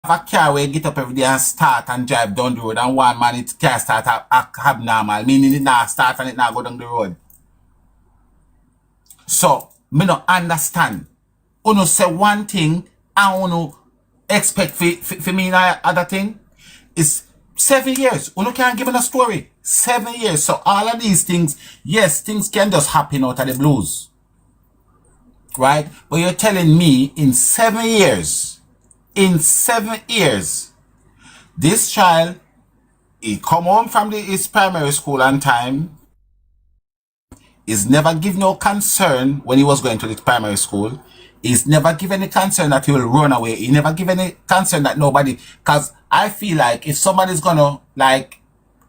a car where you get up every day and start and drive down the road, and one man it can start abnormal, meaning it not start and it not go down the road. So, me no understand. Uno say one thing and uno expect for me other thing. It's 7 years. Uno can't give me a story. 7 years. So all of these things, yes, things can just happen out of the blues. Right? But you're telling me in 7 years, this child, he come home from his primary school on time, is never given no concern when he was going to the primary school. He's never given any concern that he will run away. He never given any concern that nobody, because I feel like if somebody's gonna like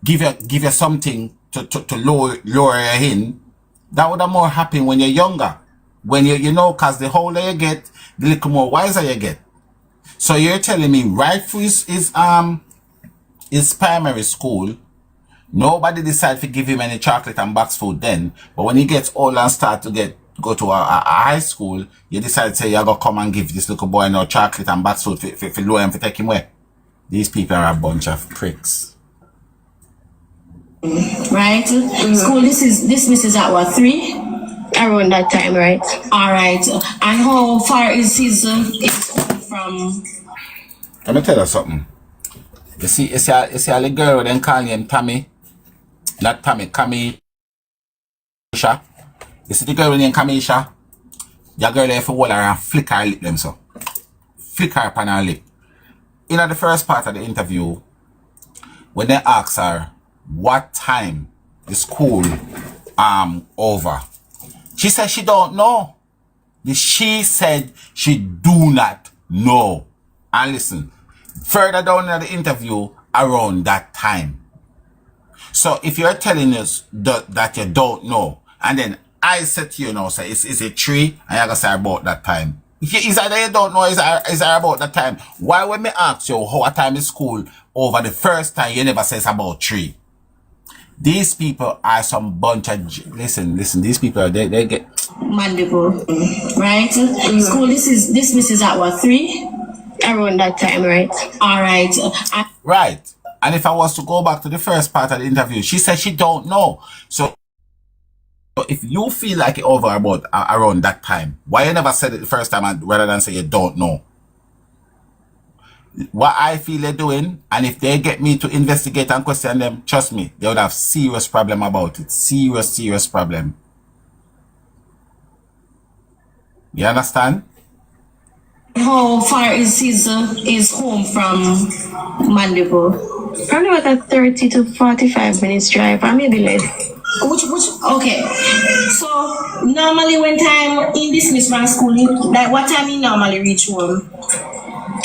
give you something to lower you in, that would have more happen when you're younger. When you know, because the older you get, the little more wiser you get. So you're telling me right through his primary school, nobody decided to give him any chocolate and box food then. But when he gets older and start to go to a high school, you decide to say you're going to come and give this little boy no chocolate and box food for lower him, for take him away. These people are a bunch of pricks. Right? School dismisses at what, 3? Around that time, right? Alright. And how far is his from? Let me tell you something. You see a little girl then call him Tommy. Not Tommy, Kamisha. You see the girl named Kamisha? The girl there for hold her and flick her lip them so. Flick her upon her lip. In the first part of the interview, when they ask her what time the school over, she said she don't know. She said she do not know. And listen, further down in the interview, around that time. So if you're telling us that you don't know, and then I said to you now, say it's a 3, and you're gonna say about that time. Is either you don't know, is there about that time? Why when me ask you what time is school over the first time, you never say it's about 3? These people are some bunch of listen. These people they get Mandible, right? School dismisses at what, 3? Around that time, right? Alright. Right. And if I was to go back to the first part of the interview, she said she don't know. So if you feel like it over about around that time, why you never said it the first time rather than say you don't know? What I feel they're doing, and if they get me to investigate and question them, trust me, they would have serious problem about it. Serious problem. You understand? How far is his home from Mandible? Probably about a 30 to 45 minutes drive, or maybe less. Okay. So normally when time in dismiss from school, like what time you normally reach home?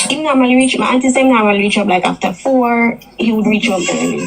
He normally reach, my auntie said normally reach up like after 4, he would reach up early.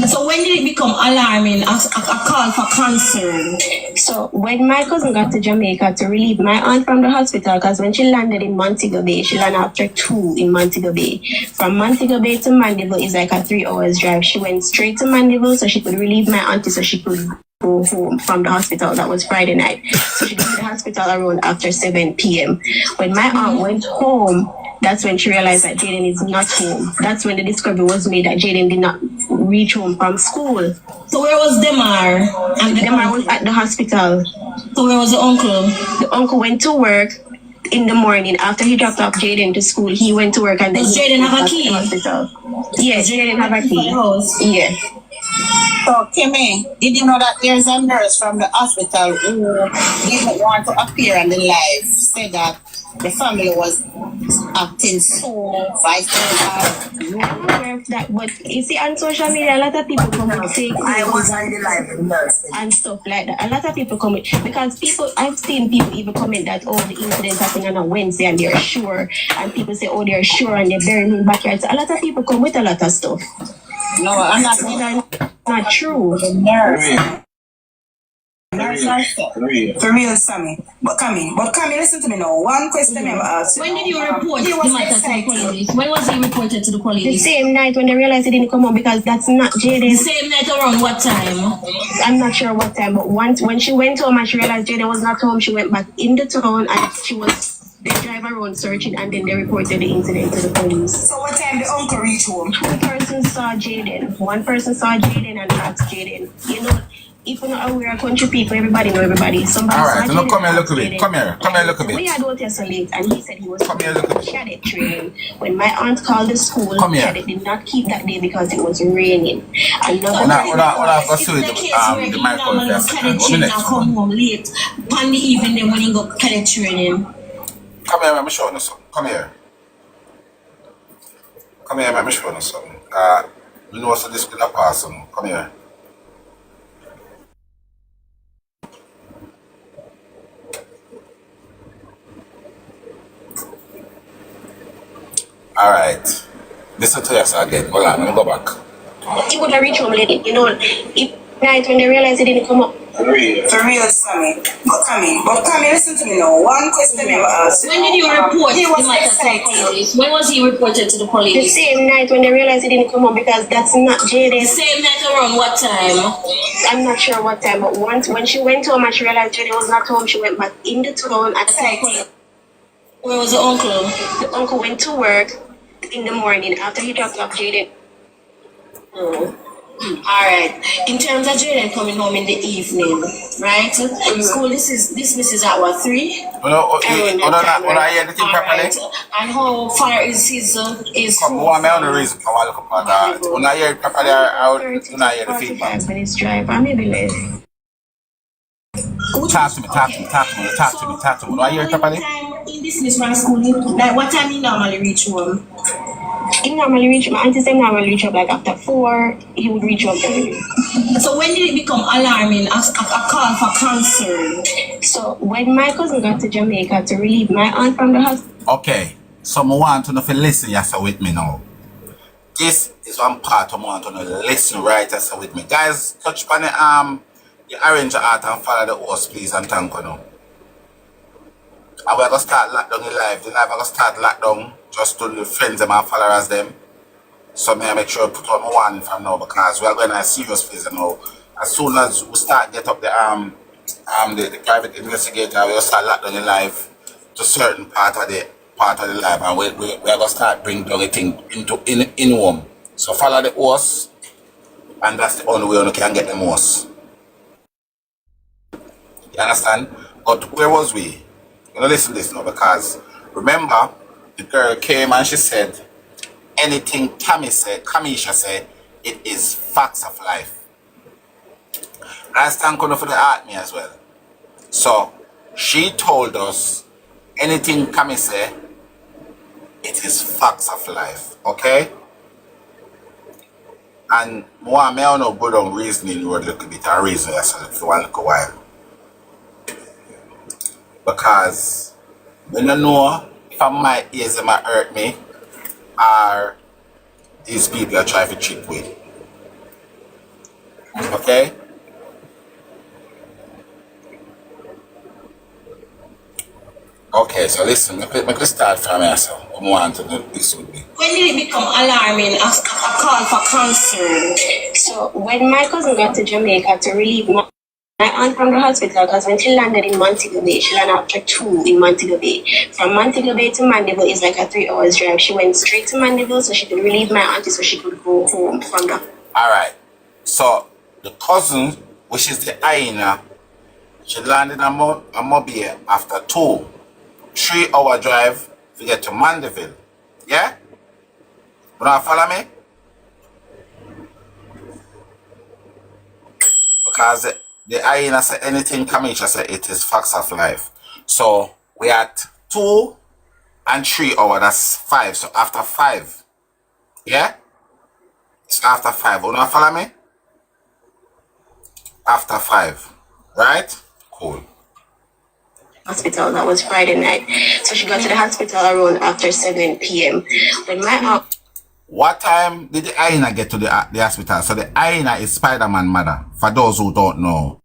So when did it become alarming, a call for concern? So when my cousin got to Jamaica to relieve my aunt from the hospital, because when she landed in Montego Bay, she landed after 2 in Montego Bay. From Montego Bay to Mandeville is like a 3 hours drive. She went straight to Mandeville so she could relieve my auntie so she could go home from the hospital. That was Friday night. So she got to the hospital around after 7 p.m. When my aunt went home, that's when she realized that Jayden is not home. That's when the discovery was made that Jayden did not reach home from school. So where was Demar? And Demar was at the hospital. So where was the uncle? The uncle went to work in the morning. After he dropped off Jayden to school, he went to work and then does Jayden have a key? Yes, Jayden have a key. Yes. So, Kimmy, did you know that there's a nurse from the hospital who didn't want to appear on the live, said that the family was acting so vice versa? I'm aware of that, but you see on social media, a lot of people come with fake I was on the live and stuff like that. A lot of people comment because I've seen people even comment that the incident happened on a Wednesday and they're sure, and people say they're sure and they're burying him backyard. So a lot of people come with a lot of stuff. No, I'm not. Not true. The nurse. For real, Sammy. But Camille, listen to me now. One question I asked. When did you report the matter to the police? When was he reported to the police? The same night when they realized he didn't come home because that's not Jayden. The same night around what time? I'm not sure what time, but once when she went home and she realized Jayden was not home, she went back in the town and she was They drive around searching and then they reported the incident to the police. So what time the uncle reached home? Two persons saw Jayden. One person saw Jayden and asked Jayden. You know, if you're not aware of country people, everybody know everybody. Somebody Alright, saw so Jayden come here, and look a asked bit. Jayden. Come here, look a bit. We had OT so late and he said he was Come here, look a bit. cadet training. When my aunt called the school, Come here. cadet did not keep that day because it was raining. Another I'll go It's see the it. case where The he microphone normally first. cadet One training minute. and come home late. On the evening then when he go cadet training. Come here, let me show you something. Come here. Come here, let me show you something. You know what's this gonna pass on. Come here. Alright. Listen to this again. Hold on, let me go back. he would have reached home late. You know, if night when they realized it didn't come up. For real, Sammy. But Cammy, listen to me now. One question I will ask. When did you report He the was matter to the excited. police? When was he reported to the The police? same night when they realized it didn't come up because that's not The Jayden. same night around what time? I'm not sure what time, but once when she went home and she realized Jayden was not home, she went back in the town at 6. Where was the uncle? The uncle went to work in the morning after he dropped off Jayden. Alright. In terms of Jayden coming home in the evening, right? School dismisses at what, 3? When I hear the thing properly, Alright. And how far is his come on, me on the reason for I look up at that. When I hear it properly, when I hear the 45 feedback. minutes drive, or maybe less. Talk to me. When I hear it properly, In dismiss from school, like what time he normally reach home? He normally reach, my auntie said normally reach up like after 4, he would reach up early. So when did it become alarming, a call for concern? So when my cousin got to Jamaica to relieve my aunt from the hospital, okay. So I want to know if you listen yes with me now. This is one part I want to know listen right yes with me. Guys, touch upon the orange heart and follow the host please and thank you now. And we're going to start lockdown the live. The live are going to start lockdown just to the friends and my followers them. So may I make sure I put on my warning from now because we are going to a serious phase now. As soon as we start get up the private investigator, we'll start lockdown the live to certain part of the live and we are going to start bring down the thing into in home. So follow the host and that's the only way you can get the most. You understand? But where was we? You know, listen to this now because remember the girl came and she said anything Kamisha said, it is facts of life. I stand for the art me as well. So she told us anything Kami said, it is facts of life. Okay? And more may I not go down reasoning road a little bit and reason yourself for one little while. Because when I know if my ears might hurt me or these people are trying to trick me. Okay? Okay, so listen, let me start from here so I want to do this with me. When did it become alarming, a call for concern? so when my cousin got to Jamaica to relieve my aunt from the hospital, because when she landed in Montego Bay, she landed after 2 in Montego Bay. From Montego Bay to Mandeville is like a 3 hours drive. She went straight to Mandeville so she could relieve my auntie so she could go home from the... Alright, so the cousin, which is the hyena, she landed in Mobile after 3 hour drive to get to Mandeville. Yeah? You not follow me? Because the hyena said anything Kamisha said it is facts of life. So we at 2 and 3 hours, that's 5. So after 5. Yeah? It's after 5. You not follow me? After 5. Right? Cool. hospital. That was Friday night. So she got to the hospital around after 7 p.m. When my aunt... What time did the hyena get to the hospital? So the hyena is Spider-Man mother, for those who don't know.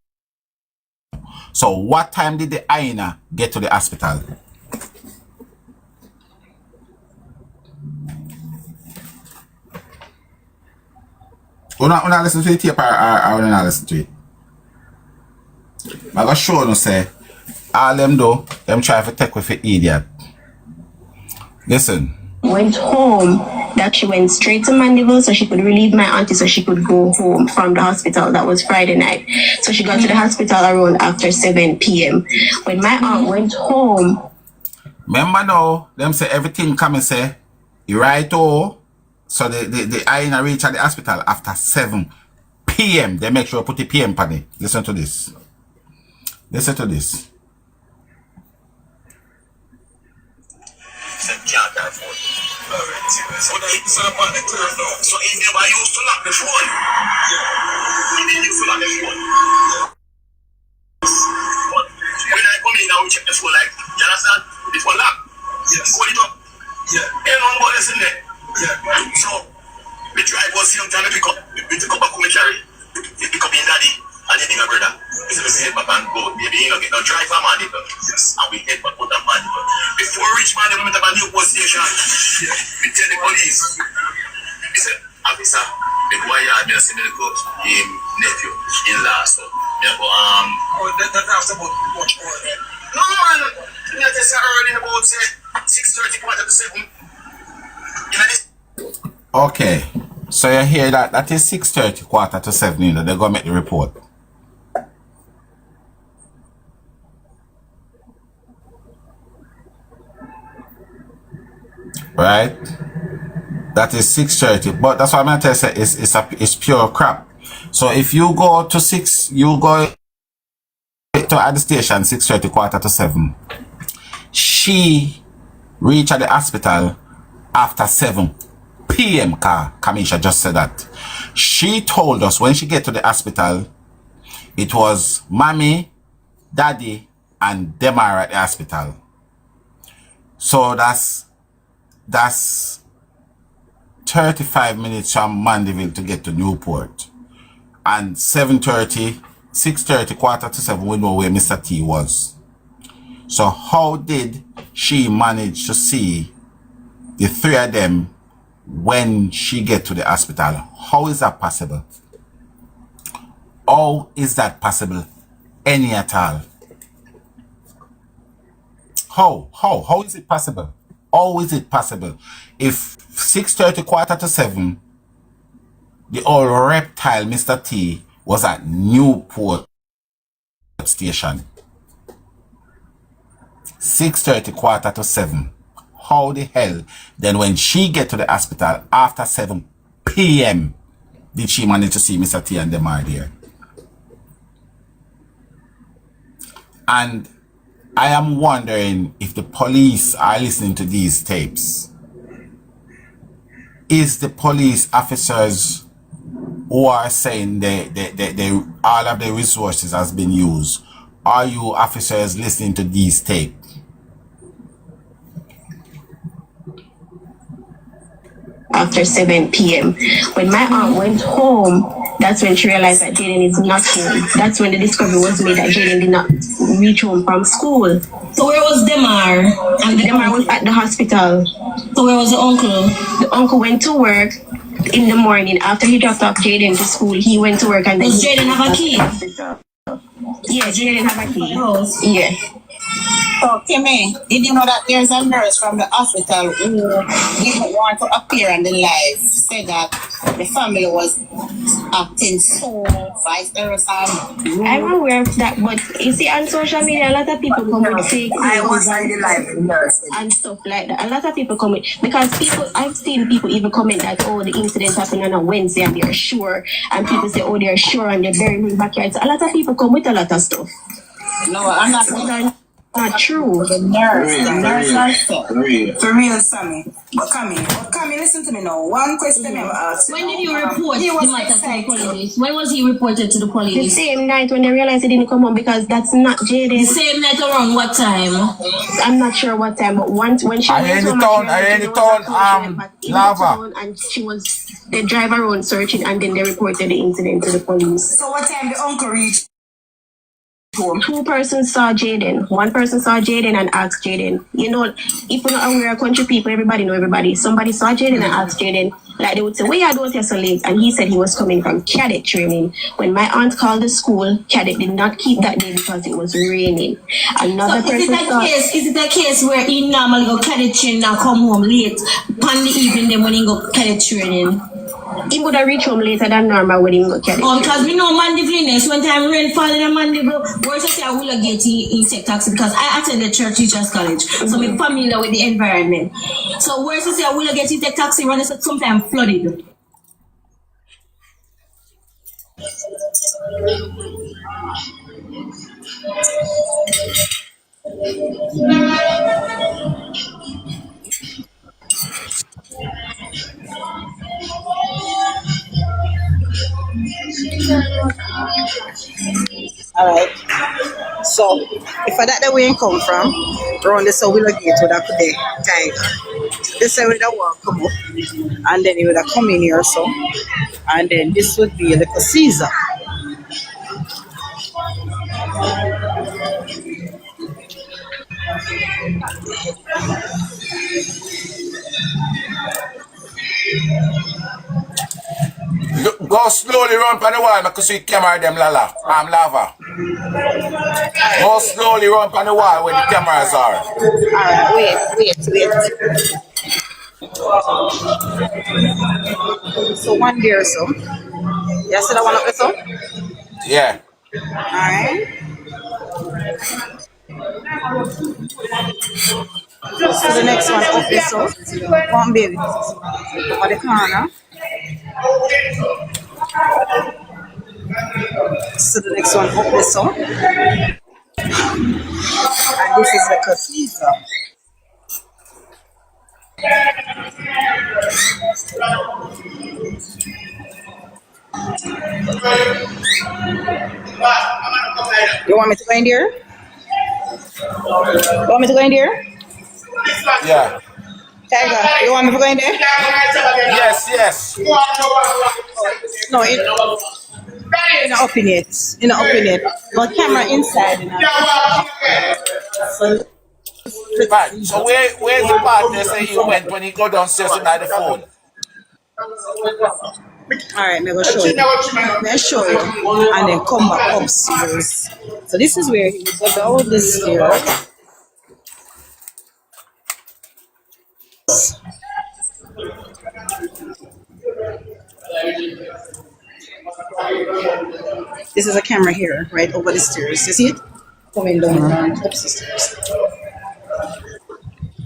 So what time did the hyena get to the hospital? You not listen to the tape or not listen to it? I'm going to show you say, all them do, them try to take with the idiot. Listen. Went home, that she went straight to Mandeville so she could relieve my auntie so she could go home from the hospital. That was Friday night. So she got to the hospital around after 7 p.m. When my aunt went home. Remember now, them say everything come and say, you right oh. So the I reach at the hospital after 7 p.m. They make sure put the PM on it. Listen to this. Listen to this. So it's about the turn now. So he never used to lock the phone. He didn't used to lock the phone. But when I come in now, we check the phone like, you understand? The phone lock. Yes. Hold it up. Yeah. Ain't nobody in there. Yeah. So we drive was same time we pick up a commentary. We pick up in daddy and then bigger brother. We say we head back and go. Maybe you know get no driver man. Yes. And we head back out of man. Before reach man, we have a new post station. Yeah. We tell the police. We say, officer, the boy had me a similar coach, him nephew, in-law. So yeah, but oh, that's about much more. No man, I just early about say 6:30, quarter to 7. You know this. Okay, so you hear that? That is 6:30, quarter to 7. You know they're gonna make the report. Right? That is 6:30. But that's what I'm gonna tell you. It's pure crap. So if you go to 6, you go to at the station 6:30, quarter to 7. She reached at the hospital after 7 p.m. Kamisha just said that. She told us when she get to the hospital, it was mommy, daddy, and them are at the hospital. So that's 35 minutes from Mandeville to get to Newport. And 7:30, 6:30, quarter to 7, we know where Mr. T was. So how did she manage to see the three of them when she get to the hospital? How is that possible? How is that possible? Any at all? How is it possible? How is it possible? If 6:30, quarter to 7, the old reptile Mr. T was at Newport station. 6:30, quarter to 7. How the hell then when she get to the hospital after 7 p.m. did she manage to see Mr. T and them are there? And I am wondering if the police are listening to these tapes. Is the police officers who are saying they all of their resources has been used, are you officers listening to these tapes? After 7 p.m. When my aunt went home, that's when she realized that Jayden is not home. That's when the discovery was made that Jayden did not reach home from school. So where was Demar? And Demar was at the hospital. So where was the uncle? The uncle went to work in the morning. After he dropped off Jayden to school, he went to work and then... Does Jayden have a key? Yeah, Jayden have a key. Yeah. So, Kimmy, did you know that there's a nurse from the hospital who didn't want to appear on the live, said that the family was acting so vice-versa? I'm aware of that, but you see, on social media, a lot of people come with fake news. I was on the live with nurse. And stuff like that. A lot of people come with, because people, I've seen people even comment that, oh, the incident happened on a Wednesday and they're sure, and people say, oh, they're sure and they're buried in the backyard. So a lot of people come with a lot of stuff. No, I'm not. Not true. The nurse herself. For real, Sammy. But Kami, listen to me now. One question I never asked. When did you report the matter to the police? When was he reported to the The police? same night when they realized he didn't come home, because that's not Jayden. The same night around what time? I'm not sure what time, but once when she I went in home, the town, she realized in the there was a town, gunshot in the Lava. town, and she was, they drive around searching, and then they reported the incident to the police. So what time the uncle reached home? Two persons saw Jayden. One person saw Jayden and asked Jayden. You know, if we're not aware of country people, everybody know everybody. Somebody saw Jayden and asked Jayden, like they would say, where you doing here so late? And he said he was coming from cadet training. When my aunt called the school, cadet did not keep that day because it was raining. Another So person saw... is it a case where he normally go cadet training and come home late on the evening then when he go cadet training? He would have reached home later than normal when he go cadet training. Because we know Mandeville, when time rain fall in a Mandeville, where's say I will get in take taxi because I attended church teachers college, so I'm familiar with the environment. So where's say I will get in take taxi when it's sometimes flooded. Alright. So if I that the way you come from, around the so we'll get to that today. Tiger. This way would have walk come up and then you would have come in here so and then this would be a little Caesar. Go slowly run on the wall because you camera them lala. I'm lava. Go slowly run on the wall where the cameras are. Alright, wait. So one there so. You see that one up there so? Yeah. Alright. So the next one up there so. One baby. Over the corner. So the next one up there so. And this is the cathedral. You want me to go in there? You want me to go in there? Yeah. Tiger, you want me to go in there? Yes. No, in open it. In open it. But camera inside. So, Right. So where's the part they say you went when you go downstairs and the phone? alright, I'm going to show you. Let's show you. And then come back upstairs. So this is where he would go down the stairs. This is a camera here, right over the stairs. You see it? Coming down up the stairs.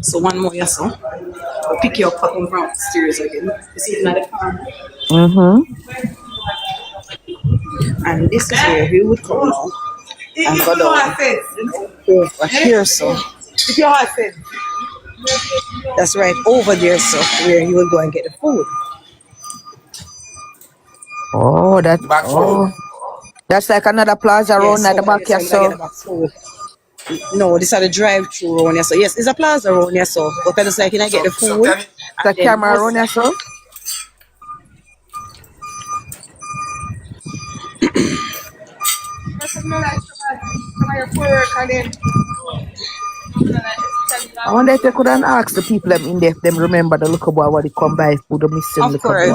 So one more, yes, so. I'll pick you up from the stairs again. You see it in the corner? And this is where he would come now and go down over here, so. That's right over there, so where he would go and get the food. Oh, Back road. that's like another plaza round at the back here, so. No, this is the drive-through round here, so. Yes, it's a plaza round here, so. But it's like, can I get the food? The camera round here, so. I wonder if they could ask the people them in there if them remember the little boy what they come by for the missing little boy.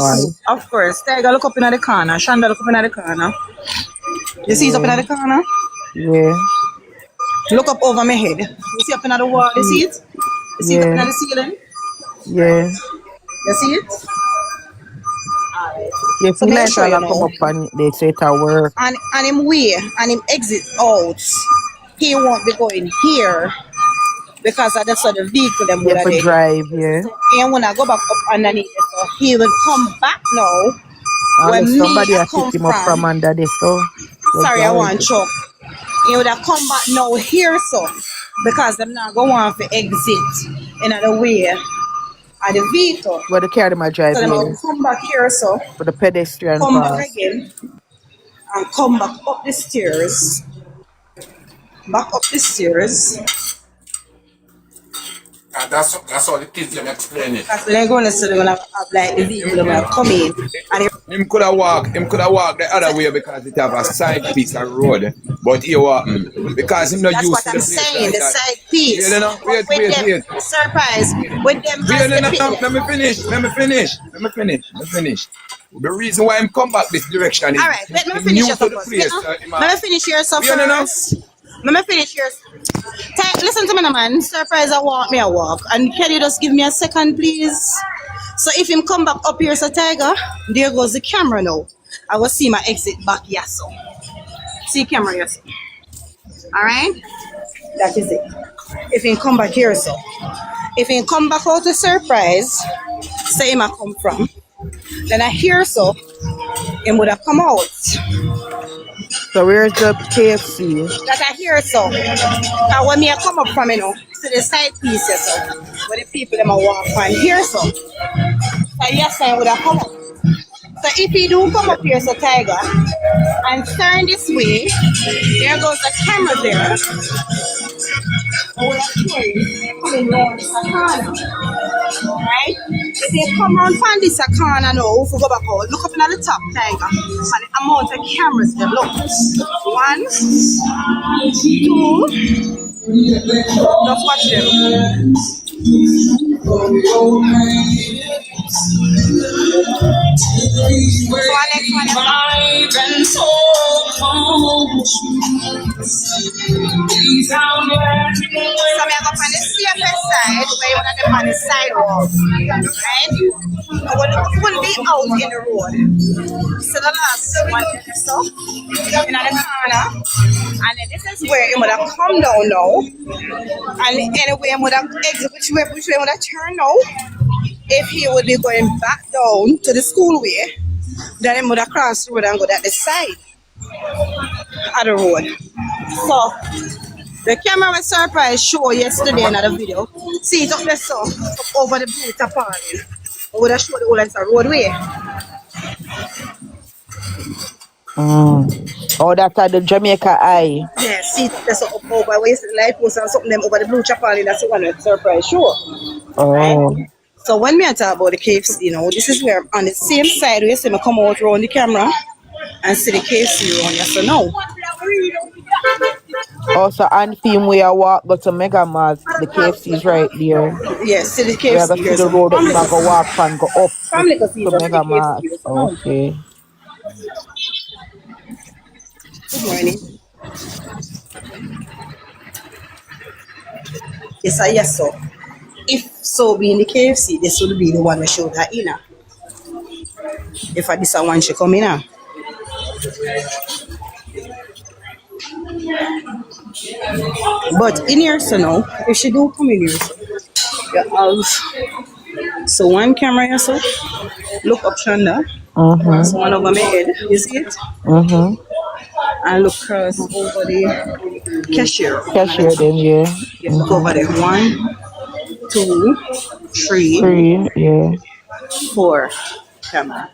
Of course. Tiger, look up in the corner. Shanda, look up in the corner. You see it up in the corner? Yeah. Look up over my head. You see up in the wall? You see it? You see it up in the ceiling? Yeah. You see it? Yeah, So feel make like sure I'll you come know. up and they say it will work. And him way and him exit out. He won't be going here because I just saw the vehicle them would Yeah, have for there. drive, yeah. And when I go back up underneath it, so he will come back now. When Unless me somebody I has come picked him up from under this, so. Sorry, I want choke. He would have come back now here, so because them not go on for exit in other way of the vehicle. Where the carry my drive So them here will come back here, so for the pedestrian come pass. back again and come back up the stairs. Back up the stairs. And that's how the kids them explain it. Because they're going to say they're going to have like the vehicle they're going to come in. And Him could have walked the other way because it have a side piece of road. But he walk because him not that's used what to I'm the place saying, like the that. side piece. Yeah, no, wait. Surprise. With them Wait, as the no, picnic. let me finish. The reason why I'm come back this direction is Alright, let me him finish new your to the first. place. Let me finish your stuff Yeah, no. first. Let me finish your listen to me, no, man. Surprise, I walk. And can you just give me a second, please? So if him come back up here, so Tiger, there goes the camera now. I will see my exit back here, so. See camera, yes. Alright? That is it. If he come back here, so. If he come back out to Surprise, say him I come from. Then I hear so, him would have come out. So where's the KFC? That I hear so. And when me I come up from, to the side piece, so, where the people them a walk and hear so. So yes, I would have come up. So if he do come up here, so Tiger, and turn this way, there goes the camera there. I would have shown you coming round this corner. Right? If they come around from this corner now, if we go back out, look up in the top, Tiger, and the amount of cameras there. Look. 1, 2, just watch them. So we are up on the safest side where you want them on the sidewalk, right? We wouldn't be out in the road. So the last one is so in the corner, and then this is where it would have come down now, and anyway it would have exit which way would have turned now. If he would be going back down to the school way, then he would have crossed the road and go down the side of the road. So the camera was Surprise show yesterday in the video. See it up there so up over the blue tarpaulin. I would have showed the whole entire roadway. Oh, that's at the Jamaica Eye. Yeah, see it there so up over where you see the light post and something them over the blue tarpaulin. That's the one with Surprise show. Oh. Right? So when we talk about the KFC, this is where on the same side where you see me come out around the camera and see the KFC around here. So now. Also, on film where I walk go to Mega Mart, the KFC is right there. Yes, see the KFC. We are going to see the road that you go walk and go up to Mega Mart. Okay. Good morning. Yes, so. If so be in the KFC, this would be the one we showed her in. If I this one she come in. But in here, so now, if she do come in here, so, you have so one camera here, so look up Shonda. So one over my head, you see it? And look across over the cashier. Cashier then, yeah. You look over there. 1, 2, 3, yeah. 4 camera.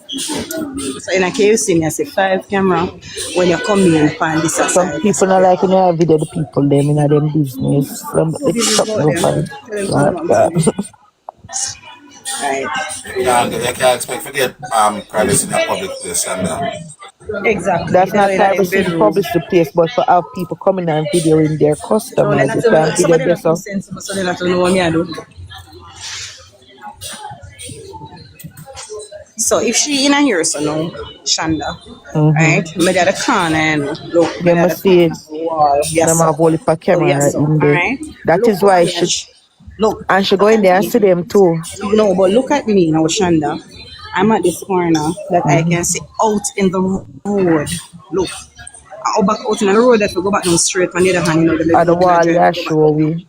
So in a KFC, I say 5 camera. When you come in, find this aside. Some people not like in the video, the people them in them business. Some it's something funny. Right. You can't expect to get privacy in a public place and Exactly. That's not privacy in public place, but for our people coming and videoing their customers, they can video themselves. So they not know what I do. So if she in a here, so now, Shonda, right? Me at the corner and look. You must see it. Yes, them have only for camera in there. Right? That Look is why at me. she look and she go in there and see them too. No, but look at me now, Shonda. I'm at this corner that I can see out in the road. Look. I go back out in the road that we go back down straight on the other hand, At the wall, yeah, show we.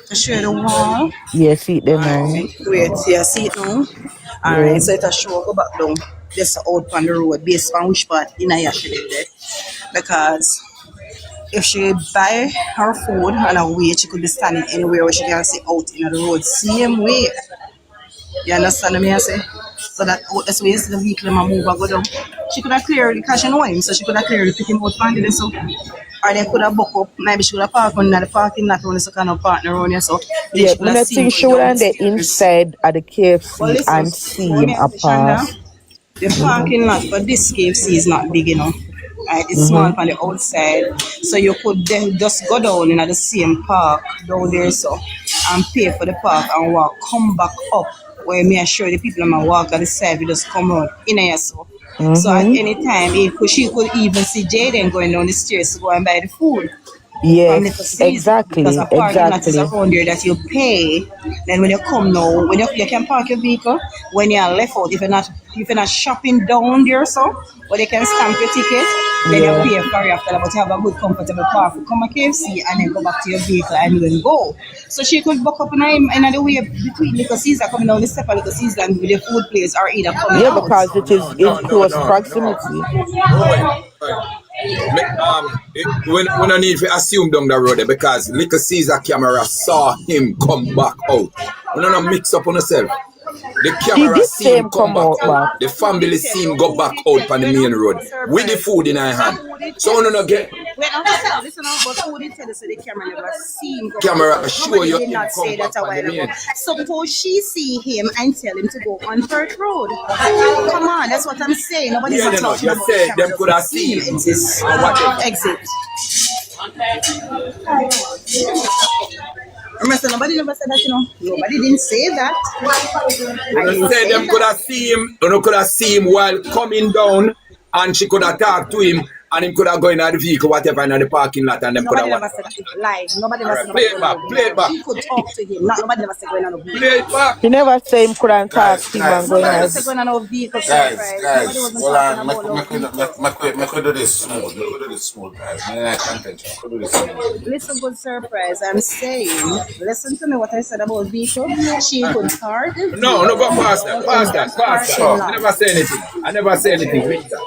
To show the wall. Yeah, see it there now. Wait, yeah, see it now. Alright, so it'll show go back down. Just out on the road based on which part in a she did there. Because if she buy her food and a wait, she could be standing anywhere where she can see out in the road. Same way. You understand what I say? So that's why you see the vehicle move and go down. She could have clearly, because she know him, so she could have clearly pick him out from there. So, or or they could have book up. Maybe she could have parked under the parking lot when it's kind of partner on you. So then Yeah, she could me have not seen think go she would down on the the stairs. inside of the But KFC listen, and see what him me a have to Shonda, pass. the parking lot for this KFC is not big enough. It's small on the outside, so you could then just go down in the same park down there so and pay for the park and walk, come back up where me assure the people on my walk at the side, we just come out in there so. So at any time, she could even see Jayden going down the stairs to go and buy the food from Little Yes, Caesar because exactly, a parking lot is exactly. around there that you pay. Then when you come now, when you can park your vehicle when you are left out. If you're not shopping down there, so where they can stamp your ticket, then you Yeah. pay for it after that. But you have a good comfortable park. Come a KFC and then go back to your vehicle and then go. So she could buck up in the way between Little Caesar coming down the step of Little Caesar and with the food place or either coming Yeah, out. because it is in close No. proximity. Wait. We no need to assume down the road there because Little Caesar camera saw him come back out. We no mix up on yourself. The She camera did see say him him come come back out out. back. The family see him go back out on the main road with the food in her hand. So we no get Wait, now listen, but who did tell us that the camera never see him go back? camera show Nobody you did him not come say back that a on the while ago. main. Suppose she see him and tell him to go on Perth Road. Come on, that's what I'm saying. Nobody's Yeah, not no, talking you about say the them camera could have doesn't see him seen exist. and whatever. Exit. Remember, nobody never said that, Nobody didn't say that. I You didn't say say them could that. have seen him, you could have seen him while coming down and she could have talked to him and him could have gone in the vehicle, whatever, in the parking lot and them could have Nobody never whatever. said that. It's lies. Nobody never Alright, said play nobody it going back, on a play it vehicle. back, She could talk to him. Nobody never said going on a play vehicle. it back. She never say him could and talk Guys, to him and guys, go in Nobody a said guys, going on a vehicle guys, surprise. Nobody guys. wasn't Hold talking on, about no vehicle. make we do this smooth. Make we do this smooth, guys. Me like contention. Make we do this smooth. Listen, good surprise. I'm saying, listen to me what I said about vehicle. She could park the No, no, go vehicle past that, down in past that that, past that. parking Sure. I lot. never say anything. I never say anything. Read that.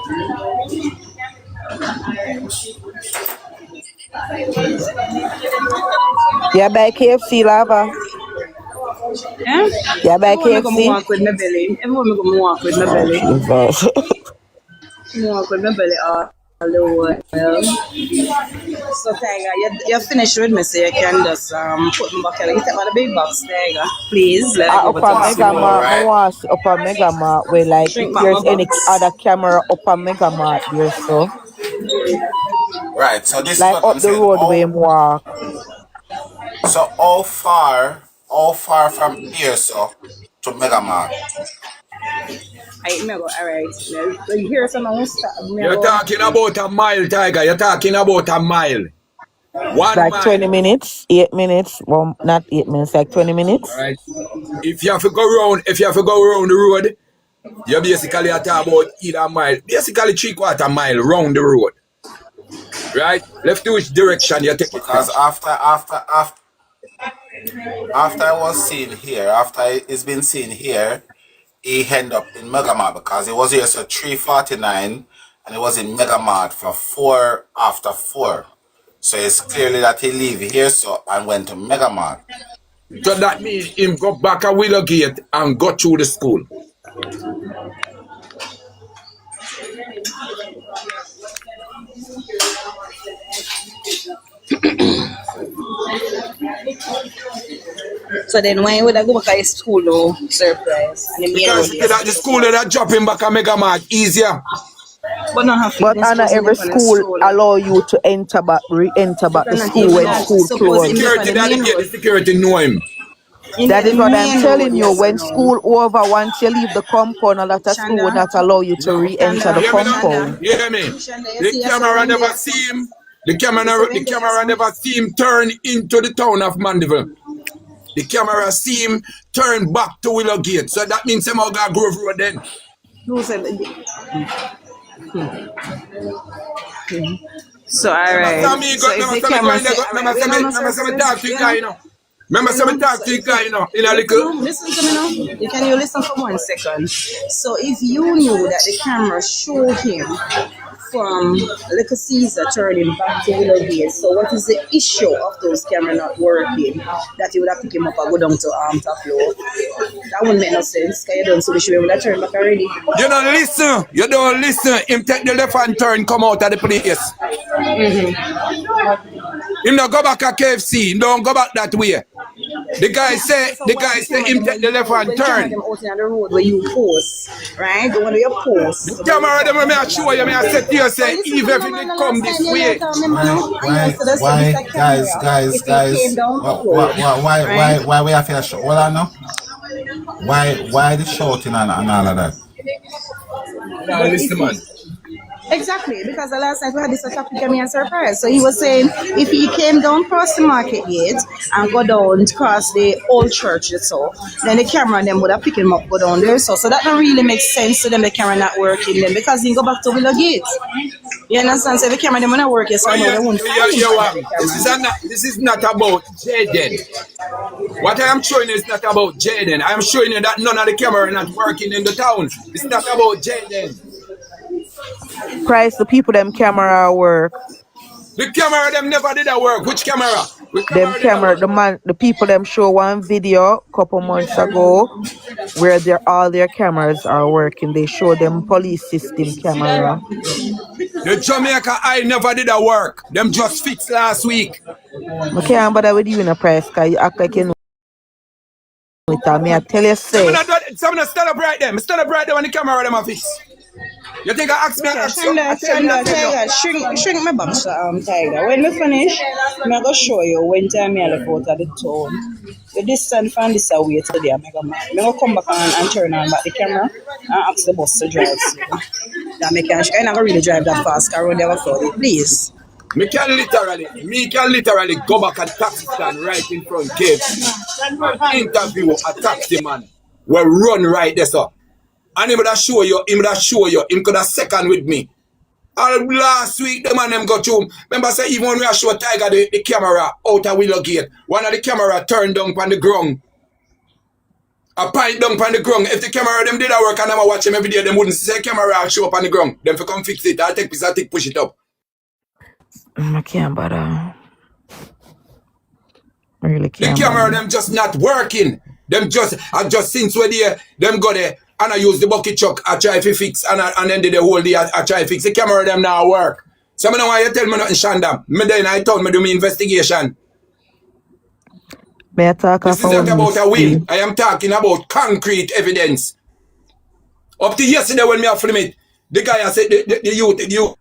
Yeah, buy KFC lava. Yeah? Yeah, buy Everyone me go KFC. walk with my belly. Everyone me go walk with my Oh, belly. Jesus. Walk with my belly all the way. So Tiger, you're finished with me, so you can just put me back here. You take my big box, Tiger. Please, let me go over to Upper the Mega small. Mart, I Right. want to see Upper Mega Mart where like if Shrink back my there's any box. other camera Upper Mega Mart there, so Right. So this is like what up I'm the saying. road where him walk. So how far from here, so to Megamart? I me go, alright. So you hear someone stop me You're go. talking about a mile, Tiger. You're talking about a mile. 1 Like 20 mile. minutes, 8 minutes. Well, not 8 minutes, like 20 minutes. Alright. If you have to go around, the road, you basically are talking about either mile. Basically 3/4 mile round the road. Right? Left to which direction you take it Because from. after I was seen here, after it's been seen here, he end up in Megamart because he was here so 3:49 and he was in Megamart for 4 after 4. So it's clearly that he leave here so and went to Megamart. So that means him go back a Willow Gate and go through the school. So then why would I go back to school though? Surprise. And the main road Because there. at the school that drop him back a Mega Mart easier. But not have But fitness Anna, was in every the school stroller. allow you to enter back, re-enter back the But not school even when that. school Suppose him closed. live on Security the that main get the road. security know him. In That is the what I'm main road, telling you. yes or When no? school over, once you leave the compound, a lot of school will Shanda, not allow you to No. re-enter the Shanda, Hear me now? Shanda, compound. You hear me? Shanda, you The see your camera son never there. see him. The You see camera him there, never see him turn into the town of Mandeville. The camera see him turn back to Willow Gate. So that means him out got Grove Road then. Who said so Remember alright. me So if the camera say alright, wait no say me surprise, talk to the you guy, know. you know. Remember say me talk So to the if guy, you know, in a listen, little. listen to me now. Can you listen for 1 second? So if you knew that the camera showed him from Little Caesar turning back to Willow Gate, so what is the issue of those cameras not working that you would have to pick him up and go down to top floor? That wouldn't make no sense. Because you don't see the show, would have turned back already. You don't listen. You don't listen. Him take the left hand turn, come out of the place. Him not go back at KFC. Him don't go back that way. The guy say him take the left hand turn. Them out in the road where you post, right? The one where you post. The camera them may I show you, may I say to you say even if it come this way. Why guys, why we have to show? Hold on now. Why the shouting and all of that? Now listen, man. Exactly, because the last night we had this topic me a surprise. So he was saying if he came down past the market gate and go down past the old church so then the camera them would have picked him up, go down there. So that don't really make sense to them, the camera not working then because he go back to Willow Gate. You understand? So the camera them not working, so they won't this is not about Jayden. What I am showing you is not about Jayden. I am showing you that none of the camera are not working in the town. It's not about Jayden. Price, the people them camera work. The camera them never did that work. Which camera? The people them show one video a couple months ago where all their cameras are working. They show them police system camera. The Jamaica eye never did that work. Them just fixed last week. I can't bother with you in a price because you act like you know it. I tell you say. Someone stand up right there. Stand up right there when the camera them are fixed. You think I ask me? Shrink my box, Tiger. When we finish, I'm going to show you when time I look out at the town. The distance from this away today, I'm going to come back and turn on back the camera and ask the bus to drive. I'm not going to really drive that fast car when they have a please. Me can literally go back at taxi stand right in front of KFC and interview a taxi man. Will run right there, sir. And him could have show you, him could have second with me. All last week, the man them got home. Remember, say even when we show Tiger the camera out of Willow Gate, one of the camera turned down on the ground. A pint down on the ground. If the camera them did that work and I watch him every day, them wouldn't say camera show up on the ground. Them for come fix it. I'll take piece, push it up. I can't bother. I really can't. The camera them just not working. Them just since we're there, them go there. And I use the bucket truck, I try to fix, and then did the whole day, I try to fix. The camera them now work. So I don't know why you tell me nothing, Shanda. Me then I told me do my investigation. May I talk this is not about a win. I am talking about concrete evidence. Up to yesterday when me I film it, the guy I said, the youth.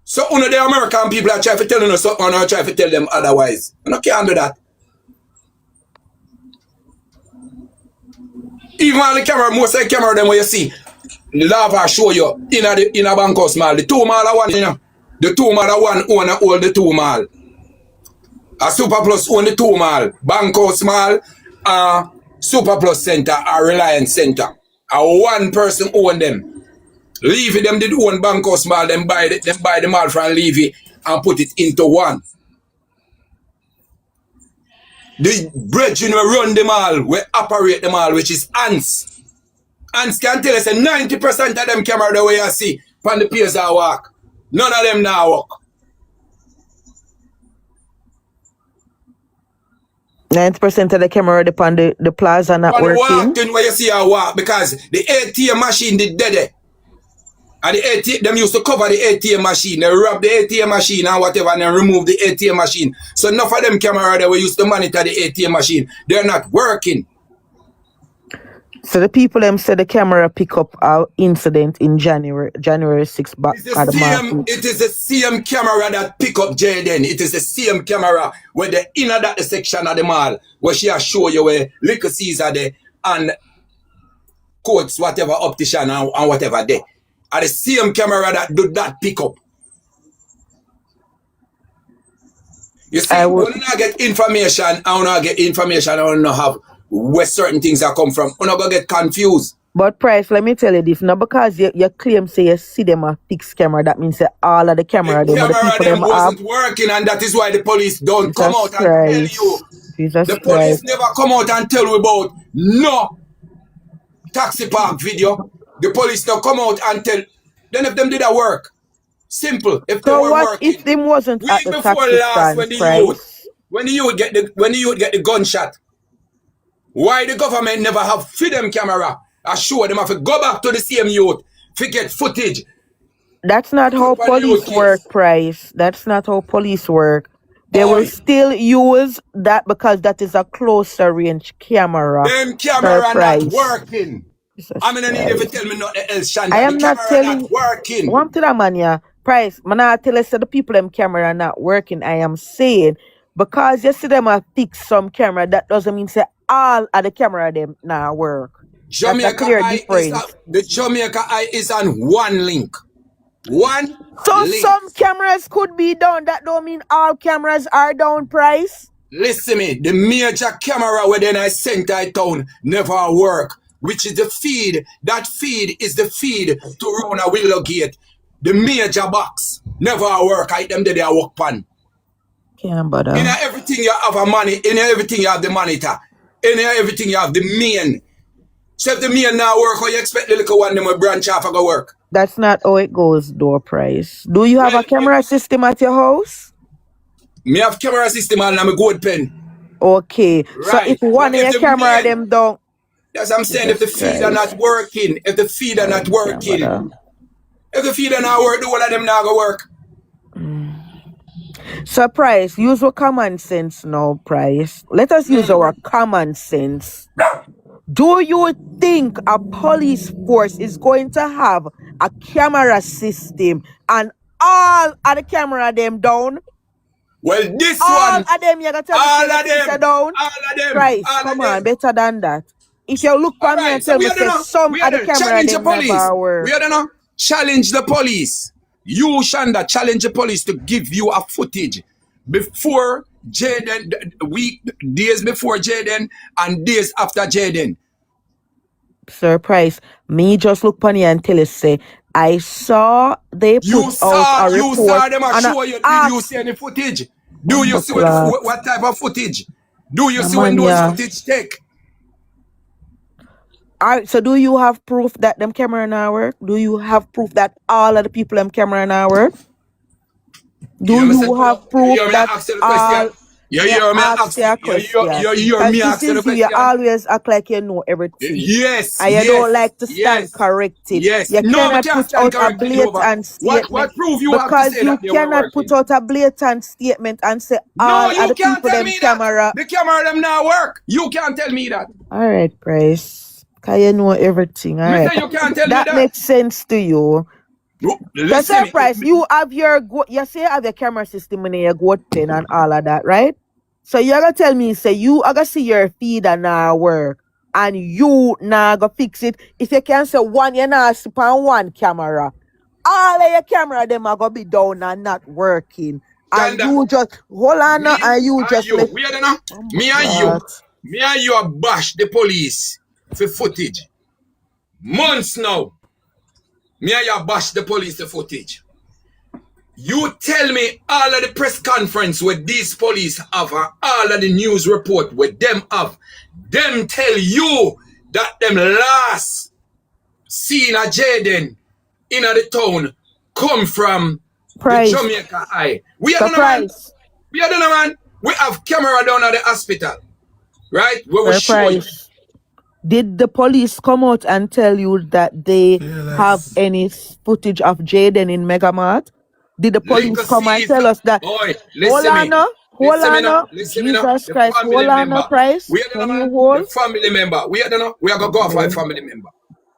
So one of the American people are trying to tell you something and I try to tell them otherwise. I can't do that. Even on the camera, most of the camera them where you see, the lava show you in a Bankhouse Mall. The 2 mall are one, you know. The 2 mall are one owner hold the 2 mall. A Super Plus own the 2 mall. Bankhouse Mall, Super Plus Center, or Reliance Center. One person own them. Levy them did own Bankhouse Mall, them buy the mall from Levy and put it into one. The brethren will run the mall, will operate the mall, which is ants. Ants can tell us that 90% of them camera the way you see from the piers I walk. None of them now walk. 90% of the camera upon the plaza not working. Walking where you see I walk because the ATM machine did dead. And the ATM, them used to cover the ATM machine. They rub the ATM machine and whatever and then remove the ATM machine. So enough of them camera that we used to monitor the ATM machine, they're not working. So the people them said the camera pick up our incident in January 6th back at the market. It is the same camera that pick up Jayden. It is the same camera where the inner that the section of the mall where she has show you where liquor sees are there and coats, whatever optician and whatever there. Are the same camera that do that pick up. You see, when I get information, I don't get information, I don't know how where certain things are come from. I'm not gonna get confused. But Price, let me tell you this. Now because you claim say you see them a fixed camera, that means that all of the camera the camera wasn't working, and that is why the police don't come out and tell you. The police never come out and tell you about no taxi park video. The police don't come out and tell. Then if them did that work, simple. If they were working, if them wasn't at the taxi stand, when the youth get the gunshot, why the government never have freedom camera? I sure them have to go back to the same youth to get footage That's not how Put on the police youth work, case. Price. That's not how police work. They will Oi, still use that because that is a closer range camera. them Sir camera not Price. working. Jesus I'm gonna need you to Christ. tell me nothing else, I Shanda. The am not camera not telling working. one to that man, yeah. Price. Man, I tell us that the people them camera are not working. I am saying because you see them a fix some camera, that doesn't mean say all of the camera them not work. That's a Jamaica clear Eye is difference. the Jamaica Eye is on one link. One So link. some cameras could be down. That don't mean all cameras are down, Price. Listen me, the major camera within I sent I town never work, which is the feed. That feed is the feed to run a Willow Gate. The major box never work. I them they work pan. Can't bother. In everything you have a money, in everything you have the monitor, in everything you have the main. So if the main now work, how you expect the little one them will branch off and go work? That's not how it goes, door Price. Do you have a camera system at your house? Me have camera system and I'm a gold pen. Okay. So Right. if one But of if your the camera main, them down. that's what I'm saying, if the feed are not working, if the feed are not working, if the feed are not working, the whole of them not go work. So Price, use your common sense now, Price. Let us use our common sense. Do you think a police force is going to have a camera system and all of the camera them down? Well, this all one, of them, you gotta tell me all say of them, down. all of them, Price, all come of on, them. better than that. If you look for me Alright, and so tell we me are say done. some We of are the done. camera Challenge the them police. never work. We are done. Challenge the police. You, Shanda, challenge the police to give you a footage before Jayden, days before Jayden and days after Jayden. Sir Price, me just look funny and tell you say I saw they You put out saw a report them and show you. Did you see any footage? Do you see what type of footage? Do you see when those footage take? Alright, so do you have proof that them camera now work? Do you have proof that all of the people them camera now work? Do you have proof that all? You hear me ask you a question. You hear Because me this ask you the is you. You question? always act like you know everything. Yes, And you yes, don't like to stand yes, corrected. yes. You No, we cannot can't put stand out a corrected over. blatant statement. What proof you have to because say you that they were cannot working? put out a blatant statement and say all No, you of the can't people tell them me camera. that. The camera them not work. You can't tell me that. Alright, Price. Because you know everything. Alright. You can't tell me That that. makes sense to you. Listen, Price, you have your you say you have your camera system in your goat pen and all of that, right? So you're gonna tell me, say you are gonna see your feed and now work and you now go fix it. If you can say one, you now sit on one camera. All of your camera them are gonna be down and not working. And you just hold on now and you just let me and you bash the police for footage. Months now. Me and you bash the police for footage. You tell me all of the press conference where these police have and all of the news report where them have. Them tell you that them last seen a Jayden in the town come from Price. the Jamaica Eye. We are done, man. We are done, man. We have camera down at the hospital. Right? Where we show you. Did the police come out and tell you that they have any footage of Jayden in Megamart? Did the police come and tell us that? Boy, listen me. Jesus Christ, hold on, Price. Can you hold? The family member. We are going to go for a family member.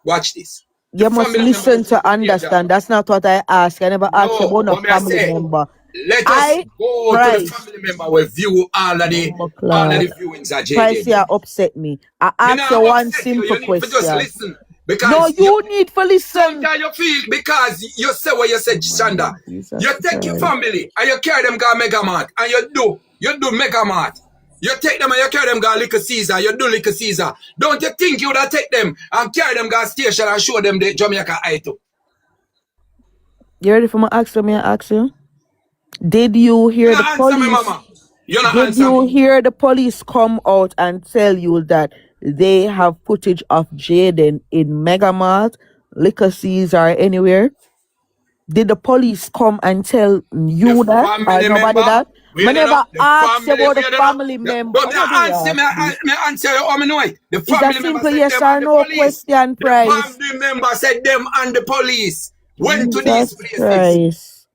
Watch this. You must listen to understand. That's not what I ask. I never asked you about no family member. Let us go to the family member will view all of the viewings of Jayden. Price, you upset me. I ask you one simple question. Just listen. Because no, you need to listen. Sometimes you feel because you say what you said, Shanda. You take your family and you carry them go Megamart and you do Megamart. You take them and you carry them go Little Caesar. You do Little Caesar. Don't you think you would have take them and carry them go station and show them the Jamaica Eye too? You ready for my answer? Me ask you. Did you hear the police? Me, mama. Did you hear the police come out and tell you that they have footage of Jayden in Megamart, Liquor Caesar, anywhere? Did the police come and tell you that? Or nobody that? I never asked about the family member. But me answer you how me know it. The family member said yes or no question, Price. The family member said them and the police went to these Jesus places. Christ.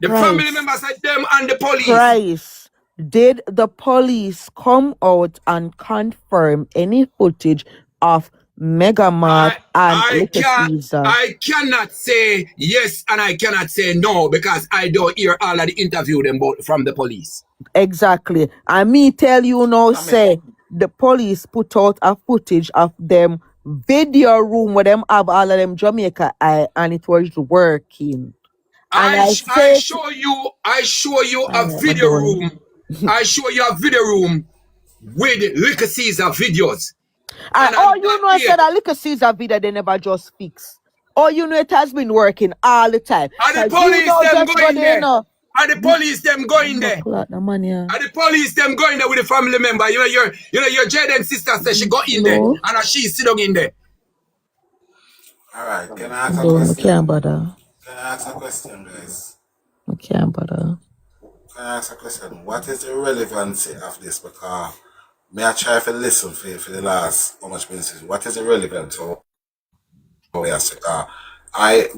The family members said them and the police. Christ. Did the police come out and confirm any footage of Megamart and Little Caesar? I cannot say yes and I cannot say no because I don't hear all of the interview them from the police. Exactly. And me tell you now, say the police put out a footage of them video room where them have all of them Jamaica eye and it was working. And I show you a video room. I show you a video room with Little Caesar videos. And all you know, I said that Little Caesar video they never just fix. All you know, it has been working all the time. And the police them going there. And the police them going there. And the police them going there with the family member. You know your Jayden sister said she got in there and she sit down in there. All right, can I ask a question? Can't bother. Can I ask a question, guys? I can't bother. Can I ask a question? What is the relevancy of this? Because may I try to listen for the last how much minutes? What is the relevance of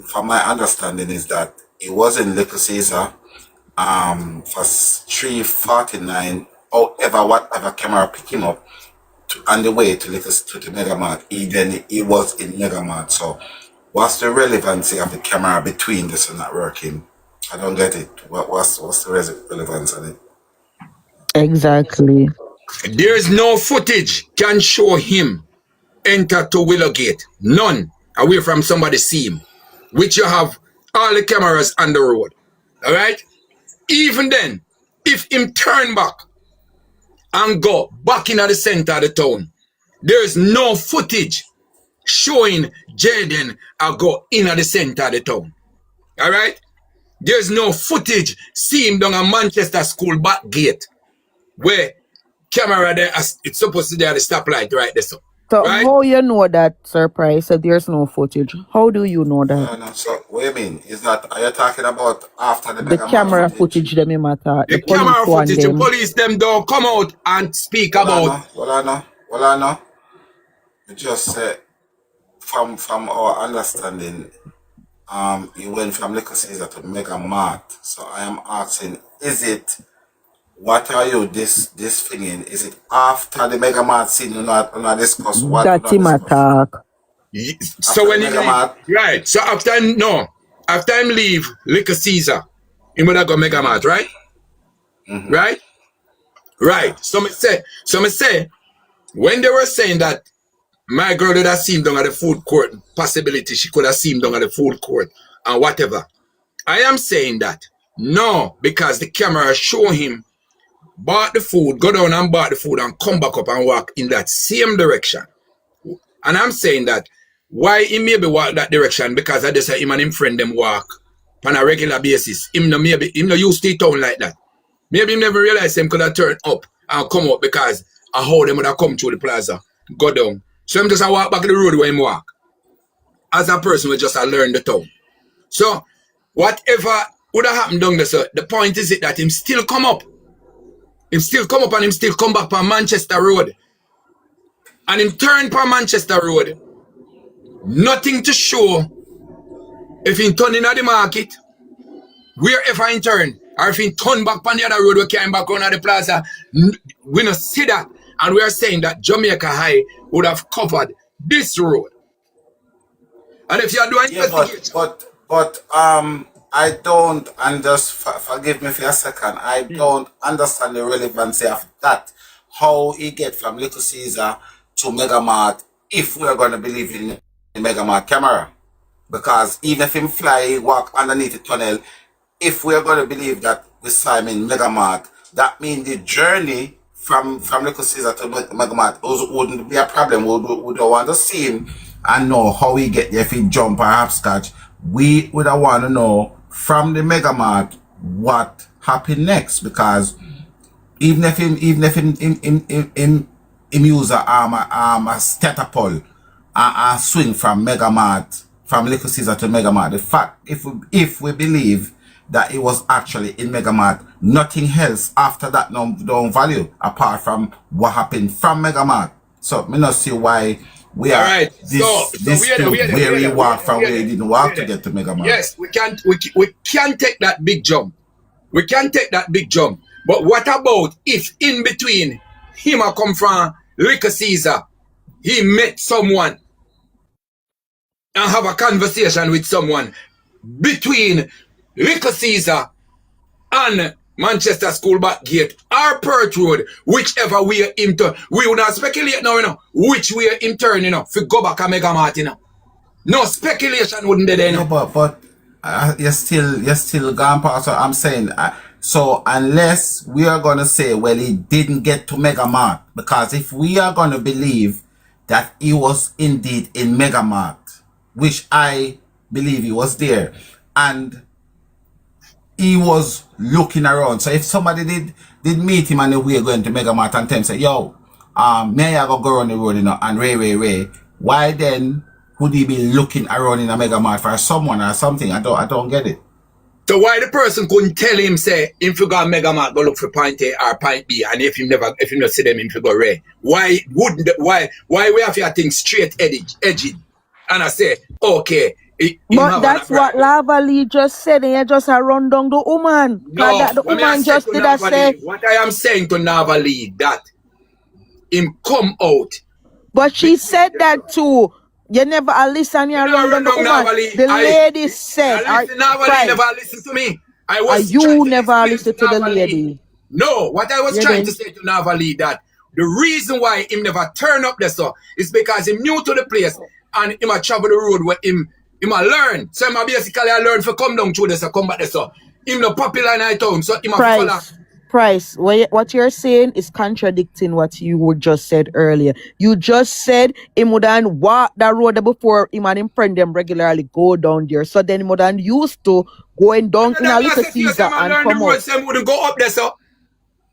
from my understanding is that it was in Little Caesar for 349 however whatever camera pick him up on the way to the Megamart. He was in Megamart. So what's the relevancy of the camera between this and not working? I don't get it. What's the relevance of it? Exactly. There's no footage can show him enter to Willowgate. None. Away from somebody see him. Which you have all the cameras on the road. Alright? Even then, if him turn back and go back into the center of the town, there's no footage showing Jayden go into the center of the town. Alright? There's no footage see him down a Manchester school back gate where camera there, it's supposed to be at the stoplight right there. So right? How you know that, Surprise, said there's no footage? How do you know that? No. So what do you mean? Is that, are you talking about after the camera footage them in matter? The camera footage, the police them don't come out and speak about. Well, I know. You just said from our understanding, you went from Little Caesar to Megamart. So I am asking, is it, what are you this thing? Is it after the Megamart scene? You not discuss what? That him attack. So when he leave, right? So after him leave Little Caesar, he would have go Megamart, right? Mm-hmm. Right. So me say, when they were saying that my girl would have seen down at the food court, possibility she could have seen down at the food court and whatever. I am saying that no, because the camera show him bought the food, go down and bought the food and come back up and walk in that same direction. And I'm saying that why he maybe walk that direction because I just say him and him friend them walk on a regular basis. Him no used to town like that. Maybe him never realized him could have turned up and come up because of how them would have come through the plaza, go down. So him just walk back the road where him walk. As a person we just learn the town. So whatever would have happened down there, so the point is it that him still come up. Him still come up and him still come back from Manchester Road. And him turn from Manchester Road. Nothing to show if he turn in at the market, wherever he turn, or if he turn back on the other road, we came back on the plaza. We don't see that. And we are saying that Jamaica High would have covered this road. And if you are doing investigation. But I don't, and just forgive me for a second, I don't understand the relevancy of that. How he get from Little Caesar to Megamart if we are going to believe in the Megamart camera. Because even if him fly, walk underneath the tunnel, if we are going to believe that we saw him in Megamart, that means the journey from Little Caesar to Megamart wouldn't be a problem. We don't want to see him and know how he get there. If he jump or hopscotch, we would want to know from the Megamart what happened next, because even if him use a catapult and swing from Megamart, from Little Caesar to Megamart, the fact if we believe that it was actually in Megamart, nothing else after that no value apart from what happened from Megamart. So me not see why We All are right. So dispute where he walked from where he didn't walk to get to Mega Man. Yes, we can take that big jump. We can take that big jump. But what about if in between him a come from Little Caesar, he met someone and have a conversation with someone between Little Caesar and Manchester School back gate or Perth Road, whichever way him turn. We would not speculate now, which way him turn, to go back and Mega Mart, No speculation wouldn't be there, Yeah, but you're still gone past. So I'm saying, so unless we are gonna say, well, he didn't get to Mega Mart, because if we are gonna believe that he was indeed in Mega Mart, which I believe he was there, and he was looking around. So if somebody did meet him on the way going to Mega Mart and tell him, say, yo, may I go on the road, and Ray, why then would he be looking around in a Mega Mart for someone or something? I don't get it. So why the person couldn't tell him, say, if you go to Mega Mart, go look for point A or point B, and if you not see them, if you go Ray? Why we have to think straight edging? And I say, okay. But that's what Lava Lee just said, and you just run down the woman. No, that the woman just did say. What I am saying to Lava Lee, that him come out. But she said that too. You never listen here around the woman. The lady said. Lava Lee never listened to me. I was you never listened to the lady. No, what I was trying to say to Lava Lee, that the reason why him never turn up there so is because him new to the place and him a travel the road where him a learn. So him a basically I learn for come down through this, so come back there, so him no popular in our town, so him a follow. Price, what you're saying is contradicting what you would just said earlier. You just said him would walk that road before him and him friend them regularly go down there. So then him would used to going down in a Little Caesar and come out. Him wouldn't go up there, so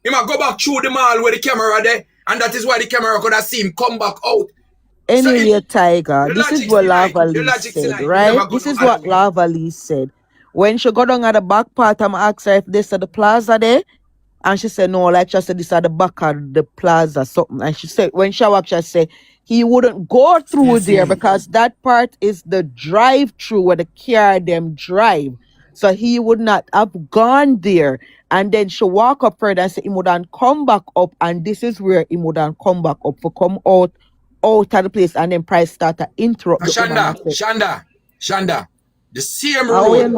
he might go back through the mall where the camera there, and that is why the camera could have seen him come back out. Anyway, so Tiger, this is what Lava Lee said, right? This is what Lava Lee said. When she got down at the back part, I'm asked her if this is the plaza there. And she said, no, like she said, this at the back of the plaza, something. And she said, when she walked, she said, he wouldn't go through there because that part is the drive-through where the car them drive. So he would not have gone there. And then she walk up further and say, he wouldn't come back up. And this is where he wouldn't come back up for come out of the place. And then Price start to interrupt. Shanda, the same road.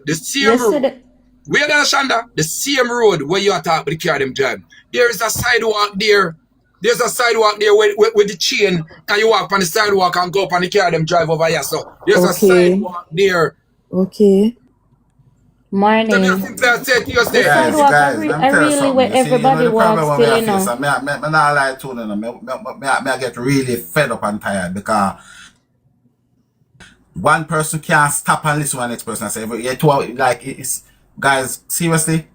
The same road. Where there, Shanda? The same road where you are talking with the car them drive. There is a sidewalk there. There's a sidewalk there with the chain. Can you walk on the sidewalk and go up on the car them drive over here? So there's a sidewalk there. Okay. Morning. Guys, I really where everybody walks still, you know. I not lie to you, I get really fed up and tired because one person can't stop and listen to the next person and say, like, it's, guys, seriously,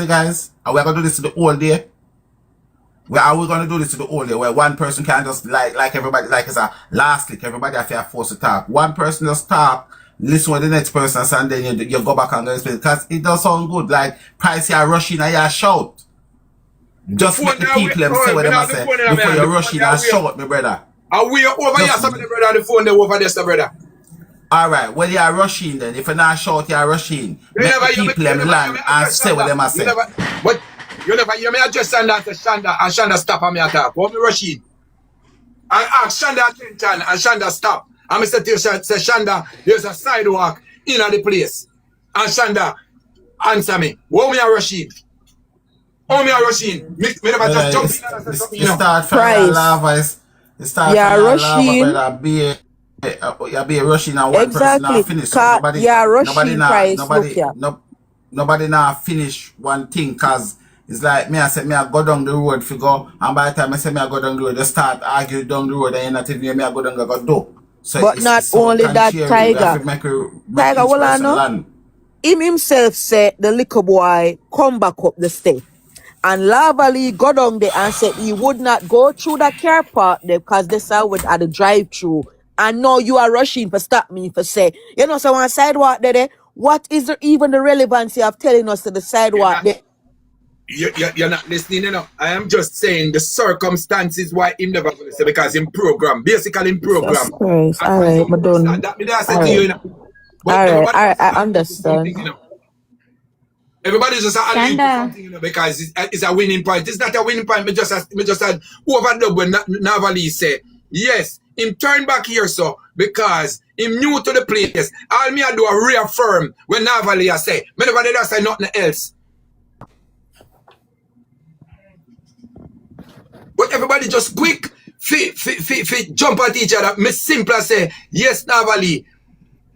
guys, are we gonna do this to the whole day? Are we gonna do this to the whole day where one person can just like everybody, like it's a last click, everybody have to force to talk. One person just talk, listen to the next person, and then you go back and go explain, because it does sound good. Like Price, you're rushing and you shout. Just let the people them say what they must say before you rush in and shout, my brother. Are we over here, somebody brother on the phone, they over there, brother? Alright, well you are rushing then. If you're not short, you are rushing. Let the people them land and say what they must say. But you never hear me address Shanda and say Shanda, and Shanda stop and me attack. What me rushing? I ask Shanda attention and Shanda stop. And I say to you, say Shanda, there's a sidewalk in the place. And Shanda, answer me. What me are rushing? How me are rushing? Me never just jump in and say something. You start from lava. You start from lava, brother. You be rushing and one person not finish. So nobody now finish one thing, because it's like me I say me I go down the road for go, and by the time I say me I go down the road, they start argue down the road and you're not even me I go down and go do. So but not only that, Tiger, well I know him himself said the liquor boy come back up the step. And Lava Lee got down there and said he would not go through the car park there because they saw it at the drive-through. And now you are rushing for stop me for say, you know, so on sidewalk there, what is even the relevancy of telling us to the sidewalk there? You're not listening, you know. I am just saying the circumstances why him never gonna say because in program, basically in program. Jesus Christ. And All why right, some but people don't. start that me I said All to you, you right. know. But All right. everybody All right. just I allude to understand. something, you know. Everybody just allude to Shanda. something, you know, because it's a winning point. It's not a winning point. Me just had overdub when Navali say, yes, him turn back here, so because him new to the place. All me I do a reaffirm when Navali I say, me never did I say nothing else. But everybody just quick jump at each other. Me simple say, yes, Navali,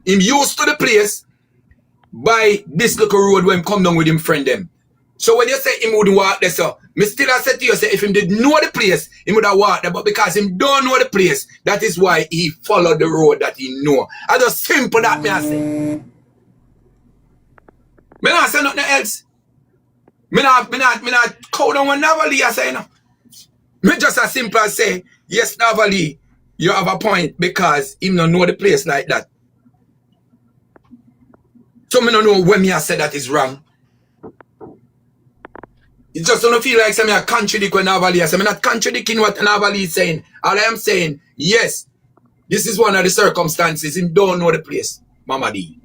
him used to the place by this little road when him come down with him friend them. So when you say him would walk there, so me still I said to you, say if him did know the place, he would have walked there. But because him don't know the place, that is why he followed the road that he know. I just simple that me I say. Me not say nothing else. Me not cow down on Navali I say, you know. Me just as simple as say, yes, Navali, you have a point because him don't know the place like that. So me don't know when me I say that is wrong. It just don't feel like I contradict what Navali is. I'm not contradicting what Navali is saying. All I am saying, yes, this is one of the circumstances. Him don't know the place, Mama D.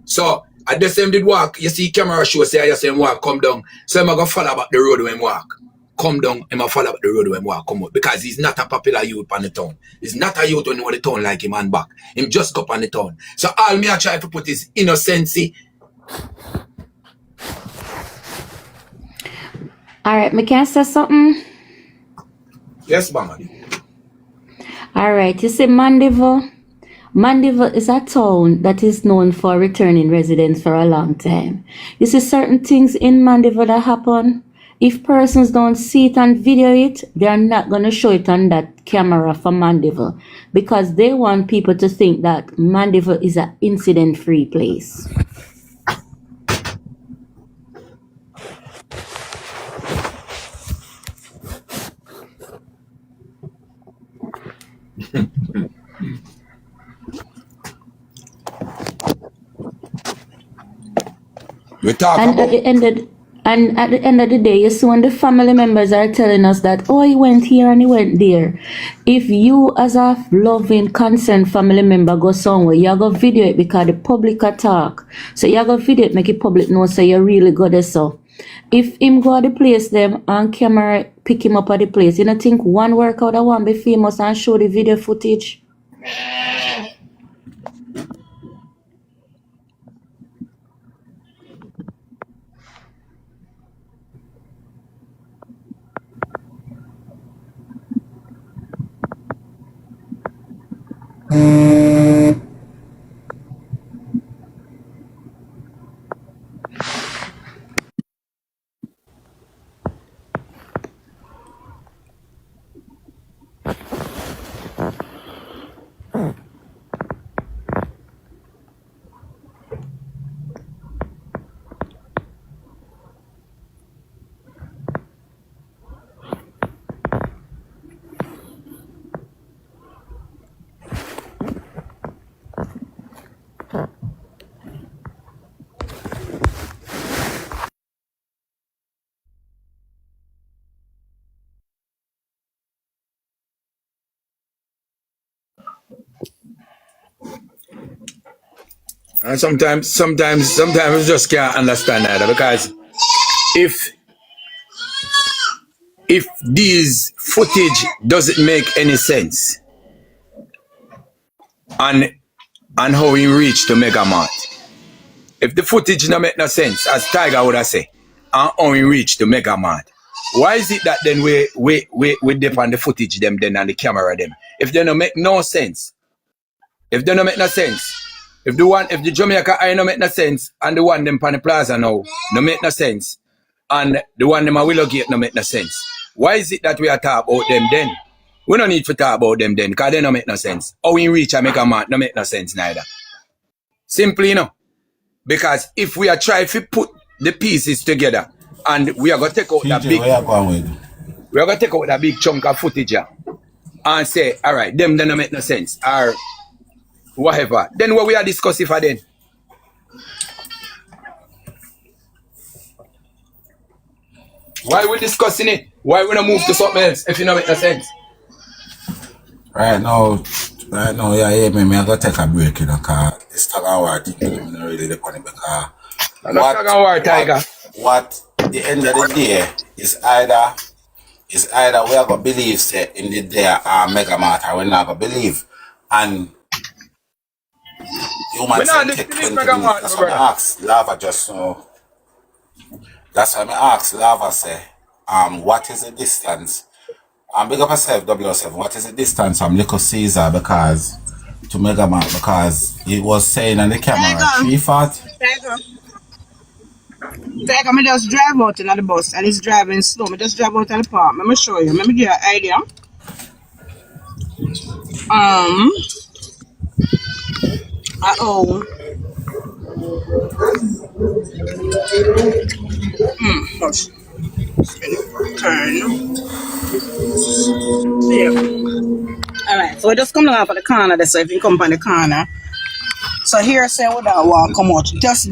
So at the same did walk. You see camera show say I say him walk, come down. So I'm gonna follow back the road when him walk. Come down, I'm gonna follow back the road when him walk, come out. Because he's not a popular youth on the town. He's not a youth when know the town like him and back. Him just up on the town. So all me I try to put is innocency. All right, me can say something. Yes, Mama D. All right, you see Mandeville. Mandeville is a town that is known for returning residents for a long time. You see certain things in Mandeville that happen. If persons don't see it and video it, they are not going to show it on that camera for Mandeville because they want people to think that Mandeville is an incident-free place. We talk And about at the end of the day, you see when the family members are telling us that, oh, he went here and he went there. If you as a loving, concerned family member go somewhere, you go video it because the public attack. So you go video it, make it public know so you really go there so. If him go at the place them and camera pick him up at the place, you don't think one workout that one be famous and show the video footage? and sometimes we just can't understand that because if these footage doesn't make any sense and how he reached to Mega Mart, if the footage no make no sense, as Tiger would have say, and how he reached to Mega Mart, why is it that then we dip on the footage them then and the camera them? If they don't make no sense, if they don't make no sense, if the Jamaica eye no make no sense and the one them pan the plaza now no make no sense and the one them a Willow Gate no make no sense. Why is it that we are talking about them then? We don't need to talk about them then because they don't make no sense. How we reach and make a mark no make no sense neither. Simply, you know. Because if we are trying to put the pieces together and we are going to take out that big, we are going to take out that big chunk of footage here and say, all right, them don't make no sense or whatever. Then what we are discussing for then? Why we discussing it? Why we not move to something else if you know make no sense? Right now, yeah, me I gotta take a break, you know, cause this tag and war thing, I'm not really the funny because I'm not talking about Tiger. what the end of the day is either we are gonna believe say in the day Mega Mart or we're not gonna believe. And human We not say take disbelieve 20 Mega minutes. Mart, That's my why I brother. ask Lava just now. That's why I ask Lava say, what is the distance? Big up yourself, W7. What is the distance from Little Caesar because to Mega Mart? Because it was saying on the camera Tiger, 340. Tiger, me just drive out in the bus and it's driving slow. Me just drive out of the park. Let me show you. Let me give you an idea. Oh, gosh. Turn. Yeah. Alright, so we just come down for the corner there, so if you come on the corner. So here say we don't walk come out. Just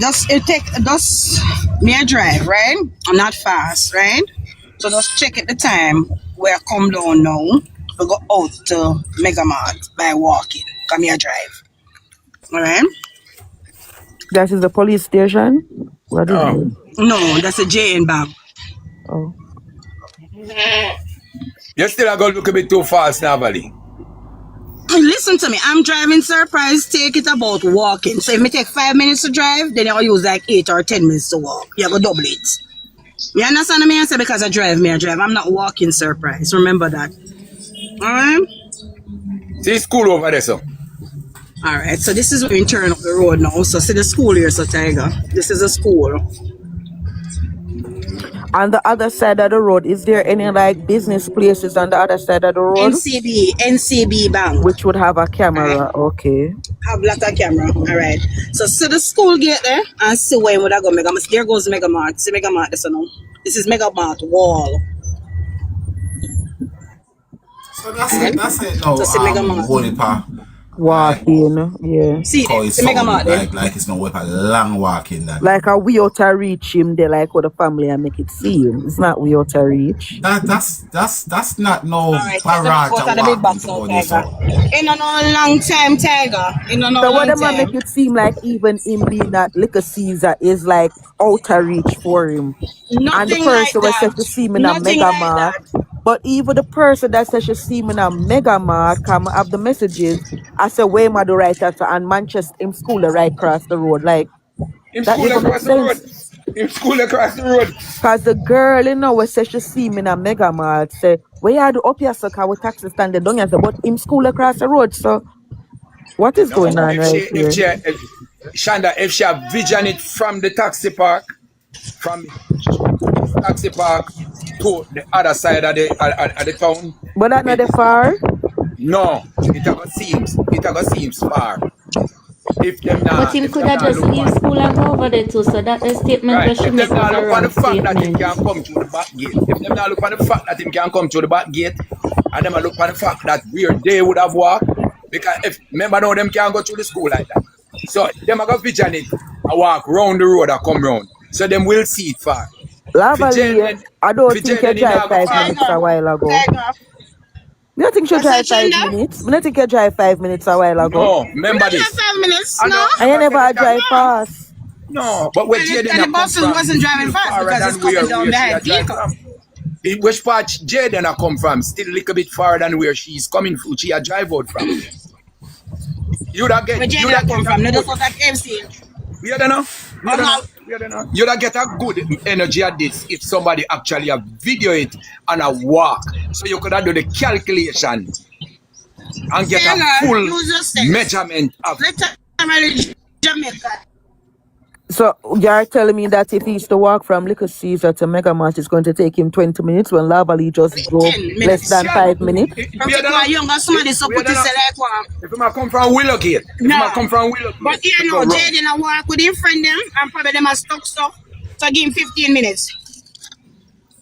me a drive, right? I'm not fast, right? So just check at the time where I come down now. We go out to Mega Mart by walking. Come here drive. Alright? That is the police station? What is No. it? No, that's a jayden bag. Oh. You still go look a bit too fast now, Valley. Listen to me, I'm driving surprise, take it about walking. So if me take 5 minutes to drive, then I'll use like 8 or 10 minutes to walk. You go double it. You understand me? I say because I drive. I'm not walking surprise. Remember that. Alright? See school over there, so. Alright, so this is where we turn up the road now. So see the school here, so Tiger. This is a school. On the other side of the road, is there any like business places on the other side of the road? NCB Bank. Which would have a camera, okay. Have lot of camera. Alright. So see the school gate there and see where would I go Mega Mart. There goes Mega Mart. See Mega Mart this now. This is Mega Mart wall. So that's it now. So see Mega Mart. Holy pa. Walking, yeah. See It's the Mega Mart there. like it's not worth a long walking that. Like a we out to reach him there, like with the family and make it see him. It's not we out to reach. That's not no Alright, parrot so the big box out, Tiger. In a no long time, Tiger. In a no So what long them time. make it seem like even him being that Little Caesar is like out to reach for him. And the Nothing like person was said that. to see him in a Nothing Mega like Mart. that. But even the person that says she see him in a Mega Mart come have the messages. I say where am I do right after and Manchester in school right across the road. Like In that school even make across the road. sense. In school across the road. Cause the girl, you know, says she see him in a Mega Mart, say, where you do up here, so cause we taxi stand there, don't you? But him school across the road, so what is going on right here? If Shanda, if she have vision it from the taxi park, from this taxi park to the other side of the town. But that not the far. No, it seems far. If them not, But him if could them have not just look leave on, school and go over there too. So that the statement right, where she if make them was not a look on the wrong fact that him statement. can come through the back gate, if them not look on the fact that him can come through the back gate, and them look on the fact that where they would have walked, because if remember now them can't go through the school like that. So them are gonna vision it and walk round the road and come round. So them will see it far. Lavally, I don't think you He drive not go 5 far. minutes a while ago. Tiger. You don't think you What's that, drive 5 Chanda? minutes? I don't think you drive 5 minutes a while ago. No, We remember not this. drive 5 minutes, I no? know, And you never never said that. drive fast. No, but where And Jayden the come bus from, wasn't driving still fast farther because than it's coming down where she behind a drive vehicle. from. In which part Jayden a come from, still a little bit farther than where she's coming from. She a drive out from. You'd have get, Where you'd Jayden have come get from? a No, good. just like MC. You don't know? You'd have get a good energy at this if somebody actually have video it on a walk. So you could have do the calculation and get a full measurement of. Let's marry Jamaica. So you're telling me that if he used to walk from Little Caesar to Mega Mart, it's going to take him 20 minutes when Lavally just drove 10 less minutes. than 5 minutes? From a younger somebody so put it like one. If I come from Willowgate, But you know, Jayden a walk with him friend them and probably them a stuck stuff. So give him 15 minutes.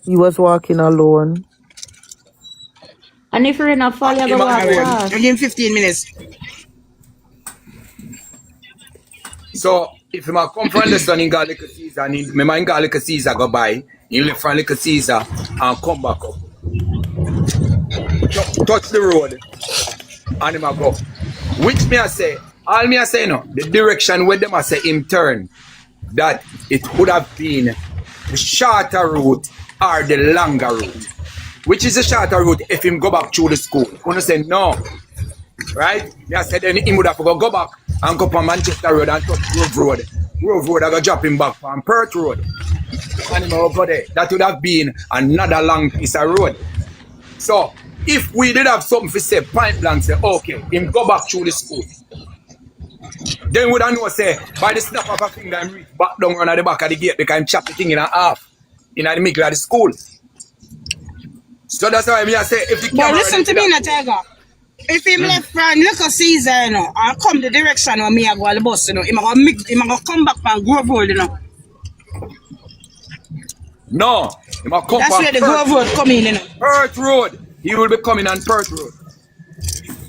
He was walking alone. And if you're in a fall, you're going to walk fast. You give him 15 minutes. So if him a come from London in God Little Caesar, and remember in God Little Caesar go by, he left from Little Caesar and come back up. Touch the road and him a go. Which me I say, all me I say no, the direction where them I say him turn, that it would have been the shorter route or the longer route. Which is the shorter route if him go back through the school? Gonna say no. Right? Me I said then he would have to go back and go up on Manchester Road and touch Grove Road. Grove Road I go drop him back on Perth Road. And him over there. That would have been another long piece of road. So if we did have something to say, point blank say, okay, him go back through the school. Then would I know say, by the snap of a finger, I'm reach back down around at the back of the gate because I'm chop the thing in half in the middle of the school. So that's why I say, if the camera... But listen to me, Tiger. If him left from Little Caesar, you know, and come the direction where me I go on the bus, you know, him gonna come back from Grove Road, you know. No, he must come That's from where the Grove Road come in, you know. Perth Road. He will be coming on Perth Road.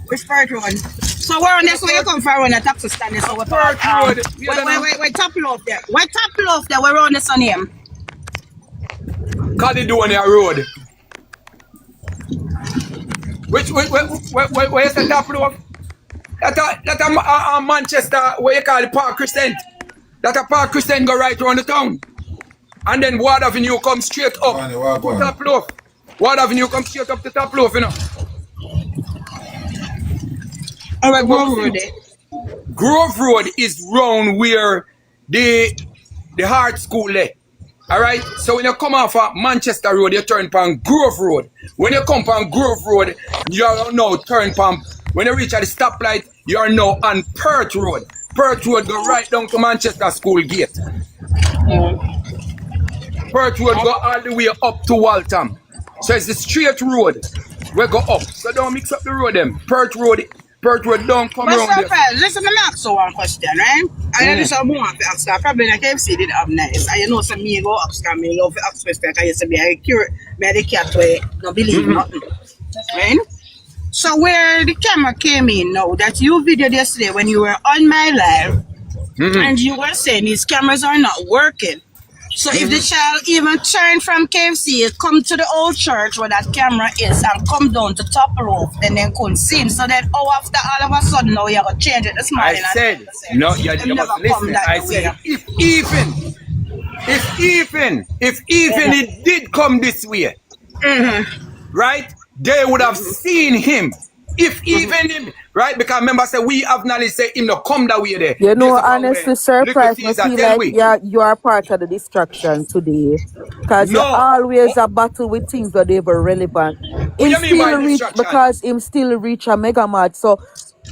Which Perth Road? So where on this way you come from when the taxi stand is over Perth Road. Wait, top off there. Wait, top off there, where on this on him? Caledonia Road. Where you say top off? That a Manchester, where you call it Park Crescent. That a Park Crescent go right around the town. And then Ward Avenue come straight up to top loaf. Ward Avenue come straight up to top loaf, you know. Alright, Grove Road there. Grove Road is round where the Hart School there. Alright? So when you come off of Manchester Road, you turn upon Grove Road. When you come on Grove Road, you are now turn upon, when you reach at the stoplight, you are now on Perth Road. Perth Road go right down to Manchester School Gate. Perth Road go all the way up to Waltham. So it's the straight road we go up. So don't mix up the road them. Perth Road don't come around there. Listen, let me ask you one question, right? I know this is more to ask you. Probably like KFC did have nice. And you know some me go ask and me love to ask question because you say me I cure me the cat way no believe nothing. Right? So where the camera came in now that you videoed yesterday when you were on my live and you were saying these cameras are not working. So if the child even turn from KFC, come to the old church where that camera is and come down to top roof, then they couldn't see him. So then after all of a sudden now you're going to change it this morning. I said, no, you must listen. I said, if even it did come this way, right, they would have seen him. If even him, right? Because remember, say we have knowledge, say him not come that way there. You know, honestly, surprised me feel like you are part of the distraction today. Because you always a battle with things that they were relevant. Him still reach, because him still reach a mega mart. So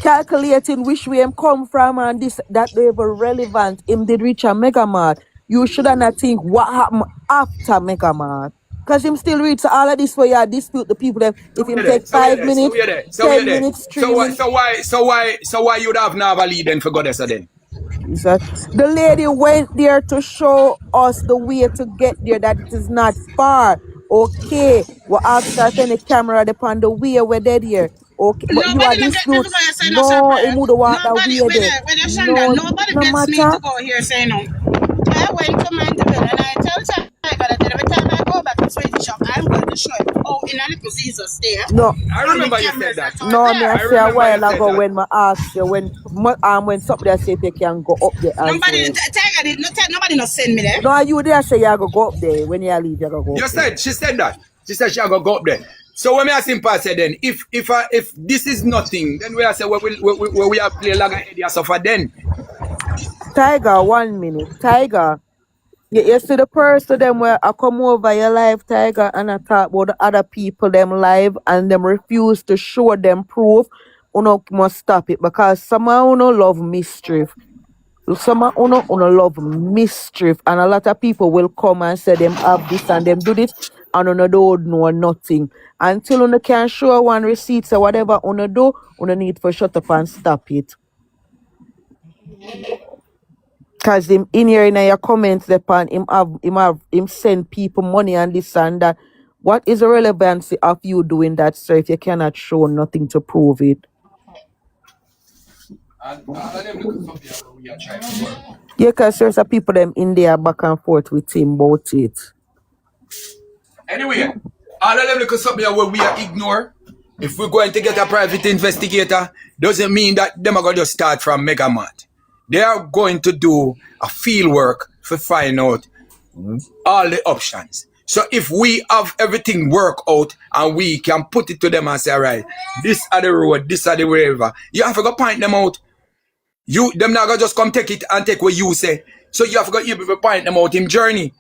calculating which way him come from and this that they were relevant, him did reach a mega mart. You shouldn't think what happened after mega mart. Because him still reach all of this where you dispute the people them. If him take 5 minutes, 10 minutes, 3 minutes. So why you'd have never lead then for goddess then? The lady went there to show us the way to get there, that it is not far. Okay. We asked her to turn the camera upon the way we're dead here. Okay. But you are dispute. No, he would want that way there. Nobody gets me to go here say no. I went to Mandeville and I tell Tiger that every time I go back to Sweetie Shop, I'm going to show him in a little Caesar's there. No. I remember you said that. No, me I say a while ago when I asked you when somebody say if you can go up there. Nobody not send me there. No, you there say you go up there. When you leave, you go up there. She said that. She said she go up there. So when I simple say then, if this is nothing, then we are say we are play like a suffer then. Tiger, 1 minute. Tiger, you see the person them where I come over your live, Tiger, and I talk about the other people them live and them refuse to show them proof. You must stop it because some of you love mischief. Some of you love mischief, and a lot of people will come and say them have this and them do this, and you don't know nothing. Until you can show one receipt or whatever you do, you need to shut up and stop it. Because him in here in your comments upon him send people money and this and that. What is the relevancy of you doing that, sir, if you cannot show nothing to prove it? And all of them look at something we are trying to work. Yeah, because there's a people them in there back and forth with him about it. Anyway, all of them look something where we are ignore. If we're going to get a private investigator, doesn't mean that them are going to start from Megamart. They are going to do a field work to find out all the options. So if we have everything work out and we can put it to them and say, all right, this are the road, this are the wherever, you have to go point them out. Them not gonna just come take it and take what you say. So you have to go able to point them out in journey.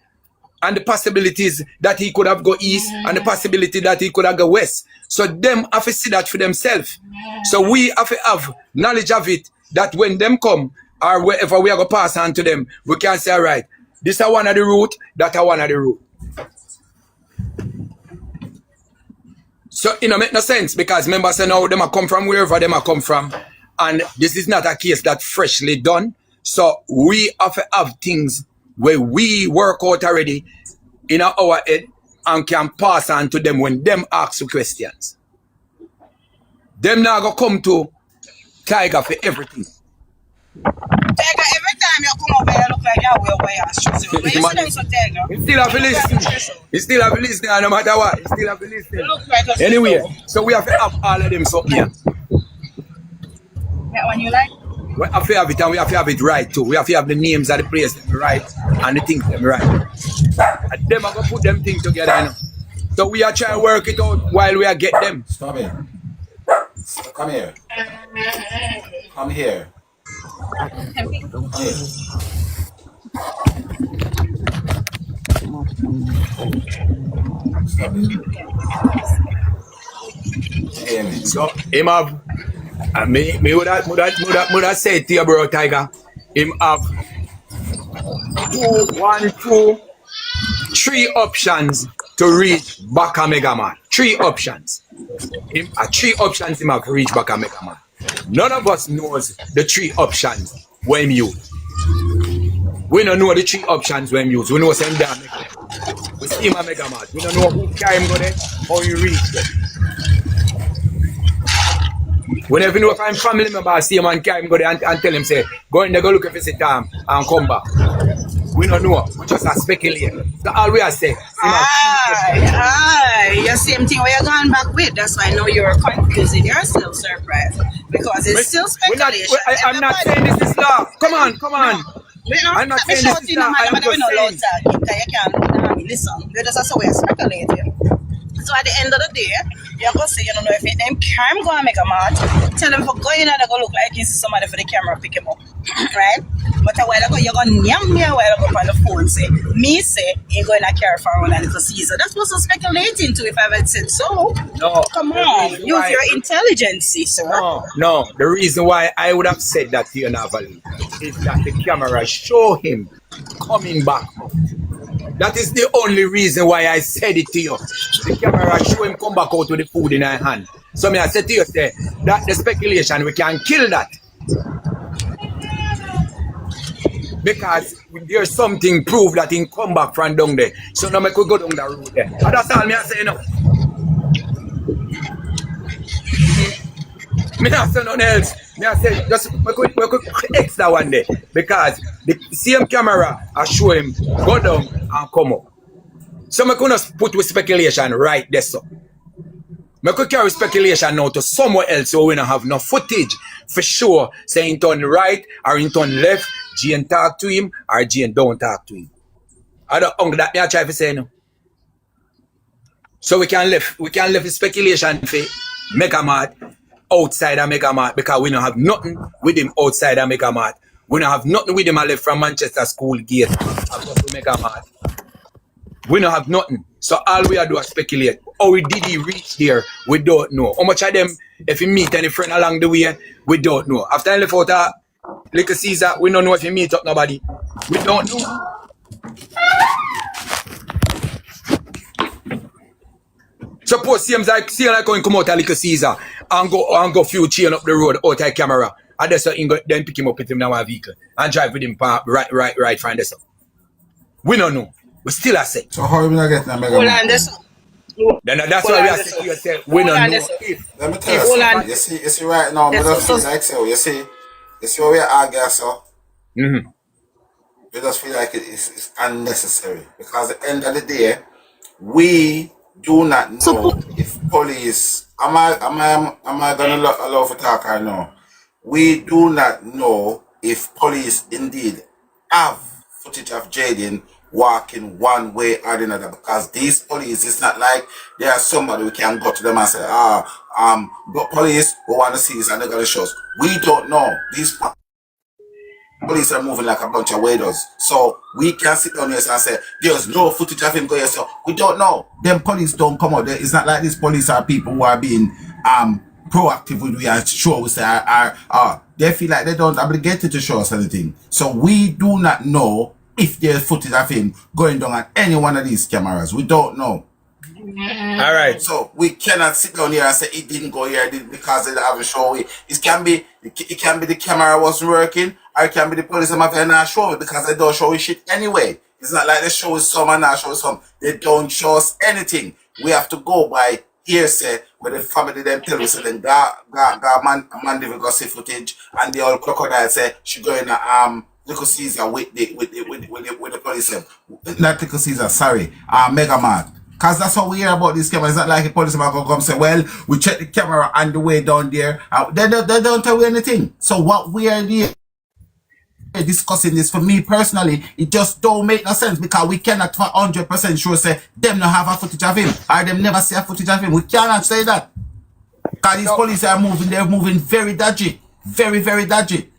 And the possibilities that he could have go east and the possibility that he could have go west. So them have to see that for themselves. So we have to have knowledge of it, that when them come or wherever we are going to pass on to them, we can say, all right, this is one of the route, that is one of the route. So it don't make no sense because members say now them are come from wherever them are come from. And this is not a case that freshly done. So we have to have things where we work out already in our head and can pass on to them when them ask questions. Them now go come to Tiger for everything. Tiger, every time you come over here, you look like you're way ass. But you see them so Tiger. He still have to listen. He still have to listen no matter what. He still have to listen. You look like a Anyway, so we have to have all of them something here. That one you like? We have to have it and we have to have it right too. We have to have the names of the place them right and the things them right. And them are going to put them things together. You know? So we are trying to work it out while we are get them. Stop it. Come here. Come here. Come here. Stop it. So him have me would have said to you, bro Tiger, him have 3 options to reach Baka Megaman. 3 options. Him 3 options him have to reach Baka Megaman. None of us knows the 3 options when use. We don't know the 3 options when use. We know same damn Megaman. We see him a Megaman. We don't know who carry him go there, how he reach there. Whenever you know if I'm family member, I see him and carry him go there and tell him, say, go in there, go look if it's a time and come back. We don't know. We just speculate. So all we are saying. Aye. You same thing where you're going back with. That's why I know you're confusing yourself, surprised. Because it's still speculation. I'm not saying this is law. Come on. No. I'm not saying this is law. I'm just saying. You can't listen. You just say we're speculating. So at the end of the day, you're going to say, you don't know if them crime go and make a match, tell them for going and they go look like you see somebody for the camera pick him up. Right? But a while ago, you're going to yam me a while ago on the phone, say, me say, you're going to carry for around a little Caesar. That's what's so speculating to if I haven't said so. No. Come on. Use your intelligence, sir. No. The reason why I would have said that to you, Navali, is that the camera show him coming back. That is the only reason why I said it to you. The camera show him come back out with the food in her hand. So I said to you, say, that the speculation, we can kill that. Because there's something proof that he come back from down there. So now we could go down the road there. And that's all I say now. Me not say nothing else. Me say just we could extra one day. Because the same camera I show him go down and come up. So I could not put with speculation right there so. I could carry speculation now to somewhere else so we don't have no footage for sure. Say in turn right or in turn left, Jane talk to him or Jane don't talk to him. I don't know that me I try to say no. So we can leave speculation for Megamart outside of Megamart because we don't have nothing with him outside of Megamart. We don't have nothing with him I left from Manchester School Gate and go to Megamart. We don't have nothing. So all we are do is speculate. How did he reach there? We don't know. How much of them, if he meet any friend along the way, we don't know. After he left out Little Caesar, we don't know if he meet up nobody. We don't know. Suppose see like going come out of Little Caesar and go few chain up the road out of camera. And that's what then pick him up with him in our vehicle and drive with him right find this up. We don't know. We still are saying. So how are we not getting a mega? Hold on, this. Then that's why we are saying to yourself, we don't know if. Let me tell you something. You see right now, I don't feel like so. You see what we are arguing so? they just feel like it's unnecessary because at the end of the day, we do not know if police. Am I gonna allow for talk or no? We do not know if police indeed have footage of Jayden walking one way or the other because these police, it's not like they are somebody we can go to them and say, but police we want to see this and they're gonna show us. We don't know. These police are moving like a bunch of weirdos. So we can sit down here and say, there's no footage of him going here. So we don't know. Them police don't come out. It's not like these police are people who are being proactive with we are sure we say they feel like they don't obligated to show us anything. So we do not know if there's footage of him going down on any one of these cameras. We don't know. All right. So we cannot sit down here and say it didn't go here because they haven't shown it. It can be the camera wasn't working, or it can be the police have not show it because they don't show us shit anyway. It's not like they show us some and not show us some. They don't show us anything. We have to go by hearsay where the family them tell us then man they go see footage and the old crocodile say she going Little Caesar with the police. Not Little Caesar, sorry, Mega Mart. Because that's what we hear about this camera. It's not like a policeman can come say, well, we check the camera on the way down there. They don't tell you anything. So what we are here discussing this, for me personally, it just don't make no sense because we cannot for 100% sure say them not have a footage of him or them never see a footage of him. We cannot say that. Because these police are moving, they're moving very dodgy. Very, very dodgy.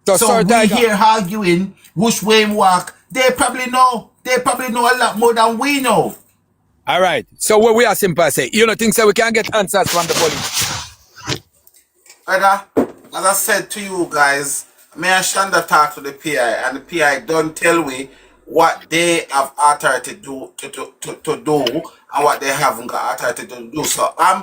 So we here arguing which way we walk. They probably know a lot more than we know. All right. So what we are simple say, you don't think so we can get answers from the police? Brother, as I said to you guys, me and Shanda talk to the PI and the PI don't tell me what they have authority to do and what they haven't got authority to do. So I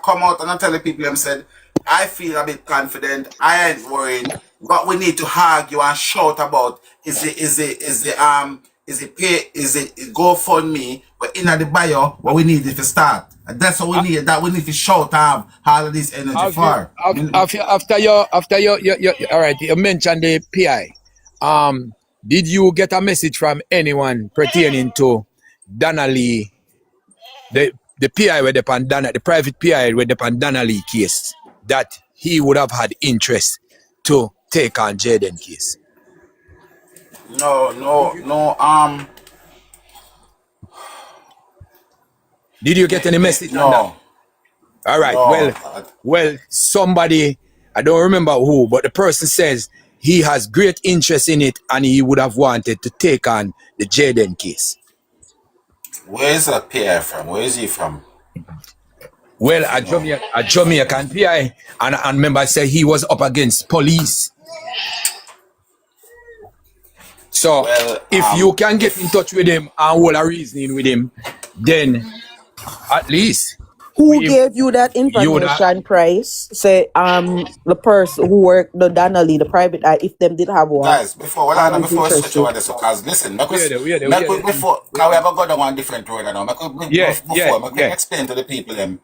come out and I tell the people them said, I feel a bit confident. I ain't worried. What we need to argue and shout about is the GoFundMe, but in the bio, what we need is to start. And that's what we need. That we need to shout all of this energy for. After your all right, you mentioned the PI. Did you get a message from anyone pertaining to Donnelly, the PI with the Pandana, the private PI with the Donnelly case, that he would have had interest to take on Jayden case? No. Did you get any message on that? All right. No. Well, somebody, I don't remember who, but the person says he has great interest in it and he would have wanted to take on the Jayden case. Where is that PI from? Where is he from? Well, a Jamaican PI, and remember I said he was up against police. So if you can get in touch with him and hold a reasoning with him, then at least. Who gave you that information, Price? Say the person who worked the Donnelly, the private eye, if them did have one. Guys, before we switch over this, because listen, before we have go down one different road now. Explain to the people them.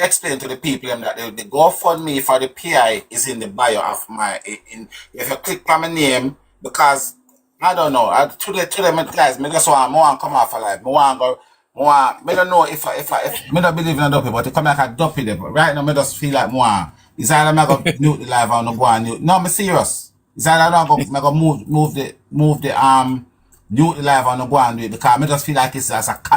Explain to the people them that the GoFundMe for the PI is in the bio of my if you click on my name, because I don't know. To them guys, me just want come off alive. I don't know if me don't believe in a dopey, but to come like a dopey there. But right now, me just feel like more. It's either I go mute the live or no go and mute. No, I'm serious. It's either I go move the mute the live or no go and do it because I just feel like it's as like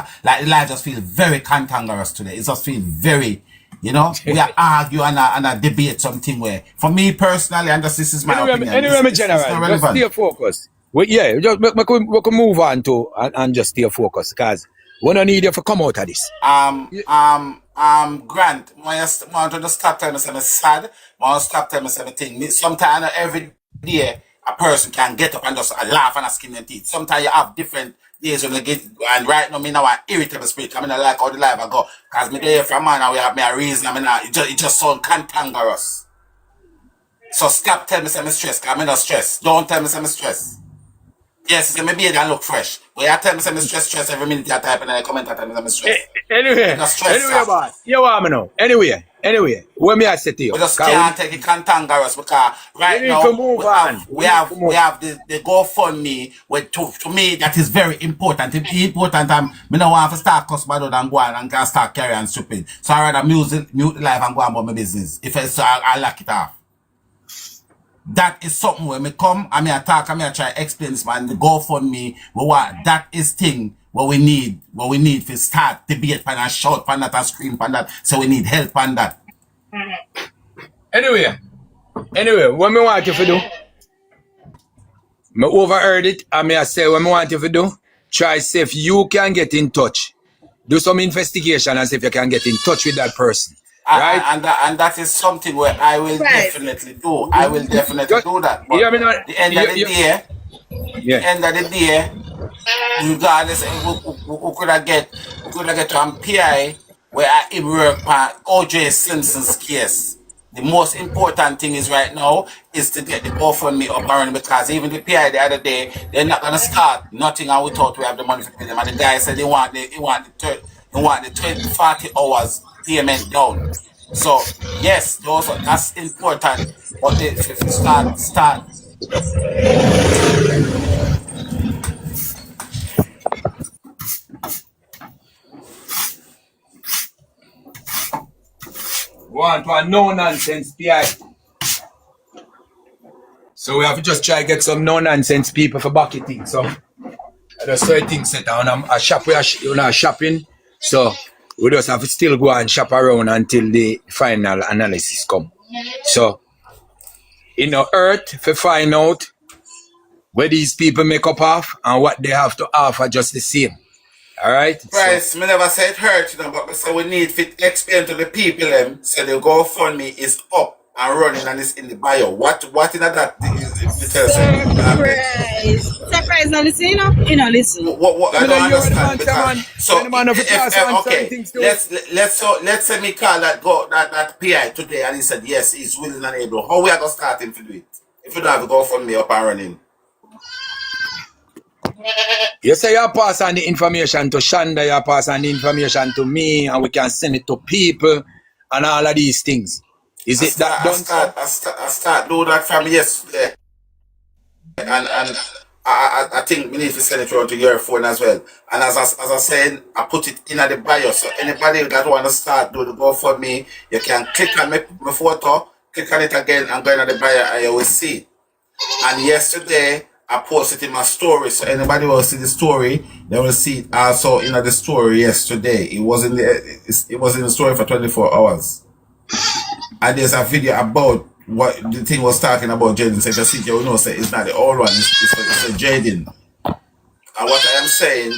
the live just feel very cantankerous today. It just feel very, we are arguing and a debate something where, for me personally, and this is my opinion. Anyway, general, just stay focused. Well, yeah, just we can move on to and just stay focused because we don't need you to come out of this. Grant, want to just stop telling me something sad. Want to stop telling me something. Sometimes every day a person can get up and just laugh and skin their teeth. Sometimes you have different days when you get, and right now me now an irritable spirit. I mean I like how the life I go because me there from man and we have me a reason. I mean it just sound cantankerous. So stop telling me some stress because I'm not stress. Don't tell me some stress. Yes, it's my beard and look fresh. But I tell me I'm stress every minute I type and I comment and tell me I'm stress. Anyway, Because stress, anyway, sir. boss. You want me know? Anyway, what me I say to you? We just 'Cause can't take it cantankerous because we right need to now move on. we have the GoFundMe which to me that is very important. It's important me no want to start customer and go on and can start carrying stupid. So I rather mute the life and go on about my business. If it's so I lock it off. That is something when me come and me attack and me try explain this man the GoFundMe what that is thing what we need to start debate and shout pan that and scream pan that so we need help on that. Anyway, what me want you to do? Me overheard it and me I say what me want you to do. Try see if you can get in touch. Do some investigation and see if you can get in touch with that person. Right? And that is something where I will definitely do. I will definitely do that. But the end of the day, regardless, we could have get to an PI where I work on OJ Simpson's case. The most important thing is right now is to get the GoFundMe up and running because even the PI the other day, they're not gonna start nothing and we thought we have the money to pay them. And the guy said they want the 40 hours payment down. So yes, that's important. But if you start Want to a no nonsense PI. So we have to just try to get some no nonsense people for bucket things. So that's why things set down. A shop we are shopping. So we just have to still go and shop around until the final analysis come. So in the earth to find out where these people make up off and what they have to offer just the same. Alright? Price, me never say it hurt, but me say we need to explain to the people so the GoFundMe is up and running and it's in the bio. What in that Surprise, now listen, you know, listen. What I don't understand because so okay, let's say me call that PI today and he said yes, he's willing and able. How we are gonna start him to do it? If you don't have a GoFundMe up and running. You say you pass on the information to Shanda, you pass on the information to me, and we can send it to people and all of these things. Is it that done? I start do that from yesterday. And I think we need to send it around to your phone as well. And as I said, I put it in the bio. So anybody that want to start do the GoFundMe, you can click on my photo, click on it again and go in the bio and you will see it. And yesterday I posted in my story. So anybody will see the story, they will see it also in the story yesterday. It was in the story for 24 hours. And there's a video about what the thing was talking about Jayden. So if you see it, you will know say it's not the old one, it's a Jayden. And what I am saying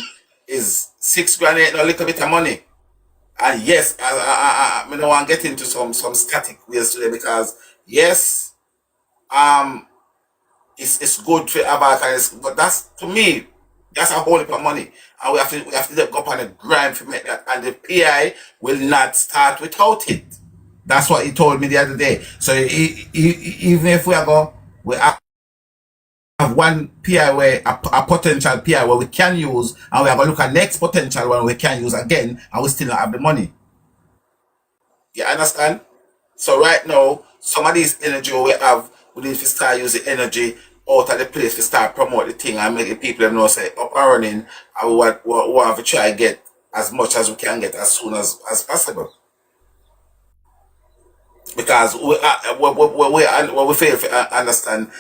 is 6 grand ain't no little bit of money. And yes, I don't want to get into some static ways today because yes, it's good to have a but that's to me, that's a whole heap of money. And we have to go up on the grind to make that. And the PI will not start without it. That's what he told me the other day. So even if we have one PI where a potential PI where we can use, and we are going to look at next potential one we can use again, and we still not have the money. You understand? So right now, some of these energy we have, we need to start using energy out of the place to start promote the thing and make the people know say up and running, and we have to try to get as much as we can get as soon as possible. Because we fail to understand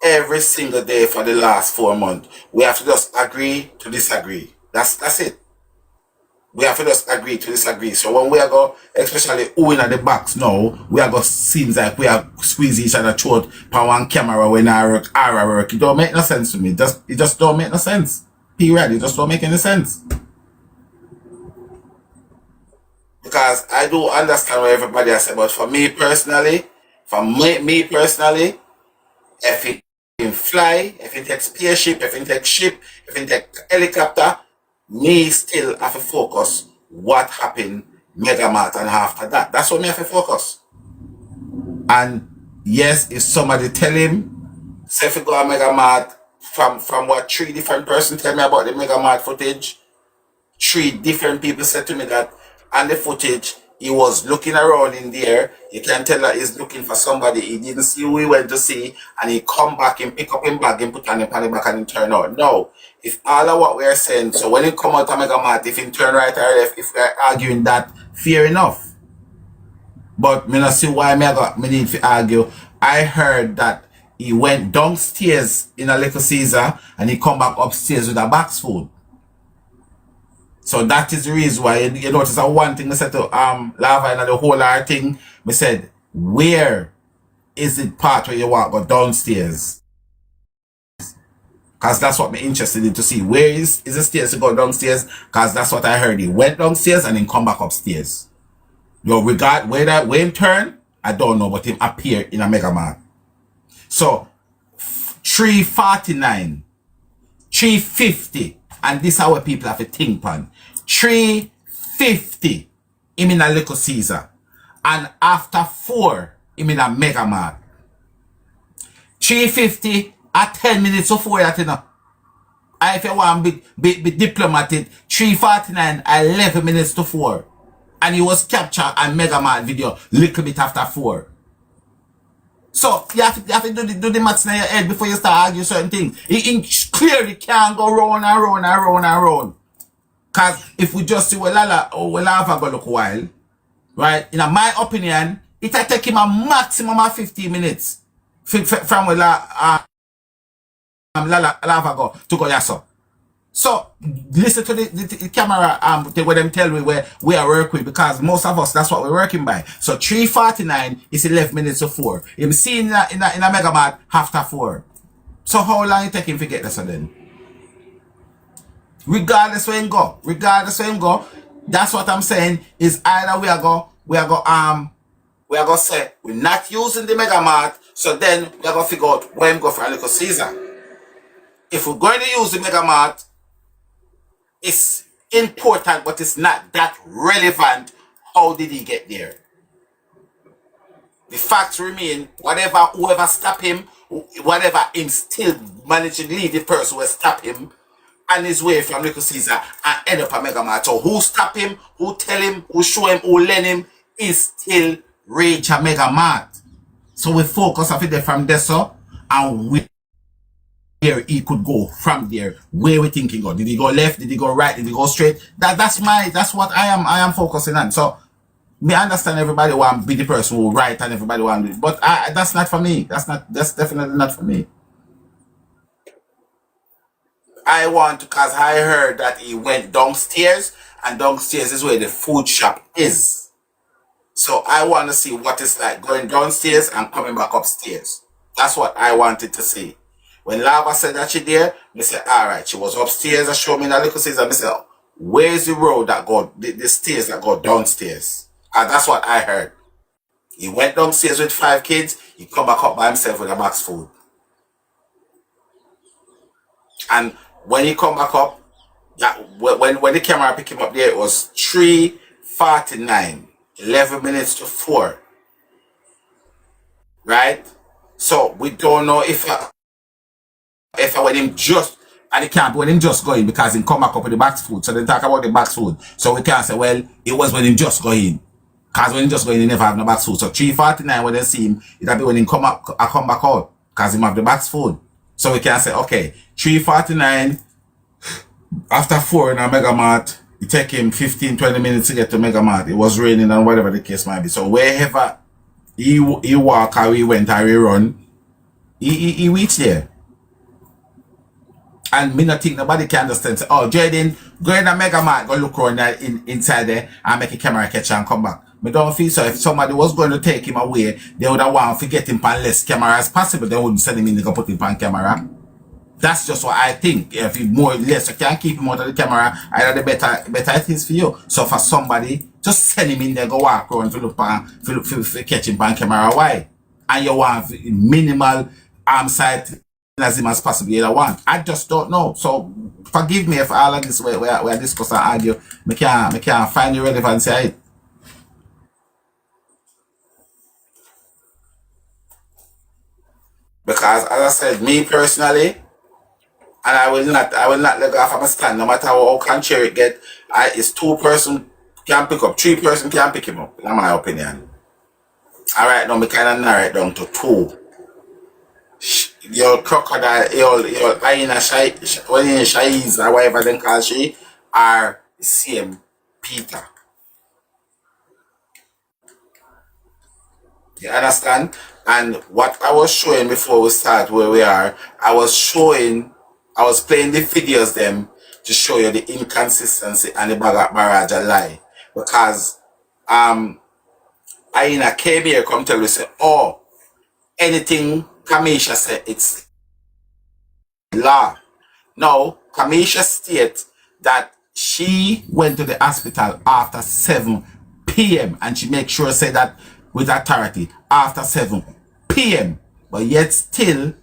every single day for the last 4 months, we have to just agree to disagree. That's it. We have to just agree to disagree. So when we are go, especially who in the box now, we are go seems like we are squeeze each other throat for one camera when I work. It don't make no sense to me. It just don't make no sense. Period. It just don't make any sense. Because I do understand what everybody has said, but for me personally, if it can fly, if it takes spaceship, if it takes ship, if it takes helicopter, me still have to focus what happened Megamart and after that. That's what me have to focus. And yes, if somebody tell him, say if you go to Megamart from what 3 different persons tell me about the Mega Mart footage. 3 different people said to me that on the footage he was looking around in there. You can tell that he's looking for somebody. He didn't see who he went to see, and he come back and pick up him bag and put on him back and he turn out. No. If all of what we're saying, so when he come out of Mega Mart, if he turn right or left, if we're arguing that, fair enough. But me not see why me need to argue. I heard that he went downstairs in a Little Caesar and he come back upstairs with a box food. So that is the reason why you notice that one thing I said to Lava and the whole other thing, I said, where is it part where you walk go downstairs? Because that's what I'm interested in to see. Where is the stairs to go downstairs? Because that's what I heard. He went downstairs and then come back upstairs. Your regard where that when turn, I don't know, but him appear in a Mega Mart. So 349, 350, and this is how people have to think on. 350, him in a Little Caesar. And after 4, him in a Mega Mart. 350 at 10 minutes before that, you know. And if you want to be diplomatic, 349 at 11 minutes to 4. And he was captured on Mega Mart video little bit after 4. So you have to do the maths in your head before you start arguing certain things. It clearly can't go round and round and round and round. Because if we just see Lava go look a while, right? In my opinion, it'll take him a maximum of 15 minutes from where Lava go to go yaso. So listen to the camera where them tell me where we are working with, because most of us that's what we're working by. So 349 is 11 minutes to 4. Him see in a Mega Mart after 4. So how long it take him to get this then? Regardless where him go, that's what I'm saying is either we are go say we're not using the Mega Mart, so then we are going to figure out where him go for a Little Caesar. If we're going to use the Mega Mart, it's important, but it's not that relevant. How did he get there? The facts remain, whoever stop him, whatever him still managed to lead the person who stop him on his way from Little Caesar and end up a Mega Mart. So who stop him, who tell him, who show him, who lend him, is still reach a Mega Mart. So we focus on it from there, so, and we where he could go from there. Where we think he go? Did he go left? Did he go right? Did he go straight? That's what I am focusing on. So me understand everybody want to be the person who right and everybody want to do it, but that's not for me. That's definitely not for me. I want to, because I heard that he went downstairs, and downstairs is where the food shop is. So I want to see what it's like going downstairs and coming back upstairs. That's what I wanted to see. When Lava said that she there, me said, alright, she was upstairs and showed me that Little Caesar. Me said, where's the road that go, the stairs that go downstairs? And that's what I heard. He went downstairs with 5 kids, he come back up by himself with a box food. And when he come back up, when the camera picked him up there, it was 3:49, 11 minutes to 4. Right? So we don't know if when him just, and it can't be when him just going, because he come back up with the box food. So they talk about the box food. So we can't say, well, it was when him just going. Because when him just going, he never have no box food. So 3:49 when they see him, it'll be when him come back out. Because he have the box food. So we can say, okay, 3:49, after 4 in a Mega Mart, it take him 15-20 minutes to get to Mega Mart. It was raining and whatever the case might be. So wherever he walk or he went or he run, he reached there. And me not think nobody can understand. Say, oh, Jayden, go in a Mega Mart, go look around inside there and make a camera catch and come back. Me don't feel so. If somebody was going to take him away, they would have want to get him on less camera as possible. They wouldn't send him in, they go put him on camera. That's just what I think. If you more or less you can keep him out of the camera, either the better it is for you. So for somebody, just send him in there, go walk around to look for catch him on camera. Why? And you want minimal arm sight as him as possible you want. I just don't know. So forgive me if all of this we are discussing and argue. Me can't find the relevance of it. Because as I said, me personally, And I will not let go of my stand, no matter how contrary it get. It's 2 person can pick up, 3 person can pick him up, in my opinion. Alright, now me kind of narrow it down to 2. Your crocodile, your hyena, when you Shaiz or whatever they call she, are the same Peter. You understand? And what I was showing before we start where we are, I was playing the videos them to show you the inconsistency and the barrage of lie. Because Aina came here come tell me say, oh, anything Kamisha said, it's law. Now, Kamisha states that she went to the hospital after 7 p.m. and she make sure say that with authority after 7 p.m. But yet still,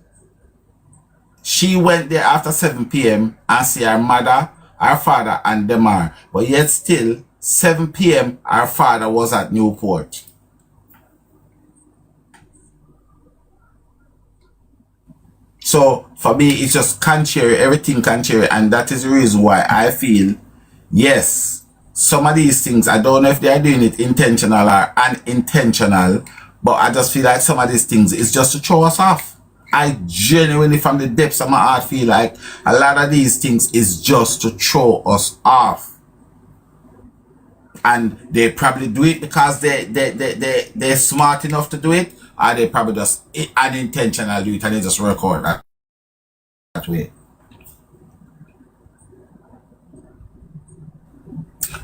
she went there after 7 p.m. and see her mother, her father, and Demar. But yet still, 7 p.m. her father was at Newport. So for me, it's just contrary, everything contrary, and that is the reason why I feel, yes, some of these things, I don't know if they are doing it intentional or unintentional, but I just feel like some of these things is just to throw us off. I genuinely, from the depths of my heart, feel like a lot of these things is just to throw us off. And they probably do it because they're smart enough to do it, or they probably just unintentional do it and they just work out that way.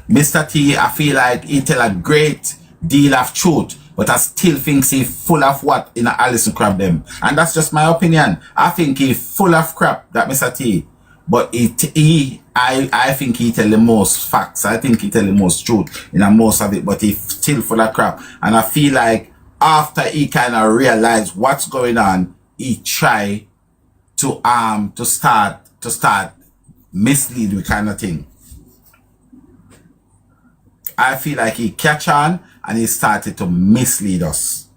Mr. T, I feel like he tell a great deal of truth, but I still think he full of what in a Alison Crab them. And that's just my opinion. I think he full of crap, that Mr. T. But I think he tell the most facts. I think he tell the most truth in most of it, but he still full of crap. And I feel like after he kind of realized what's going on, he try to start mislead the kind of thing. I feel like he catch on and he started to mislead us.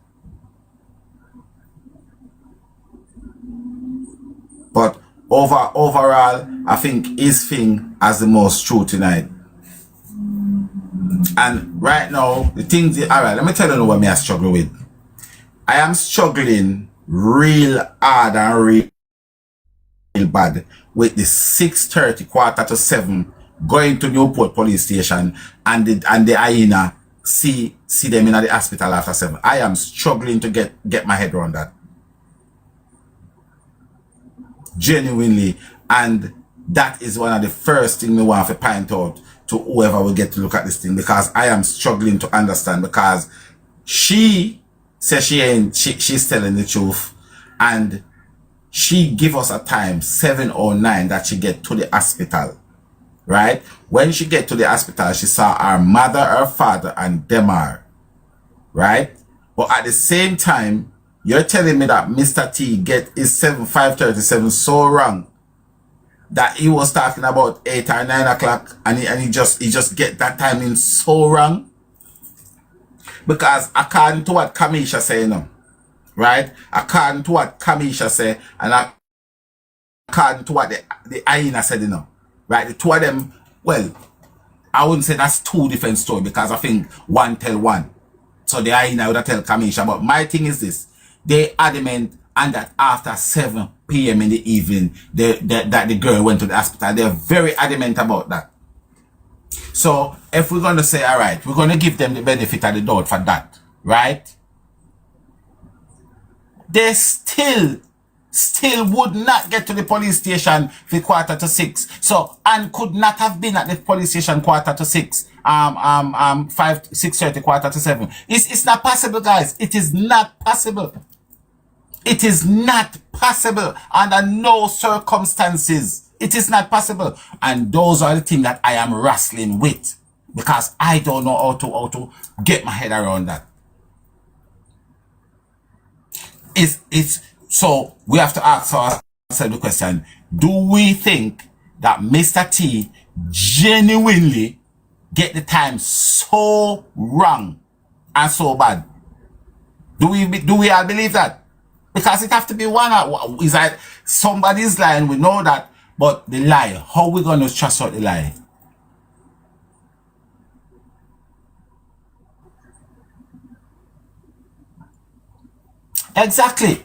But overall, I think his thing has the most truth tonight. And right now, the things, alright, let me tell you what I struggle with. I am struggling real hard and real bad with the 6:30 7 going to Newport police station and the hyena see them in the hospital after 7. I am struggling to get my head around that. Genuinely. And that is one of the first things we want to point out to whoever will get to look at this thing, because I am struggling to understand, because she says she's telling the truth, and she give us a time 7:09 that she get to the hospital, right? When she get to the hospital, she saw her mother, her father, and Demar, right? But at the same time, you're telling me that Mr. T get his 5:37 so wrong that he was talking about 8 or 9 o'clock, and he just get that timing so wrong. Because according to what Kamisha say, you know, right? According to what Kamisha say, and according to what the hyena said, you know, right? The two of them, well, I wouldn't say that's two different stories, because I think one tell one. So the hyena would tell Kamisha. But my thing is this: they adamant and that after 7 p.m. in the evening, that the girl went to the hospital. They're very adamant about that. So if we're going to say, all right, we're going to give them the benefit of the doubt for that, right? They still would not get to the police station for 6:15. So, and could not have been at the police station 6:15, 6:30, 7. It's not possible, guys. It is not possible. It is not possible under no circumstances. It is not possible. And those are the things that I am wrestling with, because I don't know how to get my head around that. So we have to ask ourselves the question: do we think that Mr. T genuinely get the time so wrong and so bad? Do we all believe that? Because it have to be one. Is that somebody's lying? We know that But the lie, how we gonna trust out the lie? Exactly.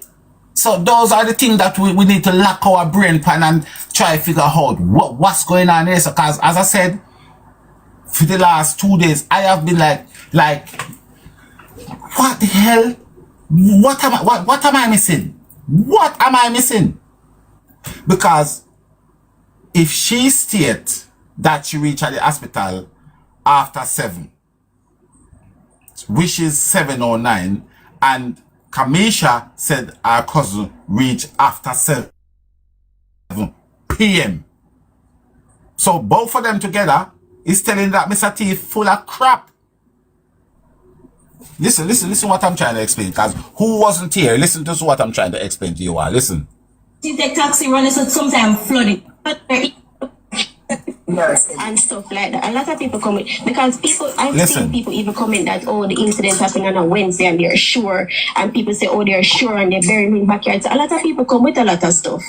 So those are the things that we need to lock our brain pan and try to figure out what's going on here. So, cause as I said, for the last 2 days, I have been like, what the hell? What am I missing? What am I missing? Because if she states that she reached at the hospital after 7, which is 7:09, and Kamisha said our cousin reached after 7 p.m. So both of them together is telling that Mr. T full of crap. Listen what I'm trying to explain, because who wasn't here? Listen to what I'm trying to explain to you all. Listen. See the taxi running so sometimes flooded. And stuff like that. A lot of people comment because I've Listen. seen people even comment that, oh, the incident happened on a Wednesday and they're sure, and people say, oh, they're sure and they're burying him in backyard. So a lot of people come with a lot of stuff.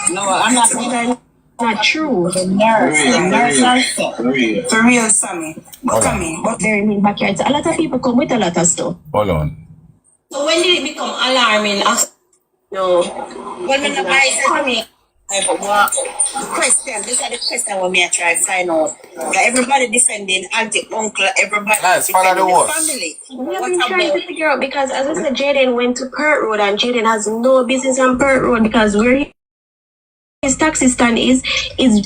No, I'm not. That's not true. The nurse also. For real, Sammy. But Sammy, but Burying him in backyard. So a lot of people come with a lot of stuff. Hold on. So when did it become alarming? No. when the vice coming, what question? These are the questions we may try to find out. Everybody defending auntie, uncle, everybody Guys, follow defending the the words. family. We have been trying to figure out because, as I said, Jayden went to Pert Road and Jayden has no business on Pert Road because where his taxi stand is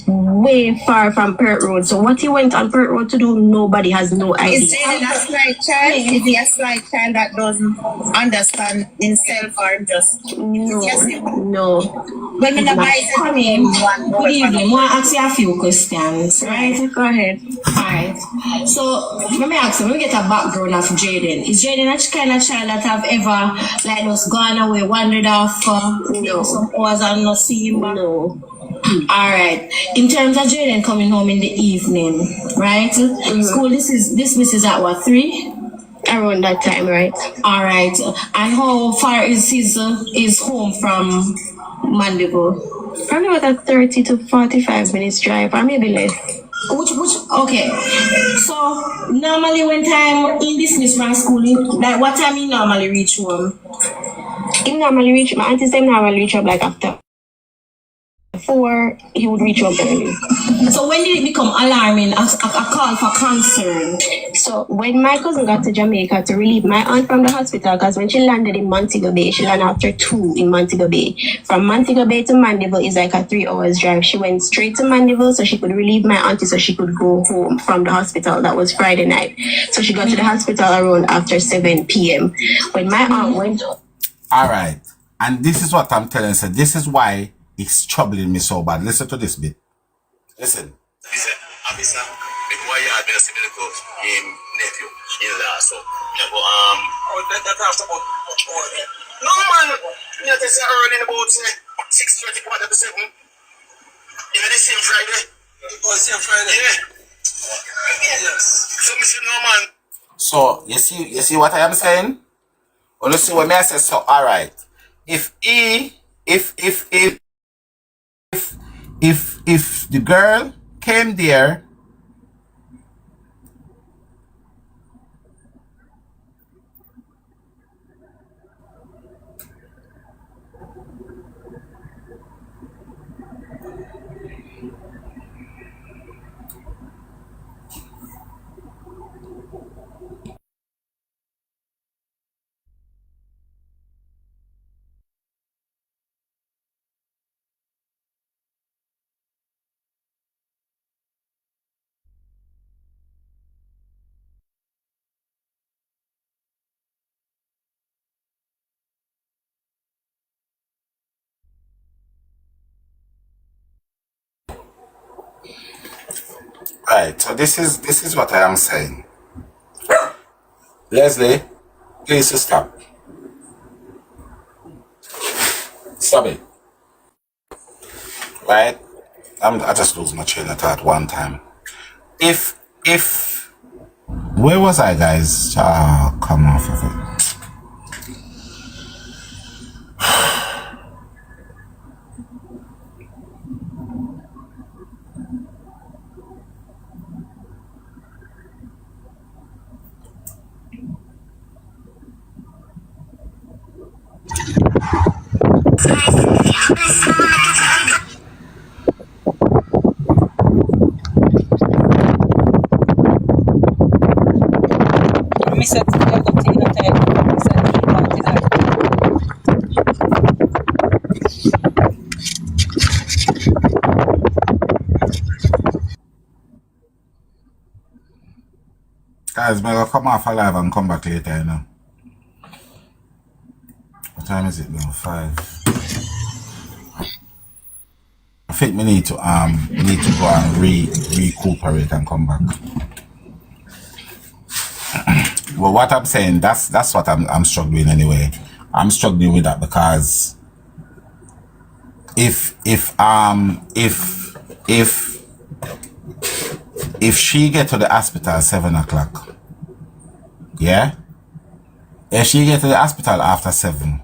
way far from Pert Road. So what he went on Pert Road to do, nobody has no idea. Is Jayden a slight child? Is he a slight child that doesn't understand himself or just No. when the vice coming? Good evening. I want to ask you a few questions, right? Go ahead. Alright. So let me ask you, let me get a background of Jayden. Is Jayden a kind of child that have ever like just gone away, wandered off some hours and not see him back? No. Alright. In terms of Jayden coming home in the evening, right? School dismisses at what, 3? Around that time, right? Alright. And how far is his home from Mandeville? Probably about a 30 to 45 minutes drive, or maybe less. Okay. So normally when time in dismiss from school, like what time he normally reach home? He normally reach, my auntie said normally reach up like after 4, he would reach up early. So when did it become alarming, a call for concern? So when my cousin got to Jamaica to relieve my aunt from the hospital, because when she landed in Montego Bay, she landed after 2 in Montego Bay. From Montego Bay to Mandeville is like a 3 hours drive. She went straight to Mandeville so she could relieve my auntie so she could go home from the hospital. That was Friday night. So she got to the hospital around after 7 p.m. When my aunt went... All right. And this is what I'm telling you. So this is why it's troubling me so bad. Listen to this bit. Listen. Officer, before you had been a similar coach in nephew in law, so that after about no man, you just early in about 6:30, quarter to 7. In the same Friday. Oh, same Friday. Yeah. Yes. So Mr. Norman. So you see what I am saying? Well, you see what I say. So all right. If the girl came there right, so this is what I am saying. Leslie, please stop. Stop it. Right? I just lose my train of thought one time. If where was I, guys? Come off of it. Mr. T, I got in a time. Mr. T, party that. Guys, I'm gonna come off alive and come back later, you know. What time is it now? 5. I think we need to go and recuperate and come back. Well, what I'm saying, that's what I'm struggling anyway. I'm struggling with that because if she get to the hospital at 7 o'clock, yeah? If she get to the hospital after 7,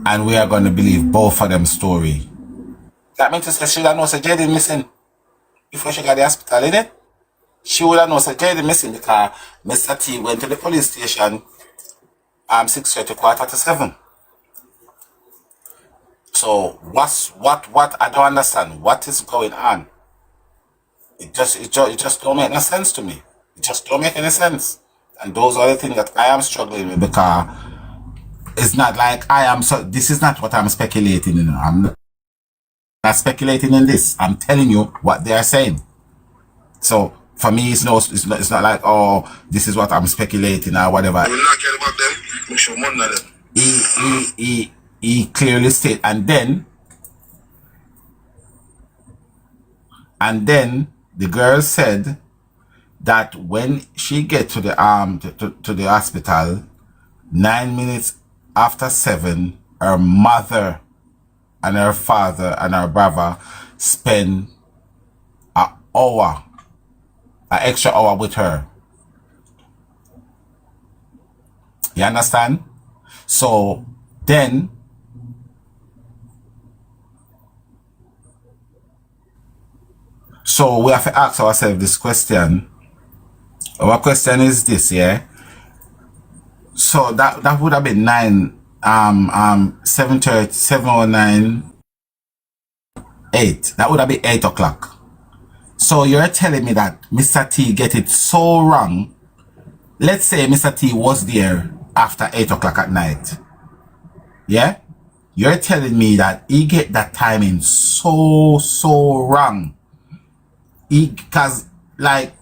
and we are going to believe both of them story, that means to say she don't know say Jayden missing before she got to the hospital, innit? She would have known say Jayden missing because Mr. T went to the police station 6:30, 6:45. So what I don't understand. What is going on? It just don't make no sense to me. It just don't make any sense. And those are the things that I am struggling with because it's not like this is not what I'm speculating in. I'm not speculating in this. I'm telling you what they are saying. So for me, it's not like, oh, this is what I'm speculating or whatever. We're not caring about them. We show money on them. He clearly stated, and then the girl said that when she get to the to the hospital 9 minutes after 7, her mother and her father and her brother spend an extra hour with her. You understand? So then we have to ask ourselves this question. Our question is this, yeah? So that would have been 7:30, 7:09, 8. That would have been 8 o'clock. So you're telling me that Mr. T get it so wrong. Let's say Mr. T was there after 8 o'clock at night. Yeah? You're telling me that he get that timing so wrong. Because, like,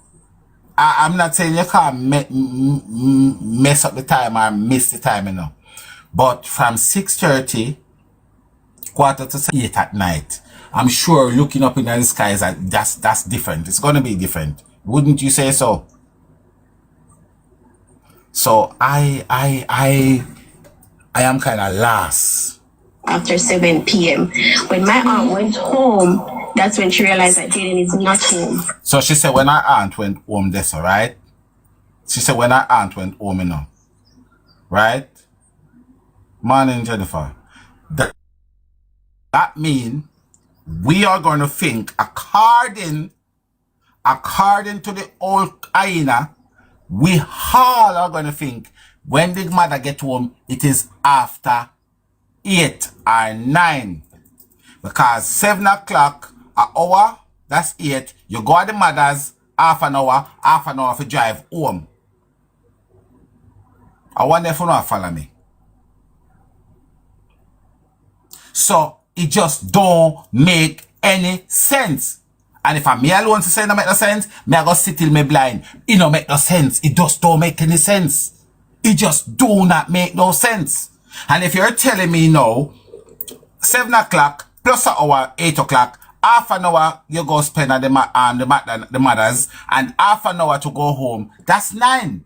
I'm not saying you can't mess up the time or miss the time, you know. But from 6:30, 8 at night, I'm sure looking up in the skies, that's different. It's going to be different. Wouldn't you say so? So I am kind of lost. After 7 p.m. When my aunt went home, that's when she realized that Jayden is not home. So she said when her aunt went home, this, all right? She said when her aunt went home, you know. Right? Morning, Jennifer. That means we are going to think according to the old hyena, we all are going to think when the mother get home, it is after 8 or 9. Because 7 o'clock, an hour, that's 8. You go at the mother's half an hour for drive home. I wonder if you know follow me. So it just don't make any sense. And if I'm me alone to say it don't make no sense, me I go sit till me blind. It don't make no sense. It just don't make any sense. It just do not make no sense. And if you're telling me now, 7 o'clock plus an hour, 8 o'clock, half an hour you go spend at the mothers, and half an hour to go home, that's 9.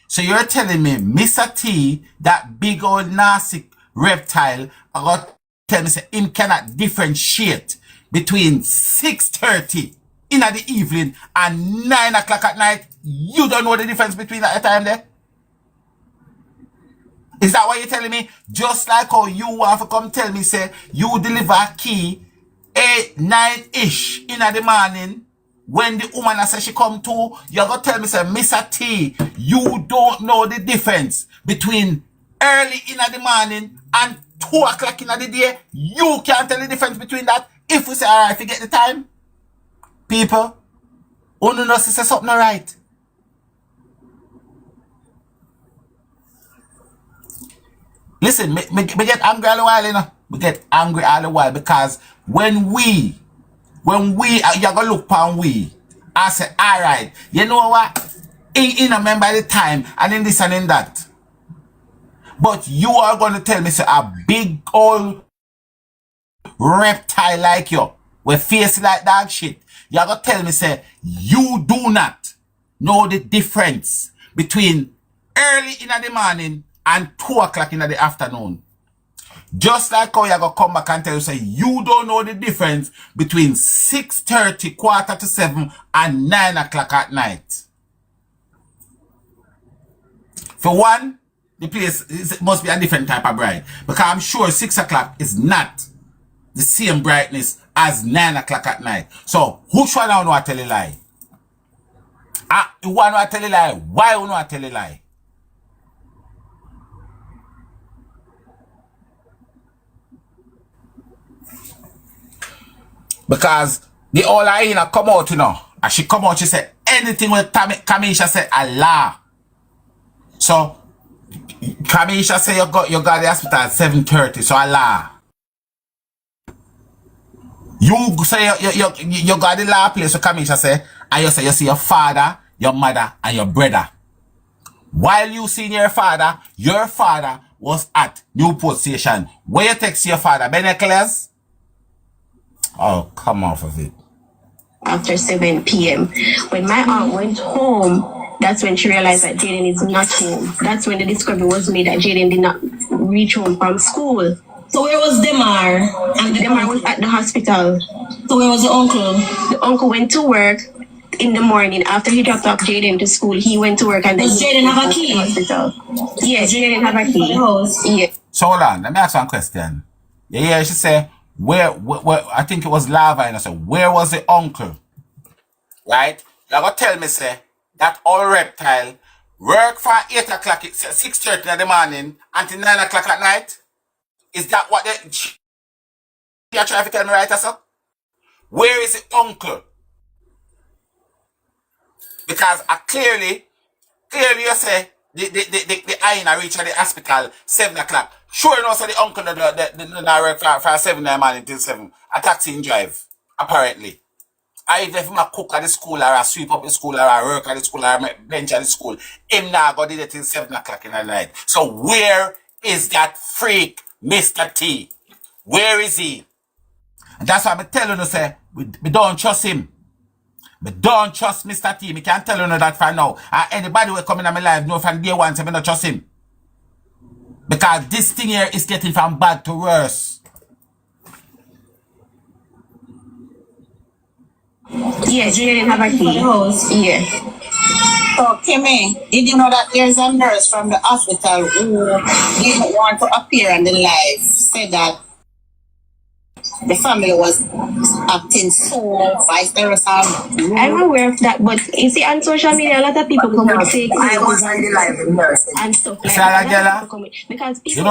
So you're telling me Mr. T, that big old nasty reptile, I got tell me say him cannot differentiate between 6:30 in the evening and 9 o'clock at night. You don't know the difference between that time there? Is that what you're telling me? Just like how you want to come tell me, say, you deliver a key 8, 9-ish in the morning. When the woman says she come to, you're going to tell me, say, Mr. T, you don't know the difference between early in the morning and 2 o'clock in the day, you can't tell the difference between that. If we say, all right, forget the time, people, who know say something right. Listen, me get angry all the while, you know. We get angry all the while because when we, you're going to look upon we, I say, all right, you know what? In remember the time and in this and in that. But you are going to tell me, say, a big old reptile like you, with face like dog shit, you're going to tell me, say, you do not know the difference between early in the morning and 2 o'clock in the afternoon. Just like how you're going to come back and tell you, say, you don't know the difference between 6:30, 6:45, and 9 o'clock at night. For one, the place must be a different type of bright. Because I'm sure 6 o'clock is not the same brightness as 9 o'clock at night. So, which one I know I tell a lie? You want to tell a lie? Why you know tell a lie? Because the old hyena come out, you know. And she come out, she said, anything with Kamisha said, Allah. So, Kamisha say you got the hospital at 7:30, so Allah. You say you got the law place, so Kamisha say, and you say you see your father, your mother, and your brother. While you seen your father was at Newport Station. Where you text your father, Benecles? Oh, come off of it. After 7 p.m. When my aunt went home, that's when she realized that Jayden is not home. That's when the discovery was made that Jayden did not reach home from school. So where was Demar? And Demar was at the hospital. So where was the uncle? The uncle went to work in the morning. After he dropped off Jayden to school, he went to work and then Does Jayden have a key? Hospital. Yes, Jayden have a key. Yeah. So hold on, let me ask one question. Yeah, she said, where I think it was Lava, and I said, where was the uncle? Right? You're gonna tell me, say, that all reptile work from 8 o'clock, 6:30 in the morning until 9 o'clock at night? Is that what you're trying to tell me right, sir? Where is the uncle? Because clearly you say the hyena reach at the hospital 7 o'clock. Sure enough, so the uncle the work from 7 in the morning till 7. A taxi in drive, apparently. I if him a cook at the school or a sweep up the school or a work at the school or a bench at the school, him now go did it till 7 o'clock in the night. So where is that freak, Mr. T? Where is he? And that's why I'm telling you, say, we don't trust him. We don't trust Mr. T. I can't tell you that for now. And anybody will come in my life know from day one, say, I don't trust him. Because this thing here is getting from bad to worse. Yes, you didn't have a key. Yeah. So, Kimmy, did you know that there's a nurse from the hospital who didn't want to appear on the live, said that the family was acting so vice-versa? I'm aware of that, but you see, on social media, a lot of people come with fake I was on the live with nurse and stuff like Sarah that. Gela? Because people You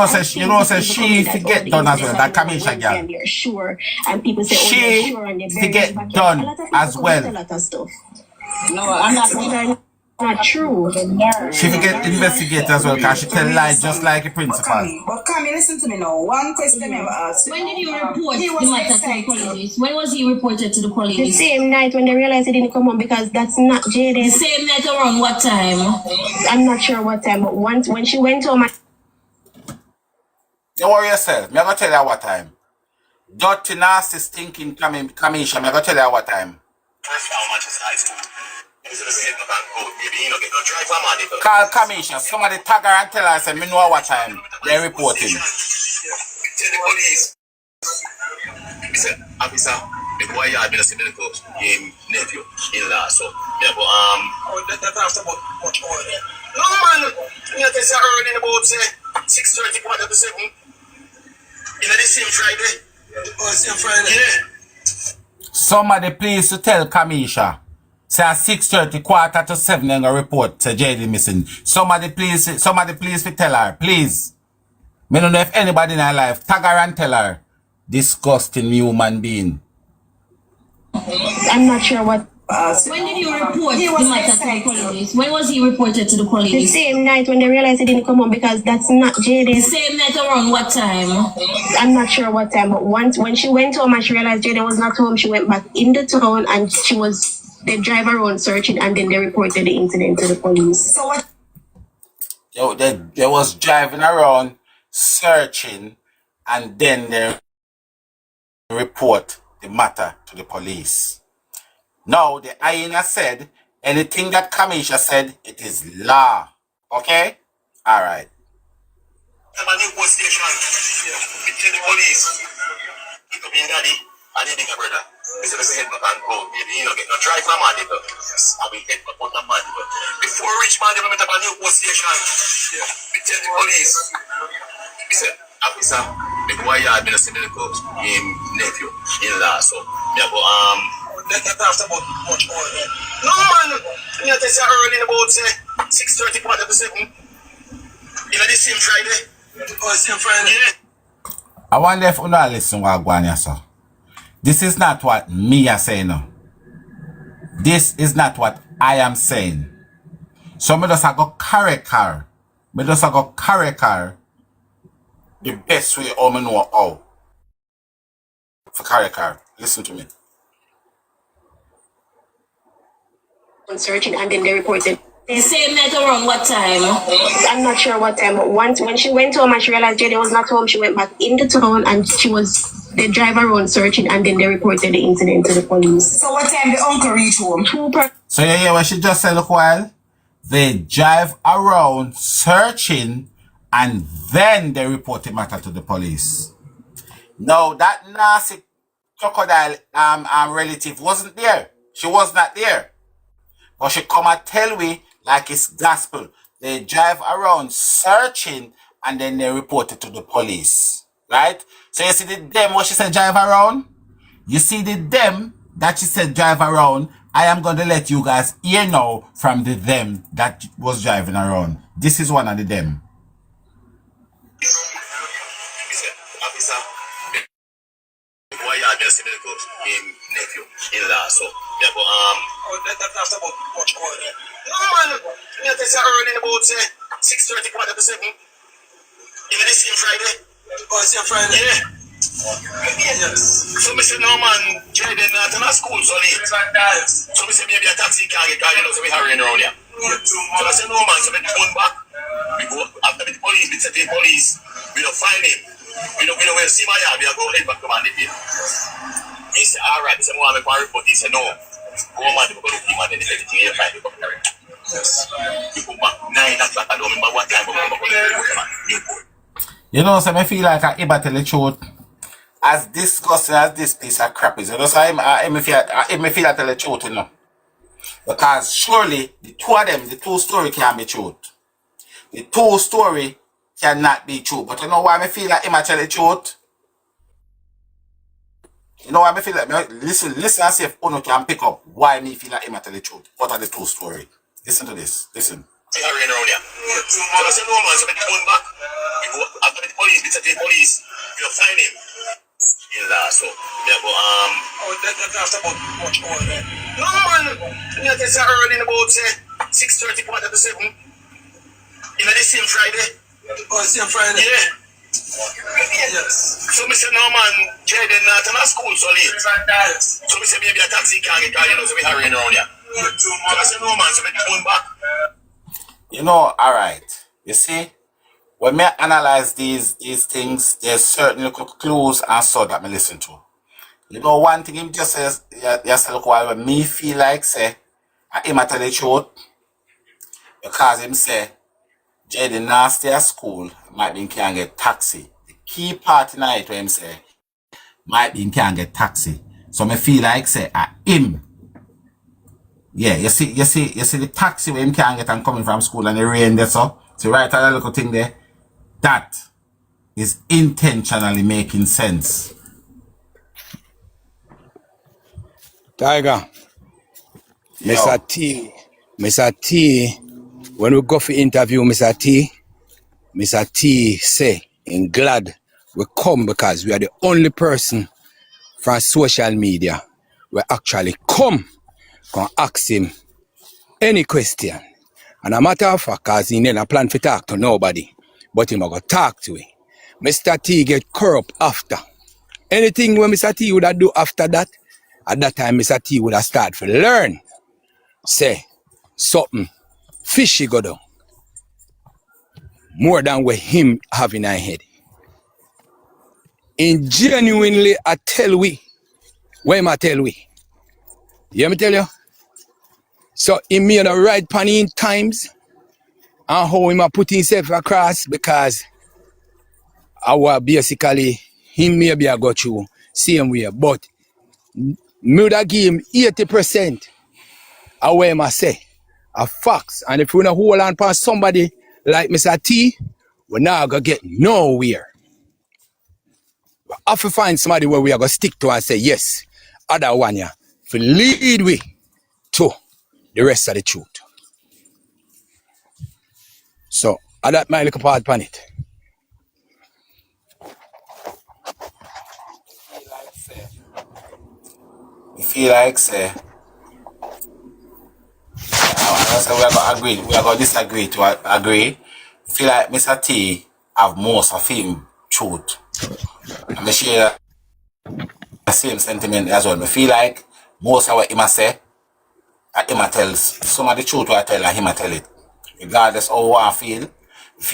know, say she forget done as well. That Kamisha girl. and they're sure, and people say, She they're sure, and they're very forget back. done A lot of people as come well. with a lot of stuff. No, I'm not They're not true. She forget investigate as well because she tell lies just like a principal. But Camille, listen to me now. One question I ever asked. When did you report the matter to the police? When was he reported to the The police? same night when they realized he didn't come home because that's not The Jayden. same night around what time? I'm not sure what time, but once when she went home, Don't worry yourself. I'm going to tell you what time. Dirty, nasty, stinking Kamisha. I'm going to tell you what time. Call Kamisha. Somebody tag her and tell her, say, me know what time they're reporting. Tell the police. He said, officer, the boy had been a medical nephew in law, so yeah, but that's after what more there? No man, you know, this early about 6:30, 7. You know, the same Friday. Oh, same Friday. Yeah. Somebody please to tell Kamisha. Say at 6:30, 6:45, they're going to report to Jayden missing. Somebody please to tell her, please. Me don't know if anybody in her life tag her and tell her disgusting human being. I'm not sure what. When did you report the matter to the police? When was he reported to the The police? same night when they realized he didn't come home, because that's not The Jayden. same night around what time? I'm not sure what time, but once when she went home and she realized Jayden was not home, she went back in the town and they drive around searching, and then they reported the incident to the police. So what? Yo, they was driving around searching, and then they report the matter to the police. Now, the hyena said, anything that Kamisha said, it is law. Okay? Alright. I'm a new post station. We tell the police. Pick up your daddy and your bigger brother. We say, let's head back and go. Maybe, get no drive from Mandeville. And we head back out of Mandeville. Before we reach Mandeville, we have a new post station. We tell the police. We say, officer, the boy had been a civil court, him nephew, in-law. So, we go, let that after about much more. No, man. You tell you early in about, say, 6:30, quarter to 7. You know, the same Friday. Oh, same Friday. Yeah. I wonder if you know listen what Gwanya so. This is not what me are saying now. This is not what I am saying. So me just go carry car. Me just go carry car the best way I know how. For carry car. Listen to me. Searching, and then they reported. The same night around what time? I'm not sure what time, but once when she went home and she realized Jayden was not home, she went back in the town and they drive around searching, and then they reported the incident to the police. So what time the uncle reach home? So you hear what she just said, look while? They drive around searching, and then they report the matter to the police. Now that nasty crocodile relative wasn't there. She was not there. But she come and tell we like it's gospel. They drive around searching, and then they report it to the police. Right? So you see the them what she said drive around? You see the them that she said drive around? I am going to let you guys hear now from the them that was driving around. This is one of the them. Officer, the boy had been a civil court, him nephew, in-law. So, we go, let that after about much more. No, man. You tell you early in about, say, 6:30, quarter to 7. You know, the same Friday. Oh, same Friday? Yeah. Yes. So, me say, no, man, Jayden not in a school so late. So, me say, maybe a taxi can get car, so we hurrying around here. So, I say, no, man, so we turn back. We go after the police, we say the police, we don't find him. We don't see my yard, we are going back to Mandeville. He said, all right, he said, I want to report. He said, no. Go on, man, look him, and then everything you find, you come carry. Yes. You come back 9 o'clock, I don't remember what time, but you know, so I feel like I ever tell the truth. As disgusting as this piece of crap is, you know, so I feel I tell the truth, you know. Because surely, the two of them, the two story can be truth. The two story cannot be true. But you know why I feel like I tell the truth? You know why I feel like, listen and see if Uno can pick up why me feel like I tell the truth. What are the two story? Listen to this. Listen. So I said, no, man, so we turn back. We go after the police, we say the police, we don't find him. So we go, let that after about much more. No, man, you tell you early in about, say, 6:30, quarter to 7. You know, the same Friday. Oh, same Friday? Yeah. Yes. So, I say, no, man, Jayden not in a school so late. So, I say, maybe a taxi can get car, so we hurrying around here. So, I say, no, man, so we turn back. You know, alright. You see, when me analyze these things, there's certain little clues and so that me listen to. You know, one thing him just says, look while when me feel like say, I him tell the truth, because him say, Jayden not stay at school, might be him can't get taxi. The key part in it where him say, might be him can't get taxi. So me feel like say, him. Yeah, you see the taxi where him can't get and coming from school and the rain there so right at that little thing there, that is intentionally making sense. Tiger, Mr. T, when we go for interview, Mr. T say, And glad we come because we are the only person from social media we actually come can ask him any question. And a matter of fact, cause he never plan to talk to nobody, but he go talk to him. Mr. T get corrupt after. Anything when Mr. T would have do after that, at that time Mr. T would have started to learn. Say something fishy go down. More than what him have in our head. And genuinely I tell we, what am I tell we? You hear me tell you? So he made a right pan in times and how him a put himself across because our basically him maybe I got you same way, but me would have give him 80% of what him I say. A facts. And if we not hold on past somebody like Mr. T, we're not gonna get nowhere. We have to find somebody where we are gonna stick to and say, yes, other one yeah, to lead we to the rest of the truth. So I that my little part on it. You feel like say I say we are gonna agree, we are gonna disagree to agree. Feel like Mr. T have most of him truth. And I share the same sentiment as well. I feel like most of what him say, him tells some of the truth what I tell and him tell it. Regardless of how I feel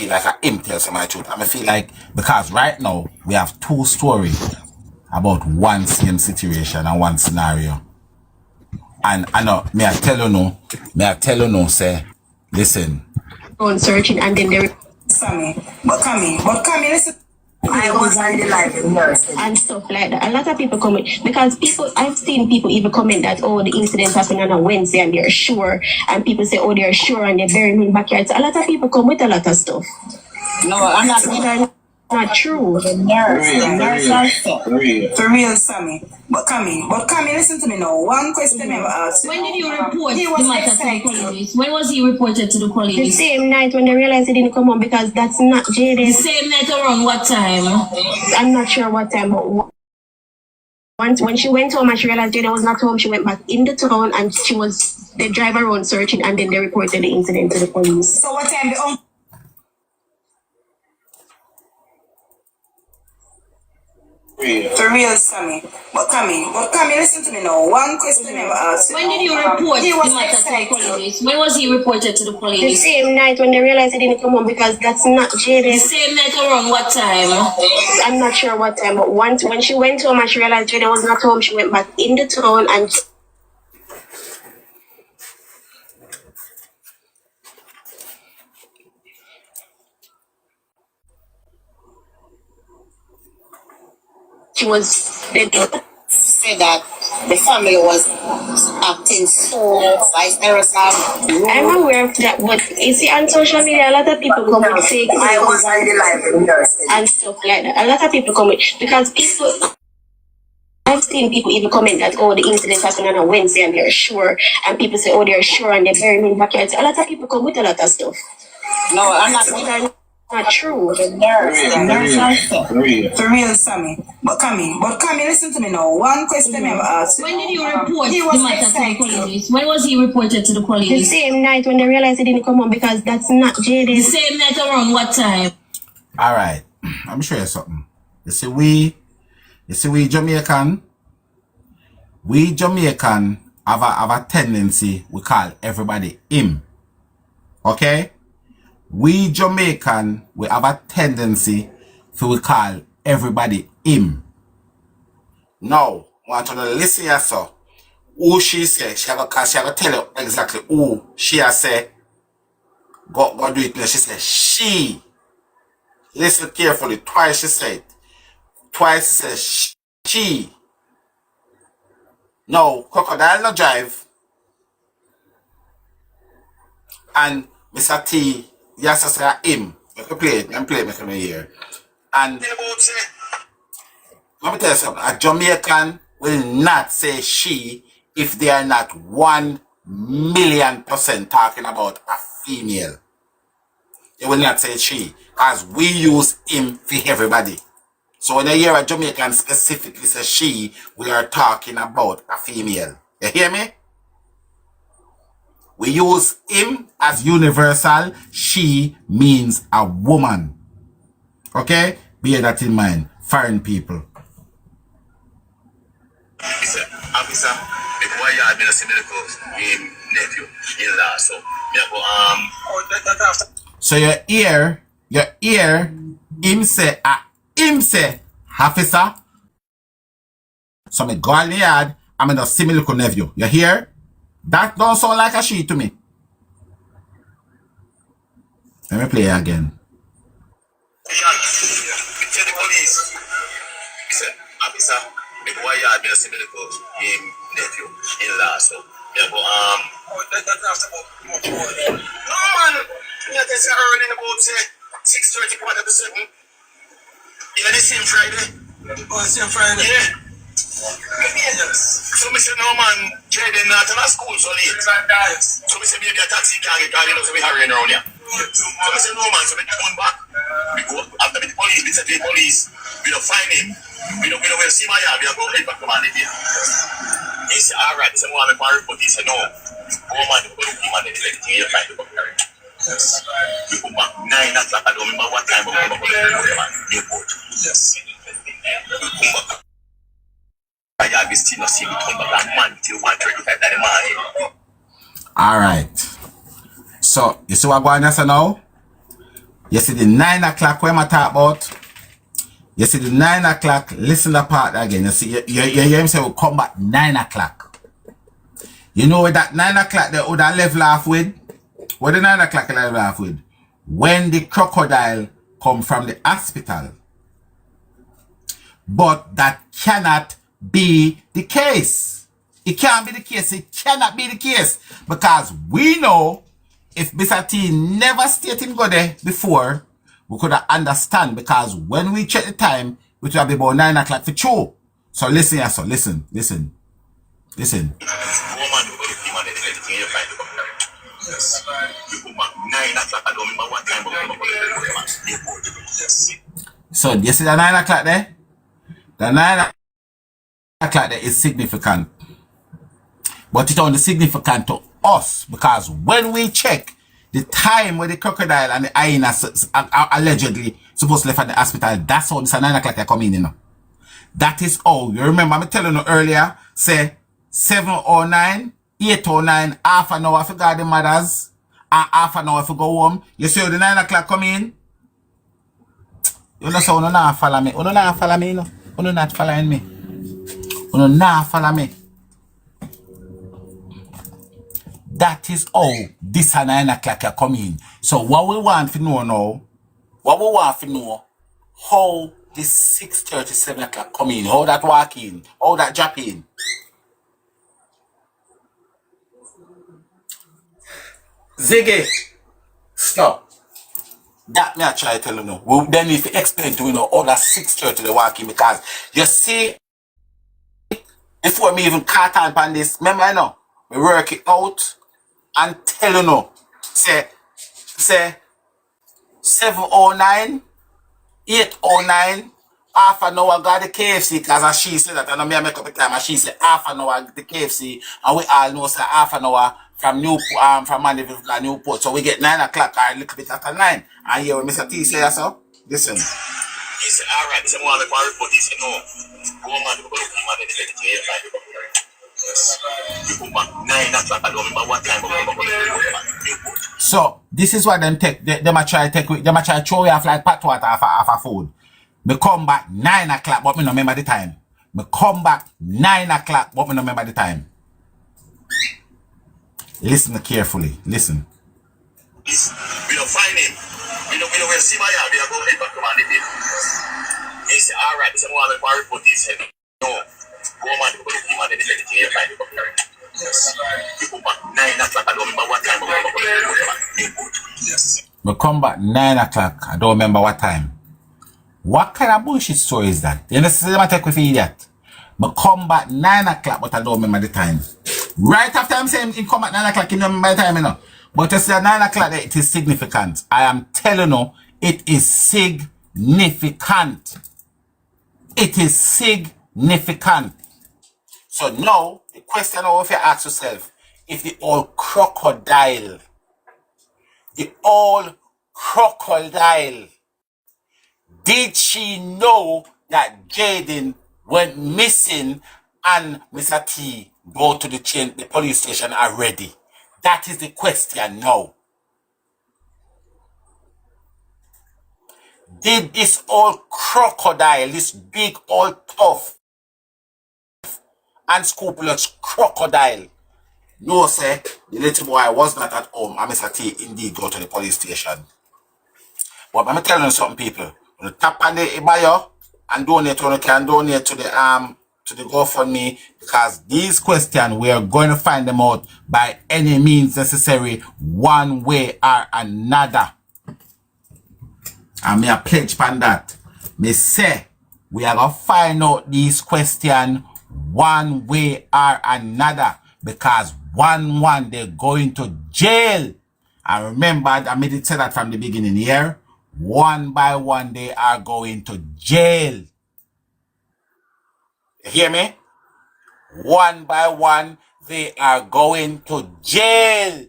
like him tell some of the truth. And I feel like because right now we have two stories about one same situation and one scenario. And I know me I tell you no, say, listen. On searching and then they Sammy, but come here, listen. I was on the live in nurse and stuff like that. A lot of people comment because I've seen people even comment that the incident happened on a Wednesday and they're sure, and people say they're sure and they're burying in backyard. So a lot of people come with a lot of stuff. No, I'm not. Not true. The nurse also. For real, Sammy. But come here, listen to me now. One question I ever asked. When did you report the matter to the police? When was he reported to the The police? same night when they realized he didn't come home because that's not Jayden. The same night around what time? I'm not sure what time, but once when she went home and she realized Jayden was not home, she went back in the town and they drive around searching and then they reported the incident to the police. So what time the For real, Sammy. But come here, listen to me now. One question I ever asked. When did you report the matter to the police? When was he reported to the The police? same night when they realized he didn't come home because that's not The Jayden. same night around what time? I'm not sure what time, but once when she went home and she realized Jayden was not home, she went back in the town and she was said that the family was acting so vice versa. I'm aware of that, but you see on social media a lot of people come with fake news I was on the live in nurse and stuff like that. A lot of people come with because people I've seen people even comment that the incident happened on a Wednesday and they're sure, and people say they're sure and they're burying in backyard. So a lot of people come with a lot of stuff. No, I'm not. Not true. The nurse also. For real, Sammy. But come here, listen to me now. One question I ever asked. When did you report the matter to the police? When was he reported to the The police? same night when they realized he didn't come home because that's not The Jayden. same night around what time? Alright. Let me show you something. You see we Jamaican have a tendency we call everybody him. Okay? We Jamaican, we have a tendency to we call everybody him. Now, I want you to listen here, so. Who she say, she have to tell you exactly who she has say. Go do it now. She said, she. Listen carefully. Twice she said. Twice she said, she. No, crocodile no drive. And Mr. T, yes, I say him. Make me play it. Make me hear. And let me tell you something. A Jamaican will not say she if they are not 1,000,000% talking about a female. you will not say she. Because we use him for everybody. So when you hear a Jamaican specifically say she, we are talking about a female. You hear me? We use him as universal. She means a woman. Okay? Bear that in mind. Foreign people. Officer, before you had been a similar nephew in law, so so your ear, him say, officer. So me go in the yard, I'm in a similar nephew. You hear? That don't sound like a she to me. Let me play it again. tell the police, say, officer, before you had been a similar nephew in law, so no man, you just say early in about 6:30, quarter to 7. You know the same Friday? Oh, same Friday? Yeah. So me say no man, jayden not in a school so late. So me say maybe a taxi can get called, so we hurrying around here. So me say no man, so we come back. We go after the police, we say to the police, we don't find him. We don't see my yard, we don't go head back to man again. He say, alright, he say, want to report. He say, no. Go man, you go look him and then everything you find the carry. Yes. We come back 9 o'clock, I don't remember what time we come back to the man, airport. Yes. We come back. I have still not seen me come back that man till 1:35 in the morning. Alright. So, you see what going on now? You see the 9 o'clock when I talk about? You see the 9 o'clock, listen to the part again. You see, you hear him say we'll come back 9 o'clock. You know what that 9 o'clock they would have level off with? What the 9 o'clock level off with? When the crocodile come from the hospital. But that cannot be the case. It can't be the case. It cannot be the case. Because we know if Mr. T never stayed him go there before, we could understand, because when we check the time, it will be about 9 o'clock for true. So listen, yes, so listen. Listen. So you see the 9 o'clock there? The 9 o'clock there is significant. But it's only significant to us, because when we check the time where the crocodile and the hyena are allegedly supposed to leave at the hospital, that's how it's 9 o'clock they come in, you know. That is all. You remember me telling you earlier, say 7:09, 8:09, half an hour for guard the mothers, and half an hour for go home. You see how the 9 o'clock come in? You know, so you not follow me. You not follow me, you know. You not following me. You not follow me. That is how this 9 o'clock are coming. So what we want to know now, how this 6:30, 7 o'clock come in, how that walk in, how that drop in. Ziggy, stop. That me I try to tell you now. We then need to explain to you know how that 6:30 they walk in, because you see, before me even caught on this, remember I know, we work it out and tell you know, say 7:09, 8:09, half an hour got the KFC, because as she said that, I know me I make up the time, and she said half an hour the KFC, and we all know say half an hour from Newport, from Mandeville to Newport, so we get 9 o'clock or a little bit after 9. And here when Mr. T say so, listen. He said, alright, he said, want to report. He said, no. Go man, go look him and then everything you find the carry. Yes. We come back 9 o'clock, I don't remember what time we come back to the airport. So this is what them take. Them a try to throw you off like pot water off a food. Me come back 9 o'clock, but me no remember the time. Me come back 9 o'clock, but me no remember the time. Listen carefully. Listen. We don't find him. We don't see my yard. We are going head back to man again. He said, alright, he said, want to report. He said, no. Go man, go look him and then everything you find the carry. Yes. We come back 9 o'clock, I don't remember what time we come back to the airport. Yes. We come back 9 o'clock, I don't remember what time. What kind of bullshit story is that? You know, them I take with idiot. We come back 9 o'clock, but I don't remember the time. Right after I'm saying he come back 9 o'clock, you don't remember the time, you know. But you see at 9 o'clock it is significant. I am telling you, it is significant. It is significant. So now, the question now if you ask yourself, if the old crocodile, did she know that Jayden went missing and Mr. T go to the police station already? That is the question now. Did this old crocodile, this big old tough unscrupulous crocodile, know say the little boy was not at home and Mr. T indeed go to the police station? But I'm telling you something, people. When you tap on the bio and donate, when you can donate to the GoFundMe, because these questions we are going to find them out by any means necessary, one way or another. And me a pledge on that. Me say we are gonna find out these questions one way or another, because one they're going to jail. And remember, I made it say that from the beginning here. One by one they are going to jail. You hear me? One by one they are going to jail.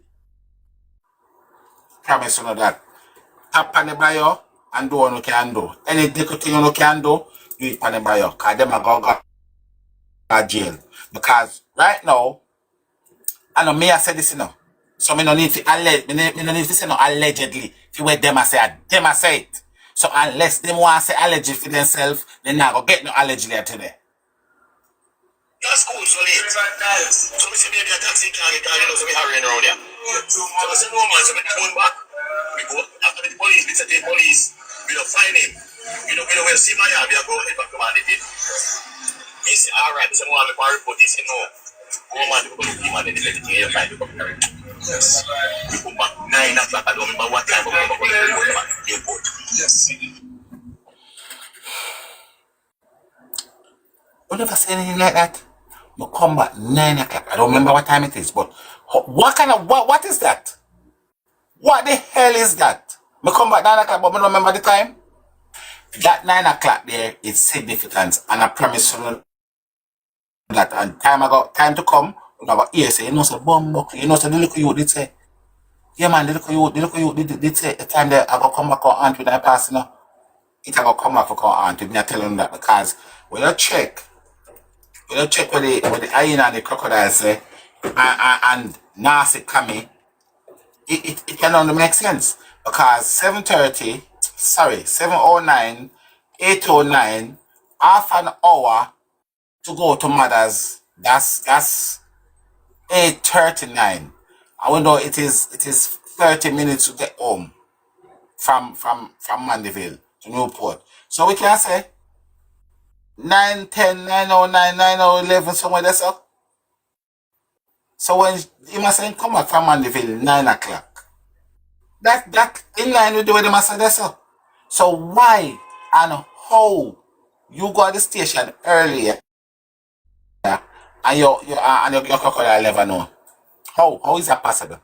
Promise you know that. Tap on the bio and do what you can do. Any little thing you can do it on the bio. Because them are going to jail. Because right now, I know me I said this, you know. So me no need to say no allegedly. If you wait them I say it. So unless them want to say allegedly for themselves, they not go get no allegedly today. That's cool, so late. So we see maybe a taxi car, you know, so we hurrying around here. So we say no man, so we phone back. We go after the police, we say the police, we don't find him. We don't see my yard, we are going back to man they did. He say, alright, so we want to report this, you know. Go man, we go look him and then let it in here, find the company. Yes. We come back 9 o'clock, I don't remember what time we come back to the airport. Yes. You never say anything like that. You come back 9 o'clock. I don't remember what time it is, but what is that? What the hell is that? Me come back 9 o'clock, but I don't remember the time. That 9 o'clock there is significant, and I promise you that and time to come, you know, say, you know, say, you know, say, the little you did say, yeah man, the little you did say, the time that I go come back on aunt with that pass, you know, it I go come back for aunt with me, I tell them that, because when you check with the hyena and the crocodile say, and Nasi Kami, it can only make sense, because 7:09, 8:09, half an hour to go to mother's, that's 8:39. I wonder it is 30 minutes to get home from Mandeville to Newport. So we can say 9:10, 9:09, 9:11, somewhere there, so. So when you must say come back from Mandeville 9 o'clock. That in line with the way they must say there, so. So why and how you go to the station earlier and your crocodile never know? How is that possible?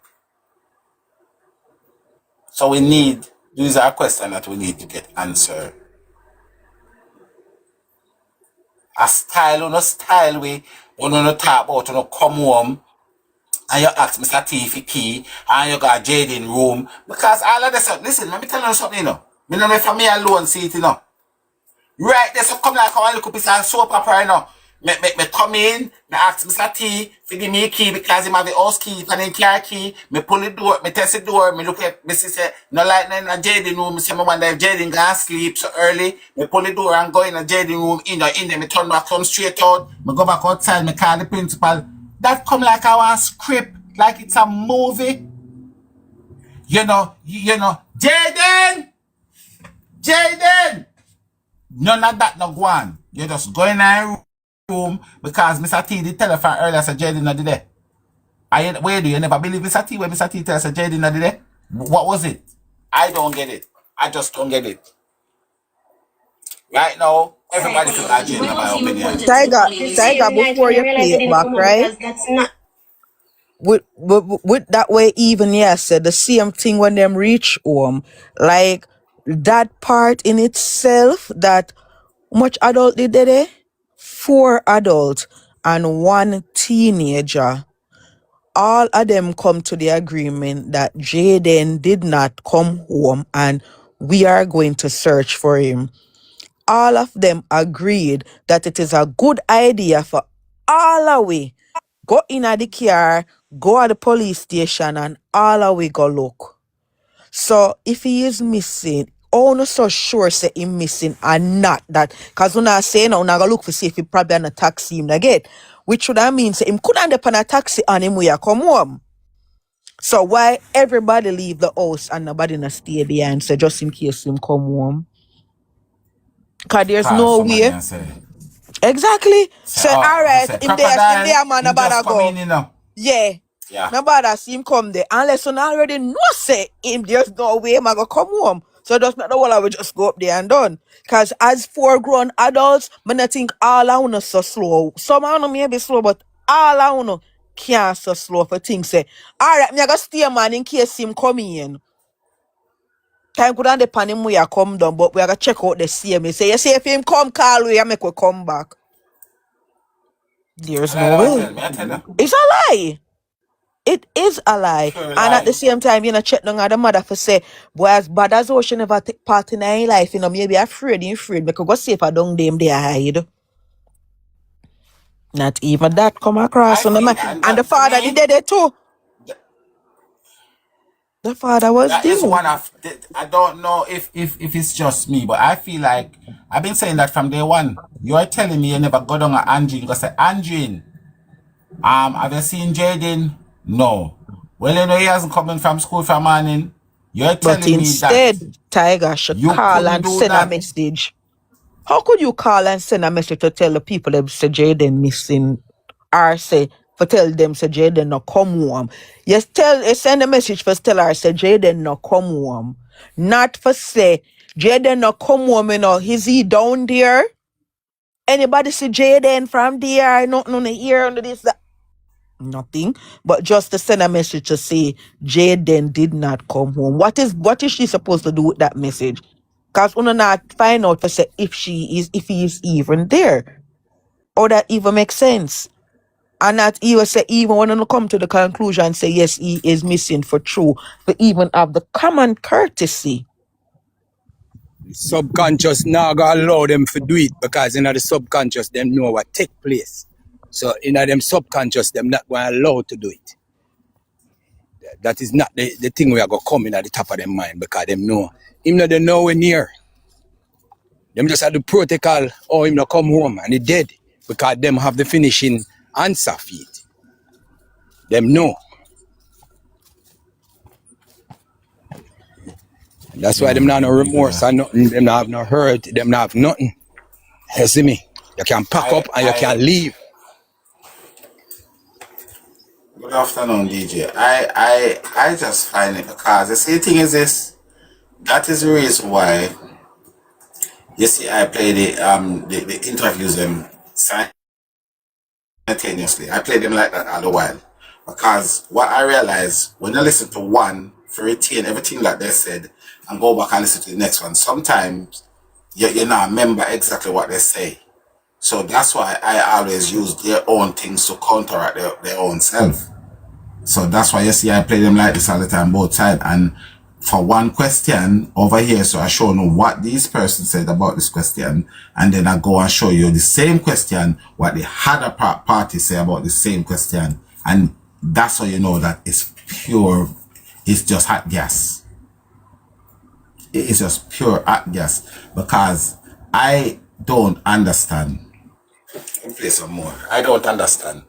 So these are questions that we need to get answered. A style way, when you talk about you come home and you ask Mr. T if he key and you got Jayden room. Because all of this, listen, let me tell you something, you know. I don't know if me alone see it, you know. Right, there's so come like a little piece of soap opera, you know. Me come in, me ask Mr. T to give me a key because he have the house key and the car key. Me pull the door, me test the door, me look at me say no light in a Jayden room. Me say me wonder if Jayden gonna sleep so early. Me pull the door and go in a Jayden room, in there, me turn back, come straight out. Me go back outside, me call the principal. That come like our script, like it's a movie. You know, Jayden! None of that no go on. You just go in a room because Mr. T did telephone earlier said Jayden not there. Where do you never believe Mr. T when Mr. T tells said Jayden not there? What was it? I don't get it. I just don't get it. Right now, everybody can argue in my opinion. Tiger, before you play it back, right? That's not with that way, even yes, the same thing when them reach home, like that part in itself, that much adult did they? 4 adults and 1 teenager. All of them come to the agreement that Jayden did not come home and we are going to search for him. All of them agreed that it is a good idea for all of we go in at the car, go at the police station, and all of we go look. So if he is missing, oh no so sure say he missing or not that, cause when I say now, I go look for see if he probably on a taxi him again, which would mean say him couldn't depend on a taxi on him we come home. So why everybody leave the house and nobody not stay behind, so just in case him come home? Cause there's Call no somebody way. and say, Exactly. say, So oh, alright, say, him there crocodile, man him about just to come go. in, you know. Yeah. Yeah. Nobody see him come there. Unless you already know say him, there's no way him I go come home. So just make the whole I will just go up there and done. Cause as 4 grown adults, man I think all I wanna so slow. Some I know may be slow, but all I wanna can't so slow for things say. Alright, me I go stay man in case him come in. Time could depend him we come down, but we are gonna check out the CMA. Say you say if him come call we make we come back. There's And I no don't way. tell me, I tell you. It's a lie. It is a lie. Pure And at the lie. same time, you know, check down on the mother for say, boy, as bad as how she never take part in her life, you know, maybe afraid, because go safe down them they hide. Not even that come across I on the man. feel, and And the that to father did me, it too. The father was that there. is one of I don't know if it's just me, but I feel like I've been saying that from day one. You are telling me you never go down at Angie. You go say, Angie, have you seen Jayden? No. Well, you know he hasn't come in from school for morning. You're But telling me that instead, Tiger should you call couldn't and do send a that. message. How could you call and send a message to tell the people that say Jayden missing, or say for tell them say Jayden not come home? Yes, send a message for tell her say Jayden not come home. Not for say Jayden not come home, you know, is he down there? Anybody see Jayden from there? Nothing on the ear under this that. Nothing. But just to send a message to say Jayden did not come home. What is she supposed to do with that message? Because we not find out to say if he is even there. Or that even makes sense. And not even say even when you come to the conclusion and say yes, he is missing for true. But even have the common courtesy. Subconscious now go allow them to do it because in the subconscious them know what take place. So in them subconscious them not going to allow to do it. That is not the thing we are going to come in at the top of their mind because them know. Him not they nowhere near. Them just have the protocol or him not come home and he dead because them have the finishing answer for it. Them know. That's why them not no You remorse gotta, and nothing. Them not have no hurt. Them not have nothing. You see me? You can pack up and you can leave. good afternoon, DJ. I just find it because the same thing is this. That is the reason why you see I play the interviews them simultaneously. I play them like that all the while. Because what I realize when I listen to one for retain everything that they said and go back and listen to the next one, sometimes you not remember exactly what they say. So that's why I always use their own things to counteract their own self. So that's why you see I play them like this all the time, both sides. And for one question over here, so I show you what this person said about this question, and then I go and show you the same question, what the other party say about the same question. And that's how you know that it's pure, it's just hot gas. It's just pure hot gas. Because I don't understand. Let me play some more. I don't understand.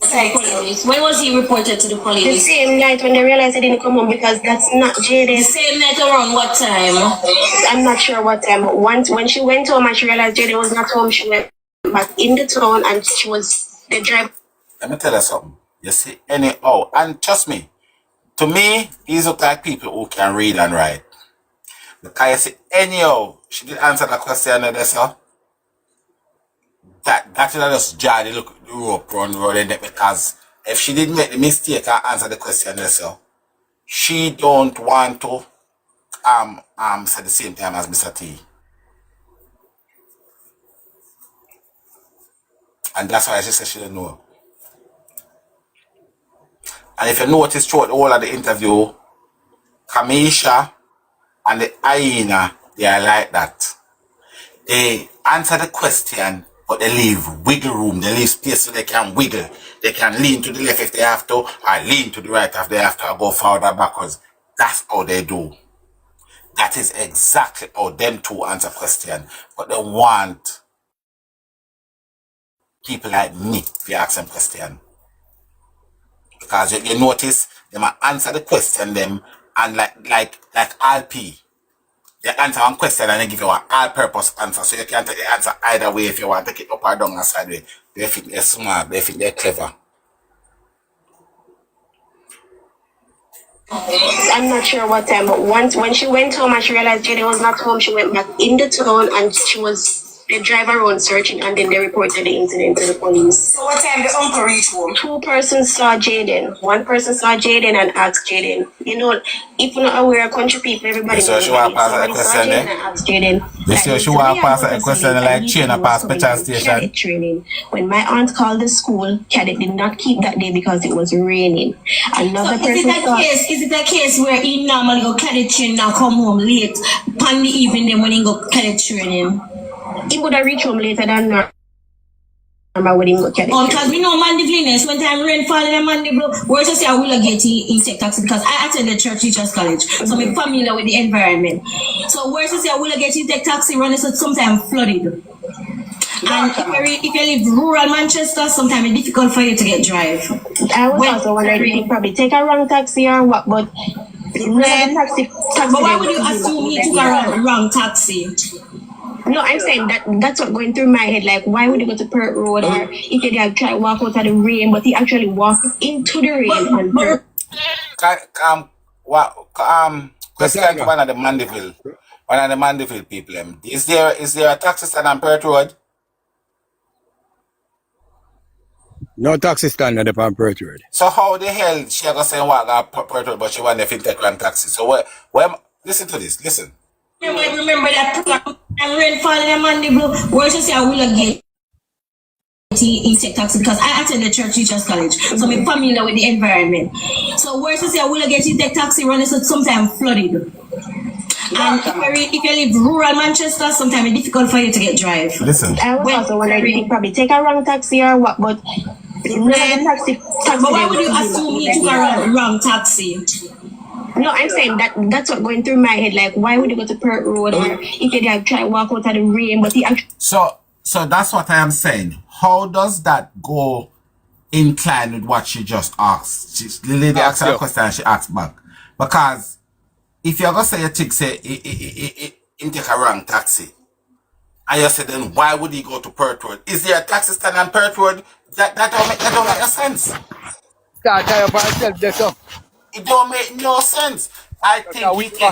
Police. When was he reported to the The police? same night when they realized I didn't come home because that's not The Jayden. same night around what time? I'm not sure what time, but once when she went home and she realized Jayden was not home, she went back in the town and she was the driver. Let me tell you something. You see, and trust me, to me, these look like people who can read and write. Because you see, anyhow, she did answer the question there, so that should just jar the look the rope run rolling there because if she didn't make the mistake and answer the question herself, she don't want to say the same time as Mr. T. And that's why she said she didn't know. And if you notice throughout the whole of the interview, Kamisha and the hyena, they are like that. They answer the question, but they leave wiggle room. They leave space so they can wiggle. They can lean to the left if they have to, or lean to the right if they have to, or go forward or backwards. That's how they do. That is exactly how them two answer question. But they want people like me to ask them question. Because you notice, they might answer the question them, and like RP. They answer one question and they give you an all-purpose answer. So you can take the answer either way if you want to take it up or down or sideways. They think they're smart, they think they're clever. I'm not sure what time, but once when she went home and she realized Jenny was not home, she went back in the town and they drive around searching, and then they reported the incident to the police. So what time the uncle reached home? 2 persons saw Jayden. 1 person saw Jayden and asked Jayden. You know, if you're not aware of country people, everybody So she want to pass a question and asked Jayden. This year she want to pass a question like chain up past special station. Cadet training. When my aunt called the school, cadet did not keep that day because it was raining. Another So is it a case where he normally go cadet training and come home late on the evening then when he go cadet training? He would have reached home later than normal when he go cadet. Because we know Mandeville, when time rain falling in Mandeville, we're just say I will get in take taxi because I attended church teachers college, so I'm familiar with the environment. So we're just say I will get in take taxi run is sometimes flooded. And if you live rural Manchester, sometimes it's difficult for you to get drive. I was also wondering if you probably take a wrong taxi or what, but taxi but why would you assume he took a wrong taxi? No, I'm saying that's what going through my head. Like, why would he go to Perth Road, or if he had tried to walk out of the rain, but he actually walked into the rain? Question to one of the Mandeville people. Is there a taxi stand on Perth Road? No taxi stand on the Perth Road. So how the hell she gonna say walk up Perth Road, but she want to take one taxi? So where listen to this. Listen. You might remember that I'm rain falling in Mandeville. Where just say I will get in take taxi because I attended church teachers college, so I'm familiar with the environment. So where just say I will get in take taxi run is sometimes flooded. And if you live rural Manchester, sometimes it's difficult for you to get drive. Listen. I was also wondering if he probably take a wrong taxi or what, but taxi. But why would you assume he took a wrong taxi? No, I'm saying that's what going through my head. Like, why would he go to Perth Road, or if he had tried to walk out of the rain, but he actually... So that's what I am saying. How does that go incline with what she just asked? The lady asked her a question and she asked back. Because if you're going to say a chick say he take a wrong taxi, and you say then why would he go to Perth Road? Is there a taxi stand on Perth Road? That don't make sense. Start by yourself, It don't make no sense. I think he take